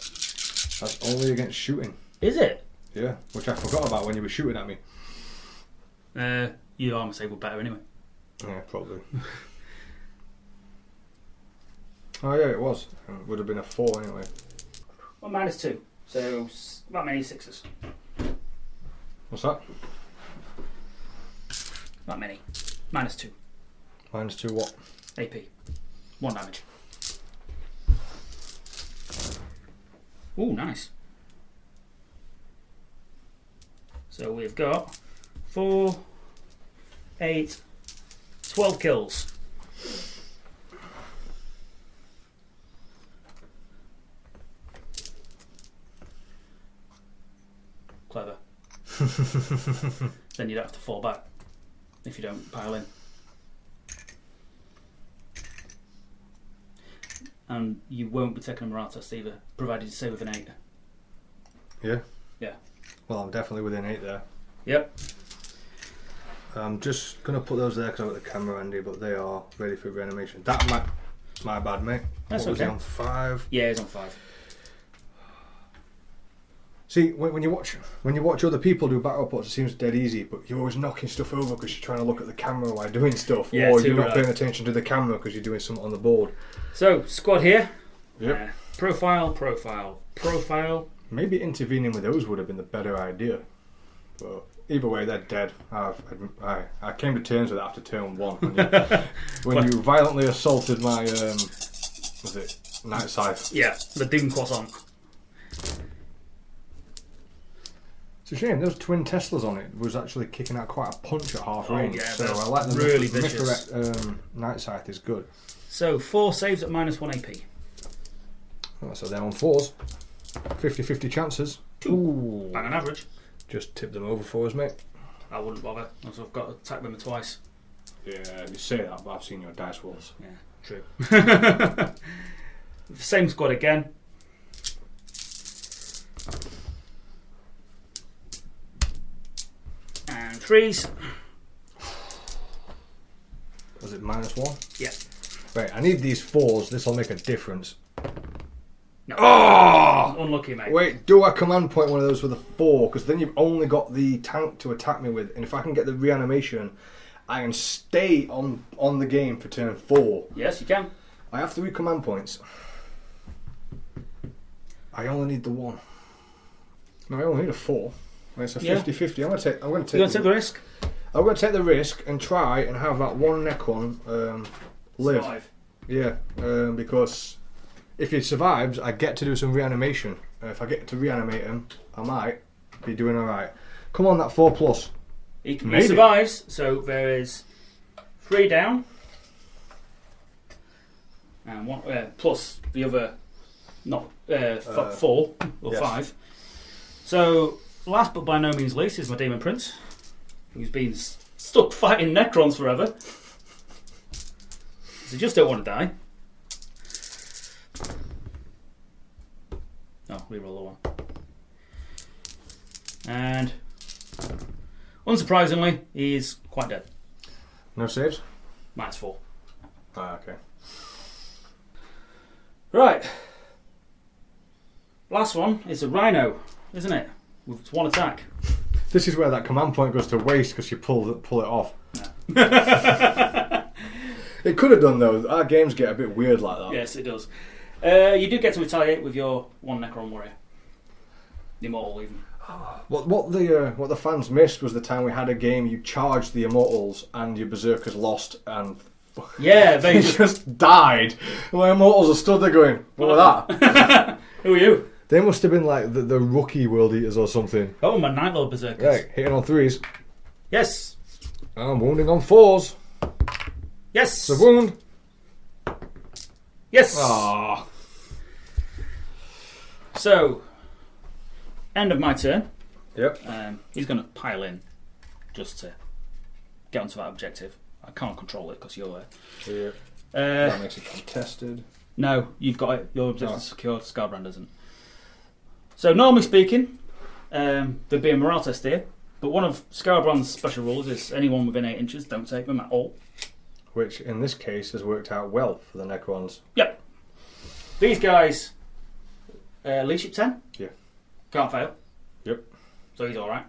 That's only against shooting. Is it? Yeah, which I forgot about when you were shooting at me. Your armor save were better anyway. Yeah, probably. Oh yeah, it was. It would have been a 4 anyway. Well, -2. So that many 6s. What's that? That many. -2. -2 what? AP. 1 damage. Ooh, nice. So we've got 4, 8, 12 kills. Clever. Then you don't have to fall back if you don't pile in. And you won't be taking a morale test either, provided you stay within 8. Yeah? Yeah. Well, I'm definitely within 8 there. Yep. I'm just going to put those there because I've got the camera handy, but they are ready for reanimation. That might... My bad, mate. That's what was okay. he on 5? Yeah, he's on 5. See, when you watch other people do battle reports, it seems dead easy, but you're always knocking stuff over because you're trying to look at the camera while doing stuff, Yeah, or too you're not right. paying attention to the camera because you're doing something on the board. So, squad here. Yep. Profile. Maybe intervening with those would have been the better idea. But either way, they're dead. I came to terms with it after turn 1. When you violently assaulted my, was it Night Scythe? Yeah, the Doom Croissant. It's a shame, those twin Teslas on it was actually kicking out quite a punch at half range. Yeah, so I like the really vicious. Night Scythe is good. So, 4 saves at -1 AP. Oh, so they're on 4s. 50-50 chances. 2. Ooh. Bang on average. Just tip them over for us, mate. I wouldn't bother, as I've got to attack them twice. Yeah, you say that, but I've seen your dice rolls. Yeah, true. Same squad again. And 3s. Was it -1? Yeah. Right, I need these 4s. This will make a difference. No. Oh! Unlucky, mate. Wait, do I command point one of those with a 4? Because then you've only got the tank to attack me with. And if I can get the reanimation, I can stay on the game for turn 4. Yes, you can. I have 3 command points. I only need the 1. No, I only need a 4. It's a 50-50. I'm going to take. You're going to take the risk. I'm going to take the risk and try and have that one Necron live. Survive. Yeah, because if he survives, I get to do some reanimation. If I get to reanimate him, I might be doing alright. Come on, that 4+. He survives, so there is 3 down. And 1 plus the other, not 4 or yes. 5. So, last but by no means least is my Demon Prince, who's been stuck fighting Necrons forever. So just don't want to die. Oh, reroll the 1. And unsurprisingly, he's quite dead. No saves? -4. Ah, okay. Right. Last one is a Rhino, isn't it? With 1 attack. This is where that command point goes to waste because you pull it off. No. It could have done though. Our games get a bit weird like that. Yes, it does. You do get to retaliate with your 1 Necron warrior. The Immortal, even. What the fans missed was the time we had a game you charged the Immortals and your Berserkers lost and Yeah, they just died. My Immortals are stood there going, what was that? Who are you? They must have been like the rookie World Eaters or something. Oh, my Night Lord Berserkers. Right, hitting on 3s. Yes. I'm wounding on 4s. Yes. It's a wound. Yes. Ah. So, end of my turn. Yep. He's going to pile in just to get onto that objective. I can't control it because you're there. Yeah. That makes it contested. No, you've got it. Your objective's secure. Scarbrand doesn't. So, normally speaking, there'd be a morale test here. But one of Scarbrand's special rules is anyone within 8 inches, don't take them at all. Which, in this case, has worked out well for the Necrons. Yep. These guys, leadership 10. Yeah. Can't fail. Yep. So he's alright.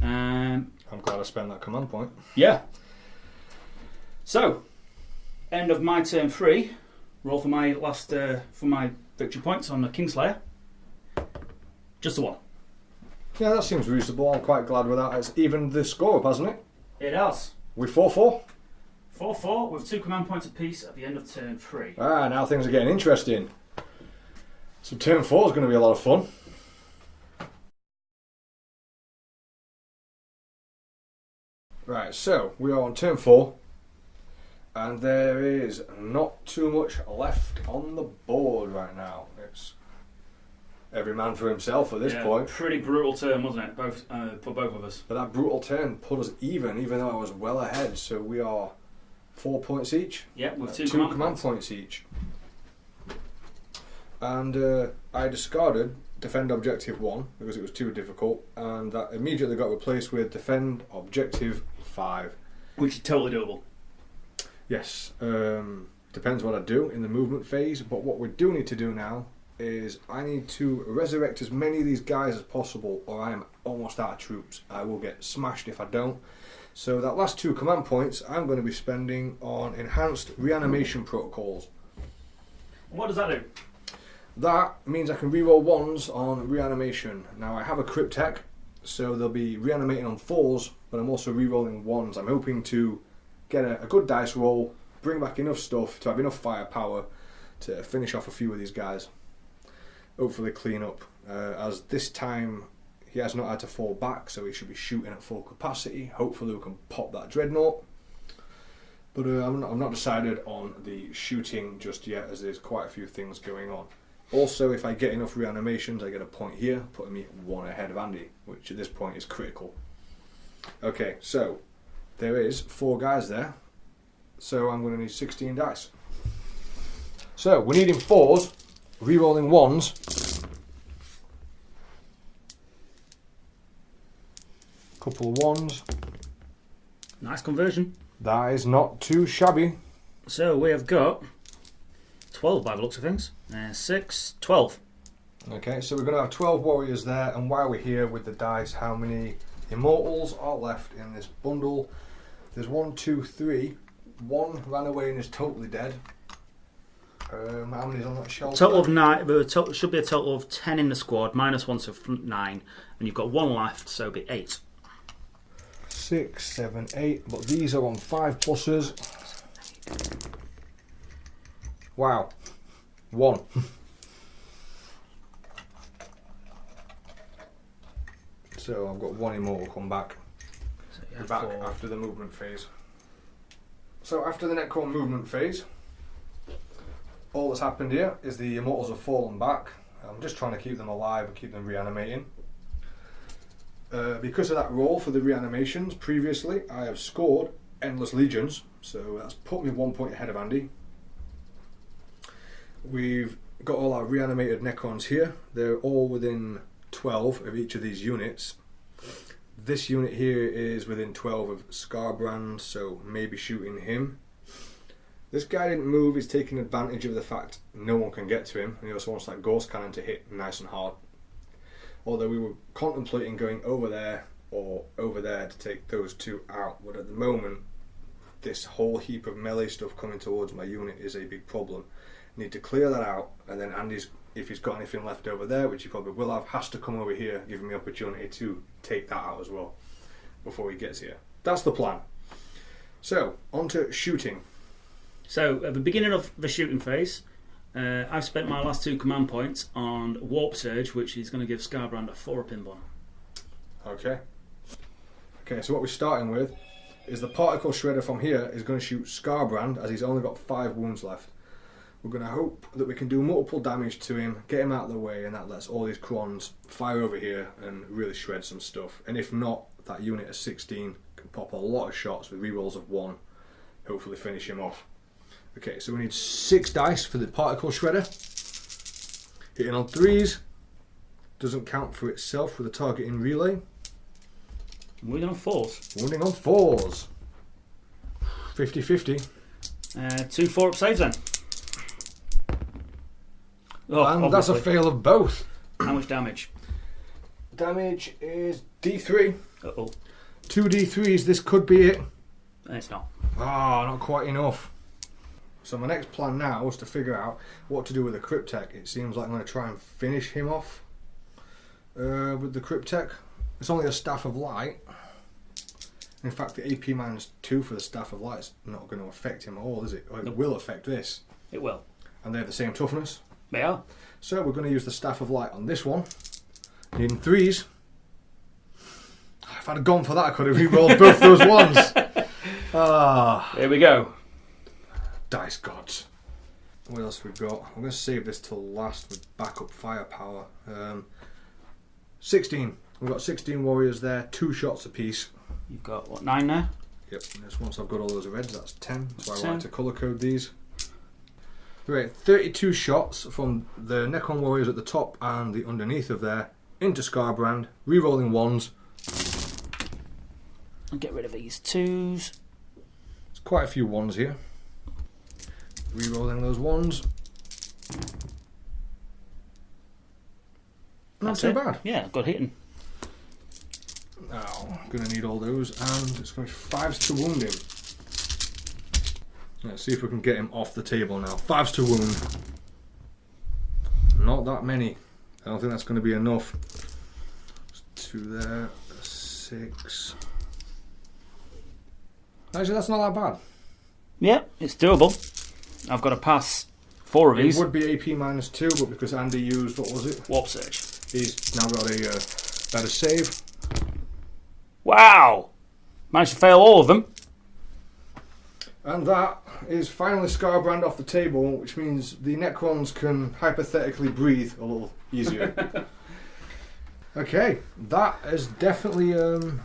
I'm glad I spent that command point. Yeah. So, end of my turn 3. Roll for my last for my victory points on the Kingslayer. Just a 1. Yeah, that seems reasonable. I'm quite glad with that. It's evened the score up, hasn't it? It has. We 4-4. 4-4 with 2 command points apiece at the end of turn 3. Ah, now things are getting interesting. So turn 4 is going to be a lot of fun. Right, so we are on turn 4. And there is not too much left on the board right now. It's every man for himself at this point. Pretty brutal turn, wasn't it? Both for both of us. But that brutal turn put us even though I was well ahead. So we are 4 points each. Yeah, with 2 command points each. And I discarded defend objective 1 because it was too difficult, and that immediately got replaced with defend objective 5. Which is totally doable. Yes, depends what I do in the movement phase, but what we do need to do now is I need to resurrect as many of these guys as possible, or I am almost out of troops. I will get smashed if I don't. So that last 2 command points I'm going to be spending on enhanced reanimation protocols. What does that do? That means I can reroll 1s on reanimation. Now I have a Cryptek, so they'll be reanimating on 4s, but I'm also rerolling 1s. I'm hoping to get a good dice roll, bring back enough stuff to have enough firepower to finish off a few of these guys. Hopefully clean up, as this time he has not had to fall back, so he should be shooting at full capacity. Hopefully we can pop that Dreadnought. But I'm not decided on the shooting just yet, as there's quite a few things going on. Also, if I get enough reanimations, I get a point here, putting me 1 ahead of Andy, which at this point is critical. Okay, so there is 4 guys there. So I'm going to need 16 dice. So we're needing 4s, re-rolling 1s. Couple of 1s. Nice conversion. That is not too shabby. So we have got 12 by the looks of things. 6, 12. Okay, so we're going to have 12 warriors there, and while we're here with the dice, how many immortals are left in this bundle? There's 1, 2, 3. 1 ran away and is totally dead. How many's on that shelf? Total of 9. There should be a total of 10 in the squad, -1, so 9. And you've got 1 left, so it'll be 8. 6, 7, 8. But these are on 5 pluses. Wow. 1. So I've got 1 immortal come back. So you We're have back 4. after the movement phase. So after the Necron movement phase, all that's happened here is the immortals have fallen back. I'm just trying to keep them alive and keep them reanimating. Because of that roll for the reanimations previously, I have scored Endless Legions, so that's put me 1 point ahead of Andy. We've got all our reanimated Necrons here. They're all within 12 of each of these units. This unit here is within 12 of Scarbrand, so maybe shooting him. This guy didn't move, he's taking advantage of the fact no one can get to him, and he also wants that Ghost Cannon to hit nice and hard. Although we were contemplating going over there or over there to take those 2 out, but at the moment this whole heap of melee stuff coming towards my unit is a big problem. Need to clear that out, and then Andy's, if he's got anything left over there, which he probably will have, has to come over here, giving me opportunity to take that out as well before he gets here. That's the plan. So, on to shooting. So at the beginning of the shooting phase, I've spent my last 2 command points on Warp Surge, which is going to give Scarbrand a 4-up in one. Okay. Okay, so what we're starting with is the particle shredder from here is going to shoot Scarbrand, as he's only got 5 wounds left. We're going to hope that we can do multiple damage to him, get him out of the way, and that lets all these Crons fire over here and really shred some stuff. And if not, that unit of 16 can pop a lot of shots with rerolls of 1, hopefully finish him off. Okay, so we need 6 dice for the particle shredder. Hitting on 3s. Doesn't count for itself with a target in relay. Wounding on 4s. Wounding on 4s. 50-50. 2 4-up saves then. Oh, And that's a obviously. fail of both. How much damage? Damage is D3. Uh-oh. 2 D3s, this could be it. It's not. Ah, not quite enough. So my next plan now is to figure out what to do with the Cryptek. It seems like I'm going to try and finish him off with the Cryptek. It's only a Staff of Light. In fact, the AP -2 for the Staff of Light is not going to affect him at all, is it? Or it will affect this. It will. And they have the same toughness. They are. So we're going to use the Staff of Light on this one. Needing 3s. If I'd have gone for that, I could have re-rolled both those ones. Ah, Here we go. dice gods. What else have we got? I'm going to save this till last with backup firepower. 16. We've got 16 warriors there, 2 shots apiece. You've got, what, 9 there? Yep, and just once I've got all those reds, that's 10. That's why I 10. like to colour code these. Right, 32 shots from the Necron warriors at the top and the underneath of there into Scarbrand, re-rolling 1s. I'll get rid of these 2s. There's quite a few 1s here. Re-rolling those 1s. Not That's too it. bad. Yeah, good hitting. Now, I'm going to need all those, and it's going to be 5s to wound him. Let's see if we can get him off the table now. 5s to wound. Not that many. I don't think that's going to be enough. 2 there, 6. Actually, that's not that bad. Yeah, it's doable. I've got to pass 4 of It these. would be AP -2, but because Andy used, what was it? Warp Surge. He's now got a better save. Wow! Managed to fail all of them. And that is finally Scarbrand off the table, which means the Necrons can hypothetically breathe a little easier. Okay, that has definitely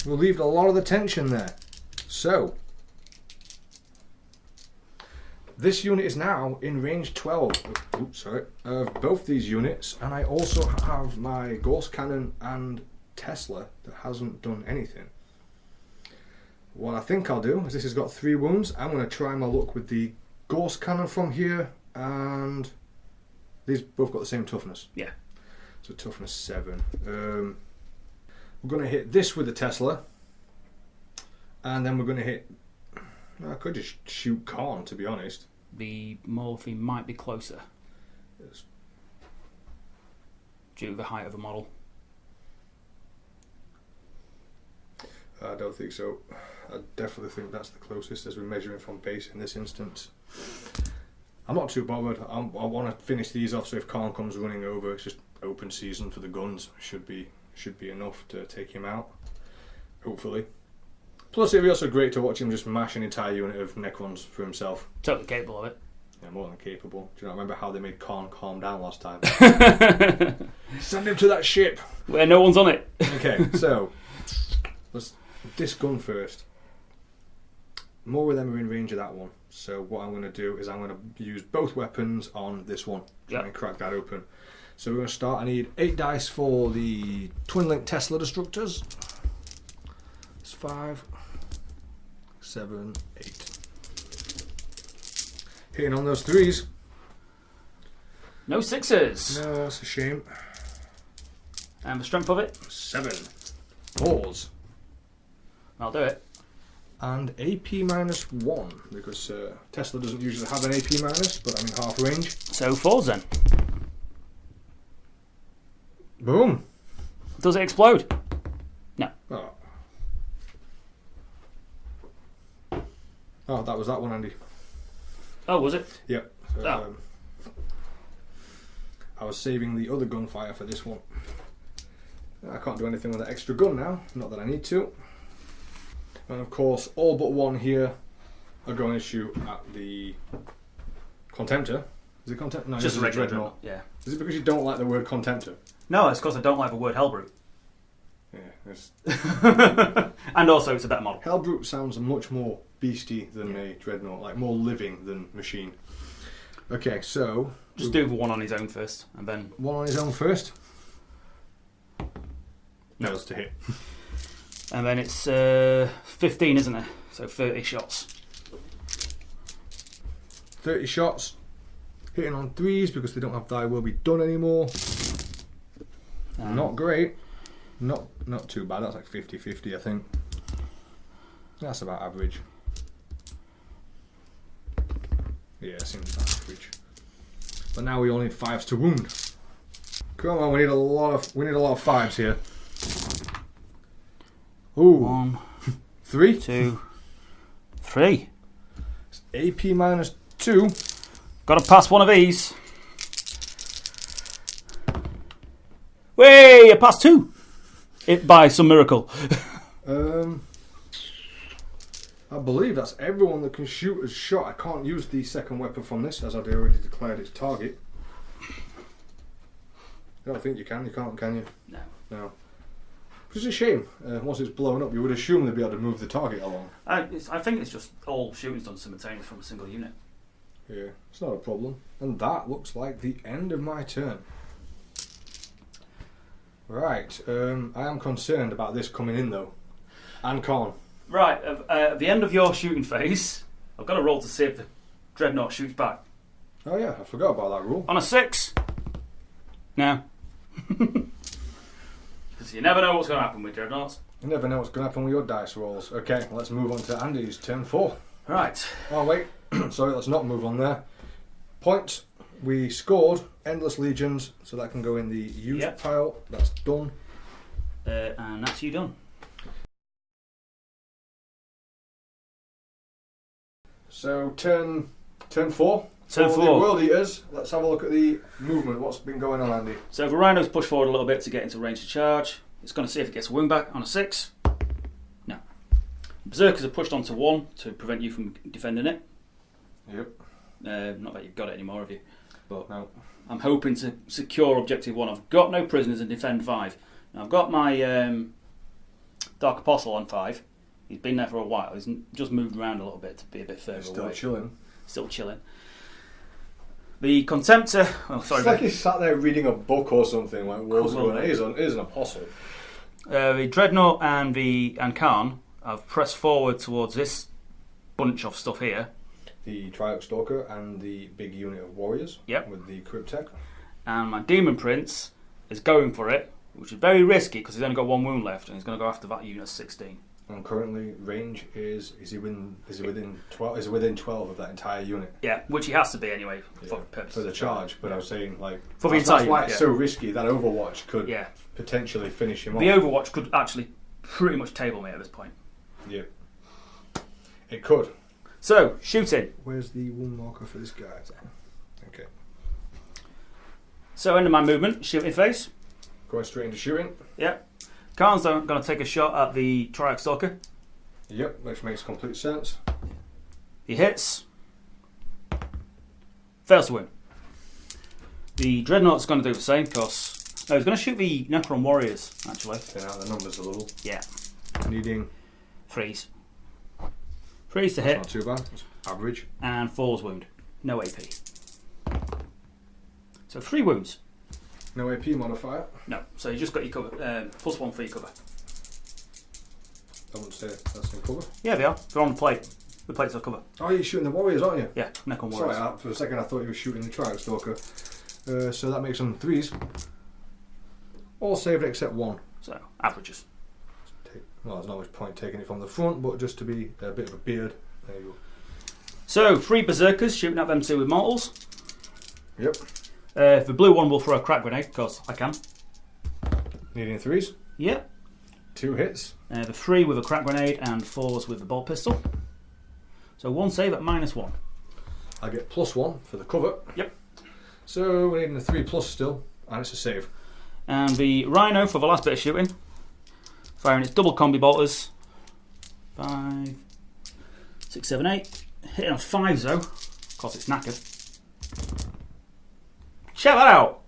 relieved a lot of the tension there. So, this unit is now in range 12 of both these units, and I also have my Ghost Cannon and Tesla that hasn't done anything. What I think I'll do is this has got 3 wounds. I'm going to try my luck with the Ghost Cannon from here, and these both got the same toughness. Yeah. So toughness 7. We're going to hit this with the Tesla, and then we're going to hit... I could just shoot Khan, to be honest. The Morphe might be closer Yes. due to the height of the model. I don't think so. I definitely think that's the closest as we're measuring from base in this instance. I'm not too bothered. I want to finish these off, so if Khan comes running over, it's just open season for the guns. Should be enough to take him out, hopefully. Plus, it'd be also great to watch him just mash an entire unit of Necrons for himself. Totally capable of it. Yeah, more than capable. Do you not remember how they made Khan calm down last time? Send him to that ship! Where no one's on it. Okay, so let's this gun first. More of them are in range of that one. So what I'm going to do is I'm going to use both weapons on this one. Try and crack that open. So we're going to start. I need 8 dice for the Twin Link Tesla Destructors. It's 5, 7, 8. Hitting on those 3s. No 6s. No, that's a shame. And the strength of it? 7. 4s. I'll do it. And AP minus 1, because Tesla doesn't usually have an AP minus, but I'm in half range. So 4s then. Boom! Does it explode? No. Oh, that was that one, Andy. Oh, was it? Yep. Oh. I was saving the other gunfire for this one. I can't do anything with that extra gun now, not that I need to. And of course, all but one here are going to shoot at the Contemptor. Is it Contemptor? No, Just it's a regular Dreadnought. Yeah. Is it because you don't like the word Contemptor? No, it's because I don't like the word Hellbrute. Yeah. It's... And also, it's a better model. Hellbrute sounds much more beastie than a Dreadnought, like more living than machine. Okay, so... Just do the one on his own first, and then... One on his own first? Nails to hit. And then it's 15, isn't it? So 30 shots. 30 shots. Hitting on 3s because they don't have Thy Will Be Done anymore. Not great. Not too bad. That's like 50-50, I think. That's about average. Yeah, seems about average. But now we only need 5s to wound. Come on, we need a lot of 5s here. Ooh. 1, 3, 2, 3. It's AP minus 2. Got to pass one of these. Way, I passed 2. It by some miracle. I believe that's everyone that can shoot has shot. I can't use the second weapon from this as I'd already declared its target. I don't think you can. You can't, can you? No. No. Which is a shame. Once it's blown up, you would assume they'd be able to move the target along. I think it's just all shooting's done simultaneously from a single unit. Yeah, it's not a problem. And that looks like the end of my turn. Right, I am concerned about this coming in though. And Khan. Right, at the end of your shooting phase, I've got a roll to see if the Dreadnought shoots back. Oh yeah, I forgot about that rule. On a 6? No. Because you never know what's going to happen with Dreadnoughts. You never know what's going to happen with your dice rolls. Okay, let's move on to Andy's turn 4. Right. Oh wait, sorry, let's not move on there. Points. We scored Endless Legions, so that can go in the used pile. That's done. And that's you done. So turn 4. Turn For 4. the World Eaters, let's have a look at the movement. What's been going on, Andy? So the Rhino's pushed forward a little bit to get into range to charge. It's going to see if it gets a wound back on a 6. No. Berserkers are pushed onto 1 to prevent you from defending it. Yep. Not that you've got it anymore, have you? But no. I'm hoping to secure objective 1. I've got no prisoners and defend 5. Now, I've got my Dark Apostle on 5. He's been there for a while. He's just moved around a little bit to be a bit further Still away. chilling. Still chilling. The Contemptor... Oh, sorry. It's like he sat there reading a book or something. Like, what's Cool. going on? He's an apostle. The Dreadnought and Khan have pressed forward towards this bunch of stuff here. The Triarch Stalker and the big unit of warriors. Yep. With the Cryptek. And my Demon Prince is going for it, which is very risky because he's only got 1 wound left, and he's going to go after that unit of 16. And currently, range is he within 12? Is he within 12 of that entire unit? Yeah, which he has to be anyway for purposes for the of charge. But I was saying, like, for the that's entire why unit, it's yeah. so risky that Overwatch could Yeah. potentially finish him The off. Overwatch could actually pretty much table me at this point. Yeah, it could. So, shooting. Where's the wound marker for this guy? Okay, So, end of my movement, shooting phase. going straight into shooting. Yeah. Khan's going to take a shot at the Triarch Stalker. Yep, which makes complete sense. He hits. Fails to win. The Dreadnought's going to do the same because... No, he's going to shoot the Necron Warriors, actually. Thin out the numbers a little. Yeah. Needing. Freeze. Freeze to That's hit. not too bad. It's average. And falls wound. No AP. So 3 wounds. No AP modifier. No. So you just got your cover. +1 for your cover. I wouldn't say that's in cover. Yeah, they are. They're on the plate. The plates are cover. Oh, you're shooting the warriors, aren't you? Yeah, Necron Sorry, Warriors. for a second I thought you were shooting the Triarch Stalker. So that makes them 3s. All saved except 1. So, averages. Well, there's not much point taking it from the front, but just to be a bit of a beard. There you So, 3 Berserkers shooting at them 2 with mortals. go. Yep. The blue one will throw a crack grenade, because I can. Needing 3s. Yep. 2 hits. The 3 with a crack grenade and 4s with the bolt pistol. So 1 save at -1. I get +1 for the cover. Yep. So we're needing a 3+ still, and it's a save. And the Rhino for the last bit of shooting. Firing its double combi bolters. 5, 6, 7, 8. Hitting on 5s though, because it's knackered. Check that out!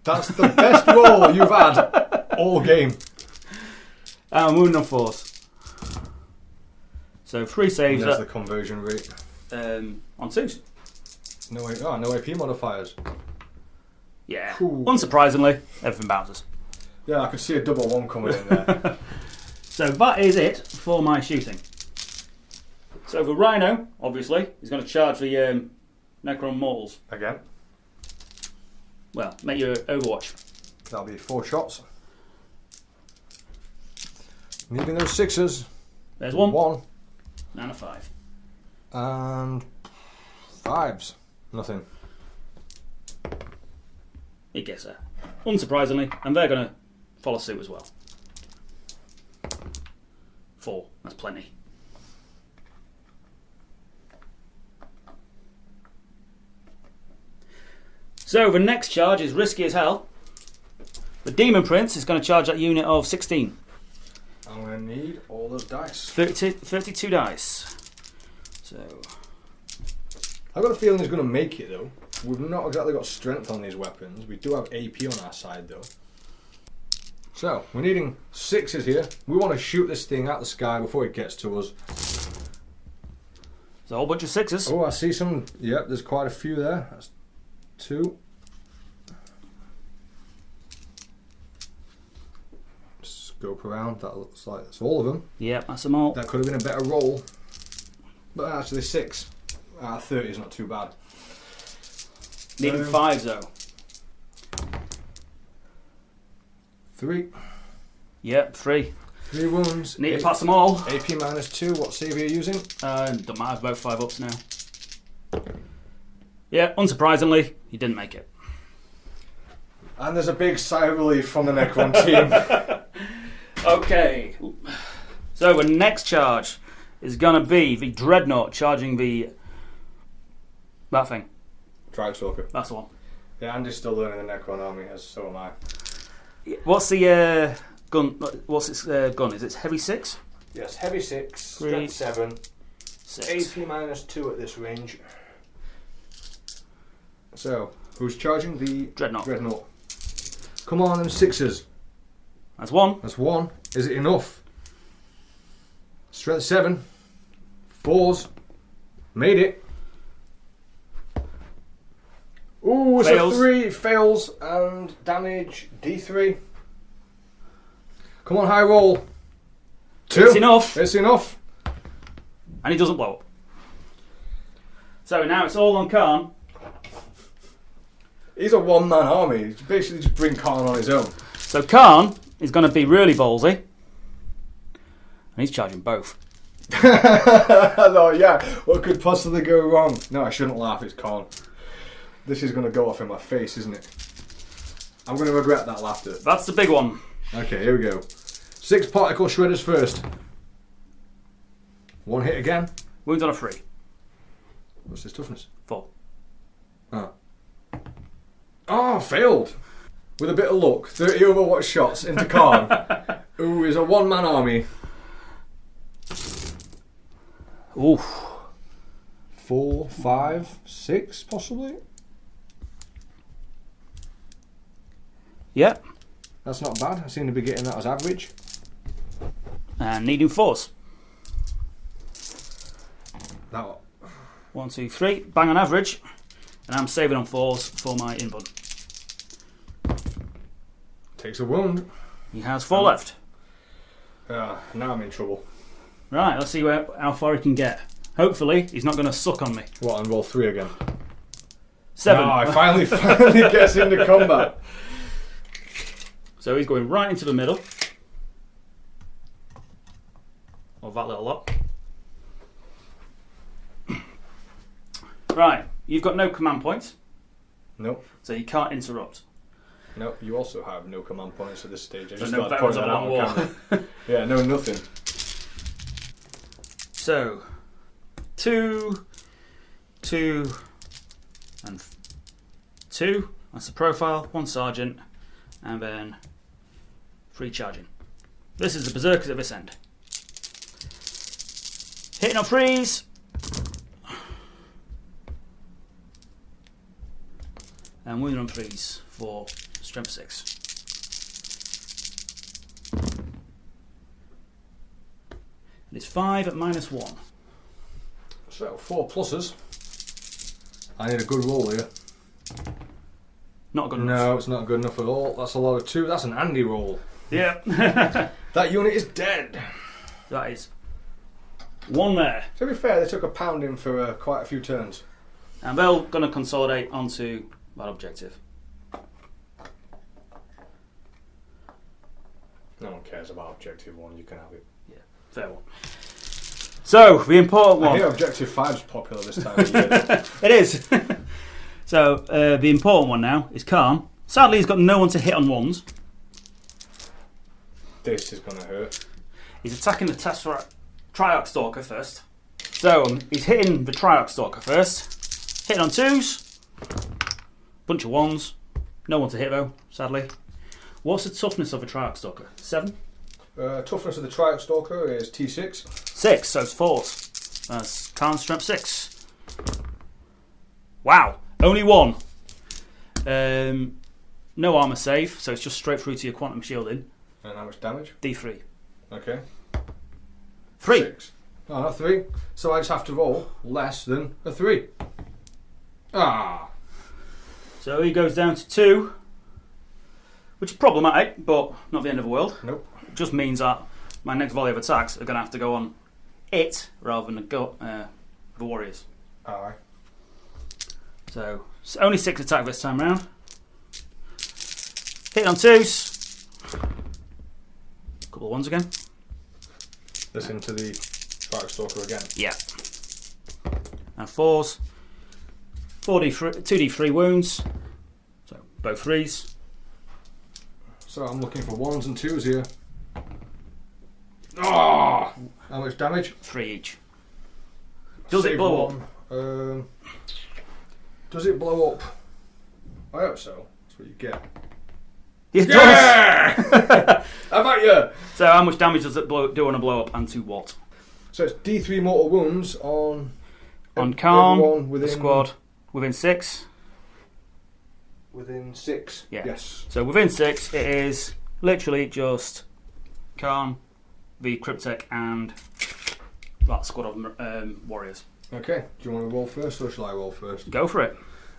That's the best roll you've had all game. And I'm wounding on 4s. So 3 saves There's the conversion rate. on 2s. No AP modifiers. Yeah. Cool. Unsurprisingly, everything bounces. Yeah, I could see a double 1 coming in there. So that is it for my shooting. So the Rhino, obviously, is going to charge the Necron Mortals. Again. Well, make your Overwatch. That'll be 4 shots. Needing those 6s. There's 1. 1. And a 5. And 5s. Nothing. It gets there. Unsurprisingly, and they're going to follow suit as well. 4. That's plenty. So the next charge is risky as hell. The Demon Prince is going to charge that unit of 16. I'm going to need all those dice. 32 dice. So, I've got a feeling he's going to make it though. We've not exactly got strength on these weapons. We do have AP on our side though. So, we're needing 6s here. We want to shoot this thing out the sky before it gets to us. it's a whole bunch of 6s. Oh, I see some. Yep, there's quite a few there. That's 2. Scope around. That looks like that's all of them. Yep, that's them all. That could have been a better roll. But actually 6 out of 30 is not too bad. Needing 5s though. 3. Yep, 3. 3 wounds. Need to pass them all. AP -2. What save are you using? Don't matter, both 5 ups now. Yeah, unsurprisingly, he didn't make it. And there's a big sigh of relief from the Necron team. Okay. So the next charge is going to be the Dreadnought charging that thing. Triarch Stalker. That's the one. Yeah, Andy's still learning the Necron army, as so am I. What's the gun? What's its gun? Is it heavy 6? Yes, heavy 6, Great. strength 7, 6. AP -2 at this range. So, who's charging? The Dreadnought. Come on, them sixes. That's 1. That's 1. Is it enough? Strength 7. 4s. Made it. Ooh, it's Fails. a 3. It fails. And damage D3. Come on, high roll. 2. It's enough. It's enough. And he doesn't blow up. So now it's all on Khan. He's a one-man army. He's basically just bring Khan on his own. So Khan is going to be really ballsy. And he's charging both. Oh, yeah. What could possibly go wrong? No, I shouldn't laugh. It's Khan. This is going to go off in my face, isn't it? I'm going to regret that laughter. That's the big one. Okay, here we go. 6 particle shredders first. 1 hit again. Wounds on a 3. What's his toughness? 4. Oh, failed. With a bit of luck, 30 Overwatch shots into Khan, who is a one-man army. Oof. 4, 5, 6, possibly? Yep. That's not bad. I seem to be getting that as average. And needing 4s. That 1, 2, 3. Bang on average. And I'm saving on 4s for my inbun. takes a wound. He has 4 left. Now I'm in trouble. Right, let's see how far he can get. Hopefully, he's not going to suck on me. What, and roll 3 again? 7. Oh, I finally gets into combat. So he's going right into the middle. Of that little lot. Right, you've got no command points, Nope. so you can't interrupt. No, you also have no command points at this stage. I There's just no thought I'd point veterans of that a out long on war. camera. Yeah, no, nothing. So, 2, 2, and 2. That's the profile. 1 sergeant, and then 3 charging. This is the berserkers at this end. Hitting on 3s. And wounding on 3s for strength 6. And it's 5 at -1. So, 4 pluses. I need a good roll here. Not good enough. No, it's not good enough at all. That's a lot of 2. That's an Andy roll. Yeah. That unit is dead. That is 1 there. To be fair, they took a pounding for quite a few turns. And they're going to consolidate onto that objective. No one cares about objective 1. You can have it. Yeah, fair one. So, the important I one. hear objective 5's popular this time of year. It is. So, the important one now is Khan. Sadly, he's got no one to hit on 1s. This is going to hurt. He's attacking the Triarch Stalker first. So, he's hitting the Triarch Stalker first. Hitting on 2s. Bunch of 1s. No one to hit though, sadly. What's the toughness of a Triarch Stalker? 7? Toughness of the Triarch Stalker is T6. 6, so it's 4s. That's Khan's strength 6. Wow, only 1. No armour save, so it's just straight through to your quantum shielding. And how much damage? D3. Okay. 3. 6. Oh, not 3. So I just have to roll less than a 3. Ah. So he goes down to 2, which is problematic, but not the end of the world. Nope. It just means that my next volley of attacks are going to have to go on it rather than the warriors. Aye. So it's only 6 attack this time round. Hit on 2s. Couple of 1s again. This into the Triarch Stalker again. Yeah. And 4s. 2d3 wounds. So both 3s. So I'm looking for 1s and 2s here. Ah! How much damage? 3 each. Does it Save blow one. Does it blow up? I hope so. That's what you get. It does. Yeah! How about you? So how much damage does it do on a blow up and to what? So it's D3 mortal wounds on On Khan, everyone within the squad, within 6. Within 6? Yeah. Yes. So within 6, it is literally just Khan, the Cryptek, and that squad of warriors. Okay, do you want to roll first or shall I roll first? Go for it.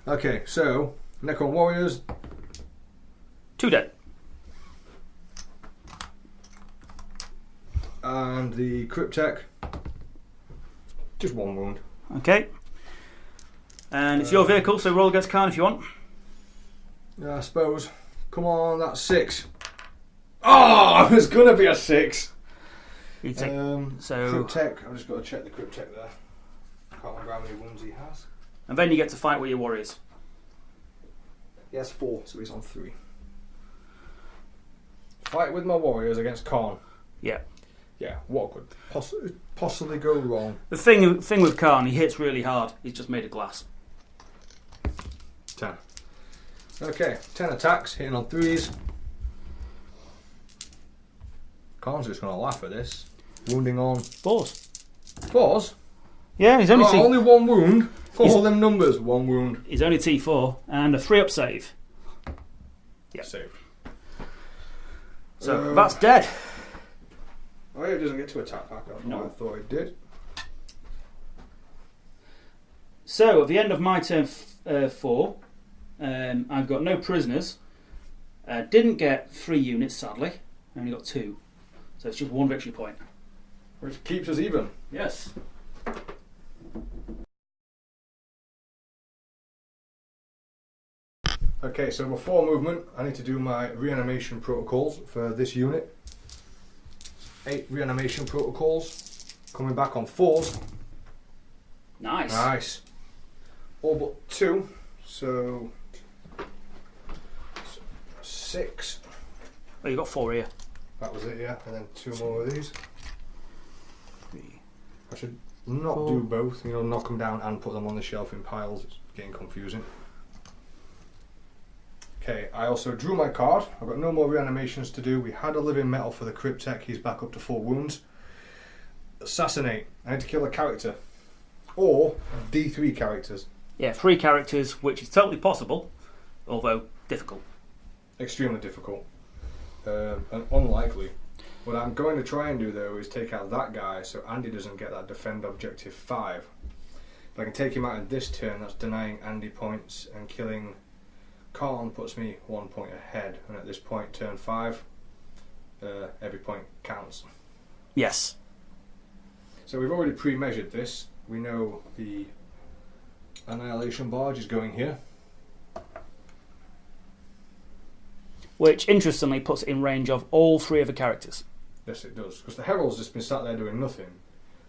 Okay, so Necron warriors. 2 dead. And the Cryptek. Just 1 wound. Okay. And it's your vehicle, so roll against Khan if you want. Yeah, I suppose. Come on, that's 6. Oh, it was going to be a 6. You take, so, Cryptek, I've just got to check the Cryptek there. Can't remember how many wounds he has. and then you get to fight with your warriors. He has 4, so he's on 3. Fight with my warriors against Khan. Yeah. Yeah, what could possibly go wrong? The thing with Khan, he hits really hard. He's just made of glass. 10. Okay, 10 attacks, hitting on 3s. Khan's just going to laugh at this. Wounding on 4s. 4s? Yeah, he's only Only 1 wound. For all them numbers, 1 wound. He's only T4 and a 3-up save. Yeah. Save. So that's dead. Oh yeah, it doesn't get to attack back. No. I thought it did. So at the end of my turn 4, I've got no prisoners. Didn't get 3 units, sadly. I only got 2. So it's just 1 victory point. Which keeps us even. Yes. Okay, so before movement, I need to do my reanimation protocols for this unit. 8 reanimation protocols. Coming back on 4s. Nice. Nice. All but 2. So 6. Oh, you got 4 here. That was it, yeah. And then 2 more of these. 3. I should not 4. do both. You know, knock them down and put them on the shelf in piles. It's getting confusing. Okay, I also drew my card. I've got no more reanimations to do. We had a living metal for the Cryptek. He's back up to 4 wounds. Assassinate. I need to kill a character. Or D3 characters. Yeah, 3 characters, which is totally possible, although difficult. Extremely difficult. And unlikely. What I'm going to try and do though is take out that guy so Andy doesn't get that defend objective 5. If I can take him out in this turn, that's denying Andy points, and killing Khan puts me 1 point ahead. And at this point, turn 5, every point counts. Yes. So we've already pre-measured this. We know the Annihilation Barge is going here. Which, interestingly, puts it in range of all 3 of the characters. Yes, it does. Because the Herald's just been sat there doing nothing.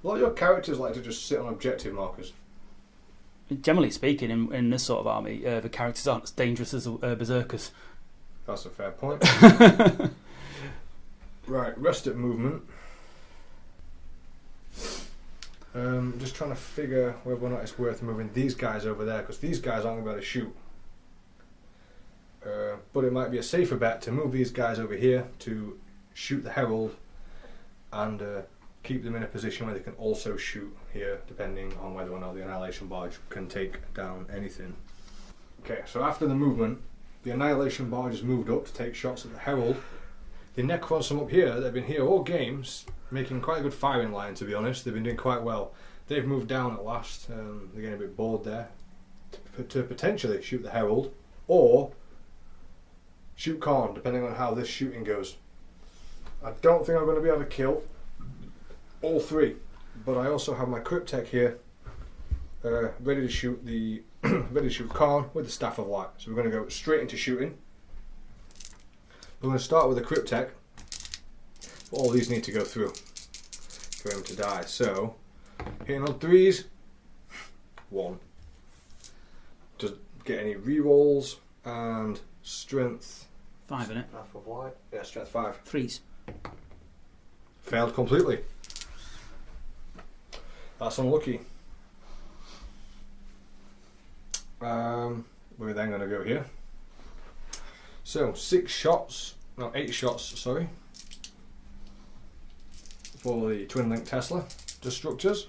A lot of your characters like to just sit on objective markers. Generally speaking, in this sort of army, the characters aren't as dangerous as berserkers. That's a fair point. Right, rest at movement. Just trying to figure whether or not it's worth moving these guys over there, because these guys aren't going to be able to shoot. But it might be a safer bet to move these guys over here to shoot the Herald and keep them in a position where they can also shoot here, depending on whether or not the Annihilation Barge can take down anything. Okay, so after the movement, the Annihilation Barge has moved up to take shots at the Herald. The Necrons from up here, they've been here all games, making quite a good firing line, to be honest. They've been doing quite well. They've moved down at last. They're getting a bit bored there. To potentially shoot the Herald, or shoot Khan, depending on how this shooting goes. I don't think I'm going to be able to kill all 3, but I also have my Cryptek here, ready to shoot the ready to shoot Khan with the Staff of Light. So we're going to go straight into shooting. We're going to start with the Cryptek. All these need to go through for him to die. So hitting on 3s, 1. Doesn't get any rerolls, and strength 5 in it. Staff of Light. Yeah, strength 5. 3s. Failed completely. That's unlucky. We're then going to go here. So 8 shots, sorry, for the Twin Link Tesla Destructors.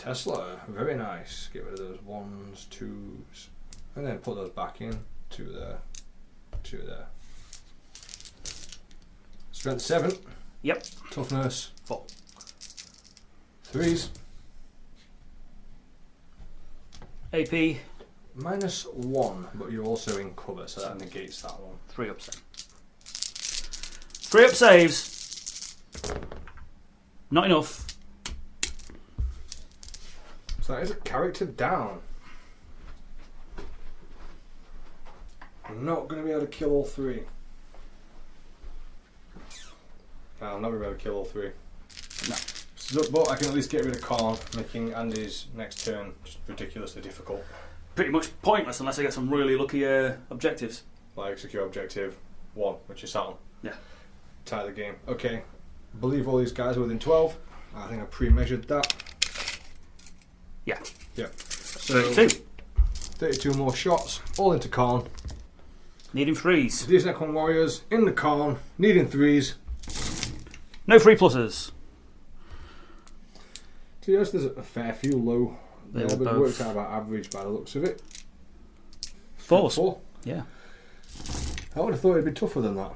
Tesla, very nice. Get rid of those 1s, 2s, and then put those back in. 2 there, 2 there. Strength 7. Yep. Toughness 4. 3s. AP. -1, but you're also in cover, so that negates that one. 3 up save. 3 up saves. Not enough. So that is a character down. I'm not going to be able to kill all 3. I'm not going to be able to kill all 3. No. So, but I can at least get rid of Karn, making Andy's next turn just ridiculously difficult. Pretty much pointless unless I get some really lucky objectives. Like secure objective 1, which is Saturn. Yeah. Tie the game. Okay. Believe all these guys are within 12. I think I pre-measured that. Yeah. Yep. So 32. 32 more shots, all into Karn. Needing 3s. These Necron warriors in the Karn, needing 3s. No 3 pluses. To be honest, there's a fair few low there, They were but it both- works out about average by the looks of it. 4s. 4. Yeah. I would have thought it'd be tougher than that.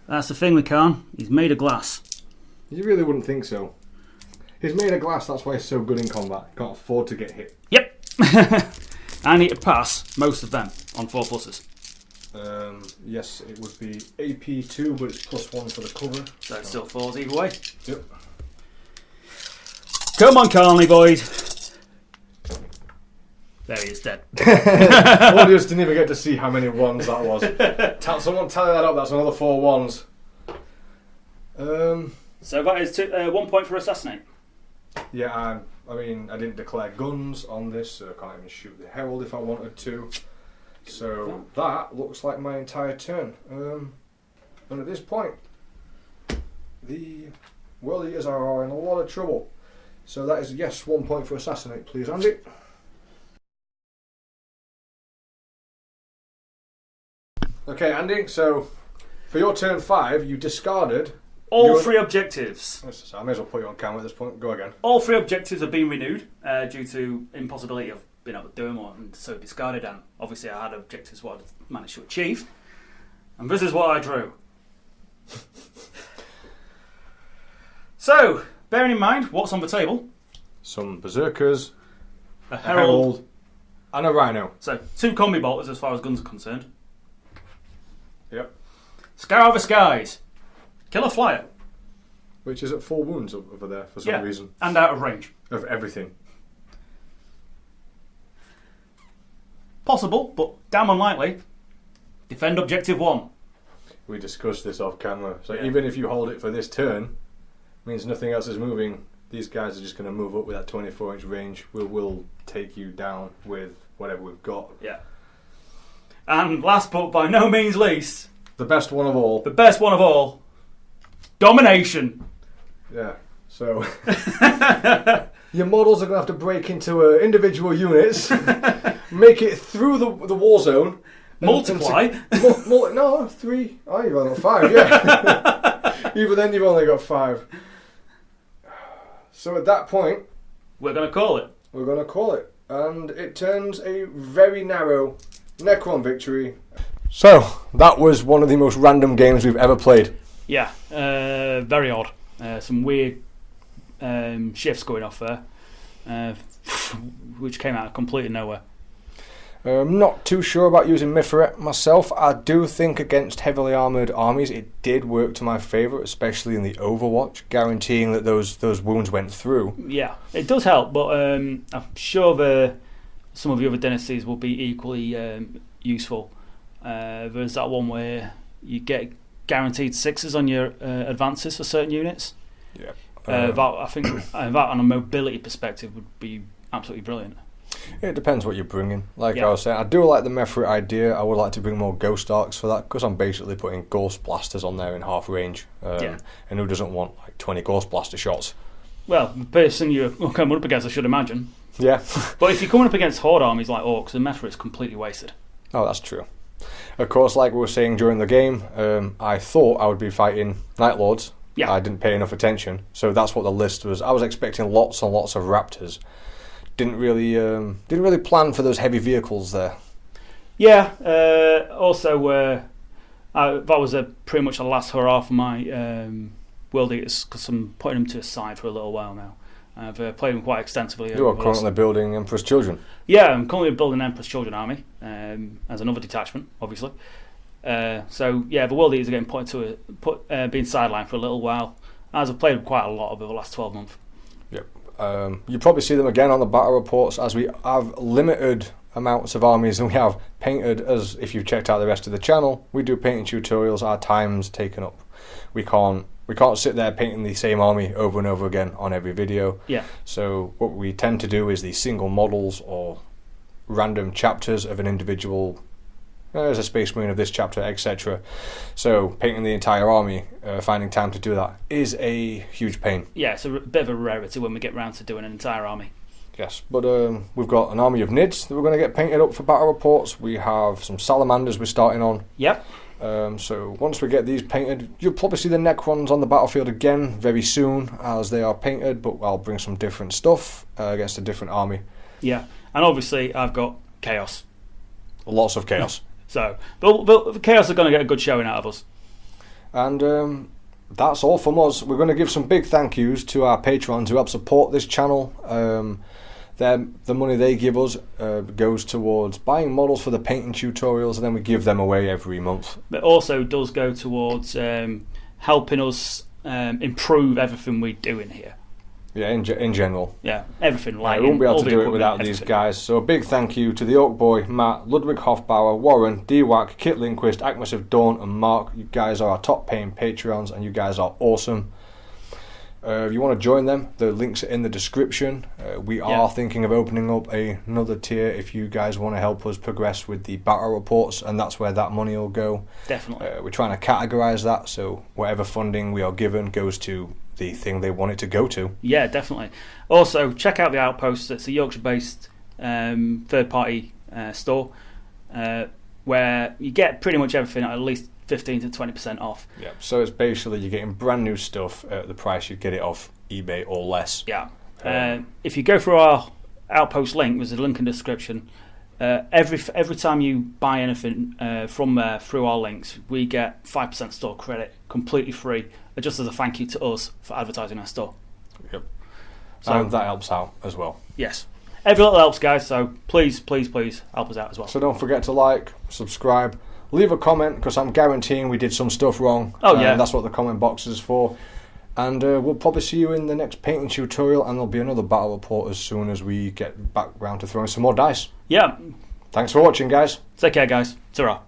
That's the thing with Khan. He's made of glass. You really wouldn't think so. He's made of glass, that's why he's so good in combat. Can't afford to get hit. Yep. I need to pass most of them on 4 pluses. Yes, it would be AP2, but it's +1 for the cover. So it's still 4s either way. Yep. Come on, Carnley boys. There he is, dead. Audience didn't even get to see how many 1s that was. Someone tally that up, that's another 4 1s. So that is 1 point for assassinate. Yeah, I mean, I didn't declare guns on this, so I can't even shoot the Herald if I wanted to. So that looks like my entire turn. And at this point, the World Eaters are in a lot of trouble. So that is, yes, 1 point for assassinate, please, Andy. Okay, Andy, so for your turn 5, you discarded... All 3 objectives. I may as well put you on camera at this point. Go again. All 3 objectives have been renewed due to impossibility of being able to do them, and so discarded. And obviously, I had objectives what I'd managed to achieve, and this is what I drew. So, bearing in mind what's on the table, Some Berserkers, a a Herald, Herald, and a Rhino. so 2 combi bolters as far as guns are concerned. Yep. Scour the skies, kill a flyer, Which is at 4 wounds over there for some reason. and out of range. Of everything. Possible, but damn unlikely. Defend objective 1. We discussed this off camera. So Yeah. even if you hold it for this turn, means nothing else is moving. These guys are just going to move up with that 24-inch range. We'll take you down with whatever we've got. Yeah. And last but by no means least, The best one of all. the best one of all, domination. Yeah. So your models are going to have to break into individual units, make it through the war zone. Multiply. No, 3. Oh, you've only got 5, yeah. Even then, you've only got 5. So at that point, We're going to call it. we're going to call it. And it turns a very narrow Necron victory. So, that was one of the most random games we've ever played. Yeah, very odd. Some weird shifts going off there, which came out of completely nowhere. I'm not too sure about using Mithret myself. I do think against heavily armoured armies it did work to my favour, especially in the Overwatch, guaranteeing that those wounds went through. Yeah, it does help, but I'm sure some of the other dynasties will be equally useful. There's that one where you get guaranteed 6s on your advances for certain units. Yeah. I think that on a mobility perspective would be absolutely brilliant. It depends what you're bringing. Like Yeah. I was saying, I do like the Mithret idea. I would like to bring more Ghost Arcs for that, because I'm basically putting Ghost Blasters on there in half range. Yeah. And who doesn't want like 20 Ghost Blaster shots? Well, the person you're coming up against, I should imagine. Yeah. But if you're coming up against Horde armies like Orcs, the Mithra is completely wasted. Oh, that's true. Of course, like we were saying during the game, I thought I would be fighting Night Lords, Yeah. I didn't pay enough attention, so that's what the list was. I was expecting lots and lots of Raptors. Didn't really plan for those heavy vehicles there. Yeah. Also, that was pretty much the last hurrah for my World Eaters, because I'm putting them to the side for a little while now. I've played them quite extensively. You are currently building Emperor's Children. Yeah, I'm currently building an Emperor's Children army as another detachment, obviously. So yeah, the World Eaters are getting being sidelined for a little while, as I've played them quite a lot over the last 12 months. Yep. You probably see them again on the battle reports, as we have limited amounts of armies and we have painted. As if you've checked out the rest of the channel, we do painting tutorials. Our time's taken up. We can't sit there painting the same army over and over again on every video. Yeah. So what we tend to do is these single models or random chapters of an individual. There's a Space Marine of this chapter, etc. So painting the entire army, finding time to do that is a huge pain. Yeah, it's a bit of a rarity when we get round to doing an entire army. Yes, but we've got an army of Nids that we're going to get painted up for battle reports. We have some Salamanders we're starting on. Yep. So once we get these painted, you'll probably see the Necrons on the battlefield again very soon, as they are painted, but I'll bring some different stuff against a different army. Yeah, and obviously I've got Chaos. Lots of Chaos. So the Chaos are going to get a good showing out of us. And that's all from us. We're going to give some big thank yous to our patrons who help support this channel. The money they give us goes towards buying models for the painting tutorials, and then we give them away every month. But also does go towards helping us improve everything we do in here. Yeah, in general. Yeah, everything. We wouldn't be able to do it without these guys. So a big thank you to the Oak Boy, Matt, Ludwig Hofbauer, Warren, DWAC, Kit Lindquist, Agnes of Dawn, and Mark. You guys are our top paying Patreons, and you guys are awesome. If you want to join them, the links are in the description. We are thinking of opening up another tier if you guys want to help us progress with the battle reports, and that's where that money will go. Definitely. We're trying to categorise that, so whatever funding we are given goes to the thing they want it to go to. Yeah, definitely. Also, check out the Outpost. It's a Yorkshire-based third-party store where you get pretty much everything at least 15 to 20% off. Yeah, so it's basically you're getting brand new stuff at the price you'd get it off eBay or less. Yeah. If you go through our Outpost link, there's a link in the description. Every time you buy anything from there through our links, we get 5% store credit completely free, just as a thank you to us for advertising our store. Yep. So that helps out as well. Yes. Every little helps, guys, so please help us out as well. So don't forget to like, subscribe, leave a comment, because I'm guaranteeing we did some stuff wrong. Oh, yeah. That's what the comment box is for. And we'll probably see you in the next painting tutorial, and there'll be another battle report as soon as we get back round to throwing some more dice. Yeah. Thanks for watching, guys. Take care, guys. Ta-ra.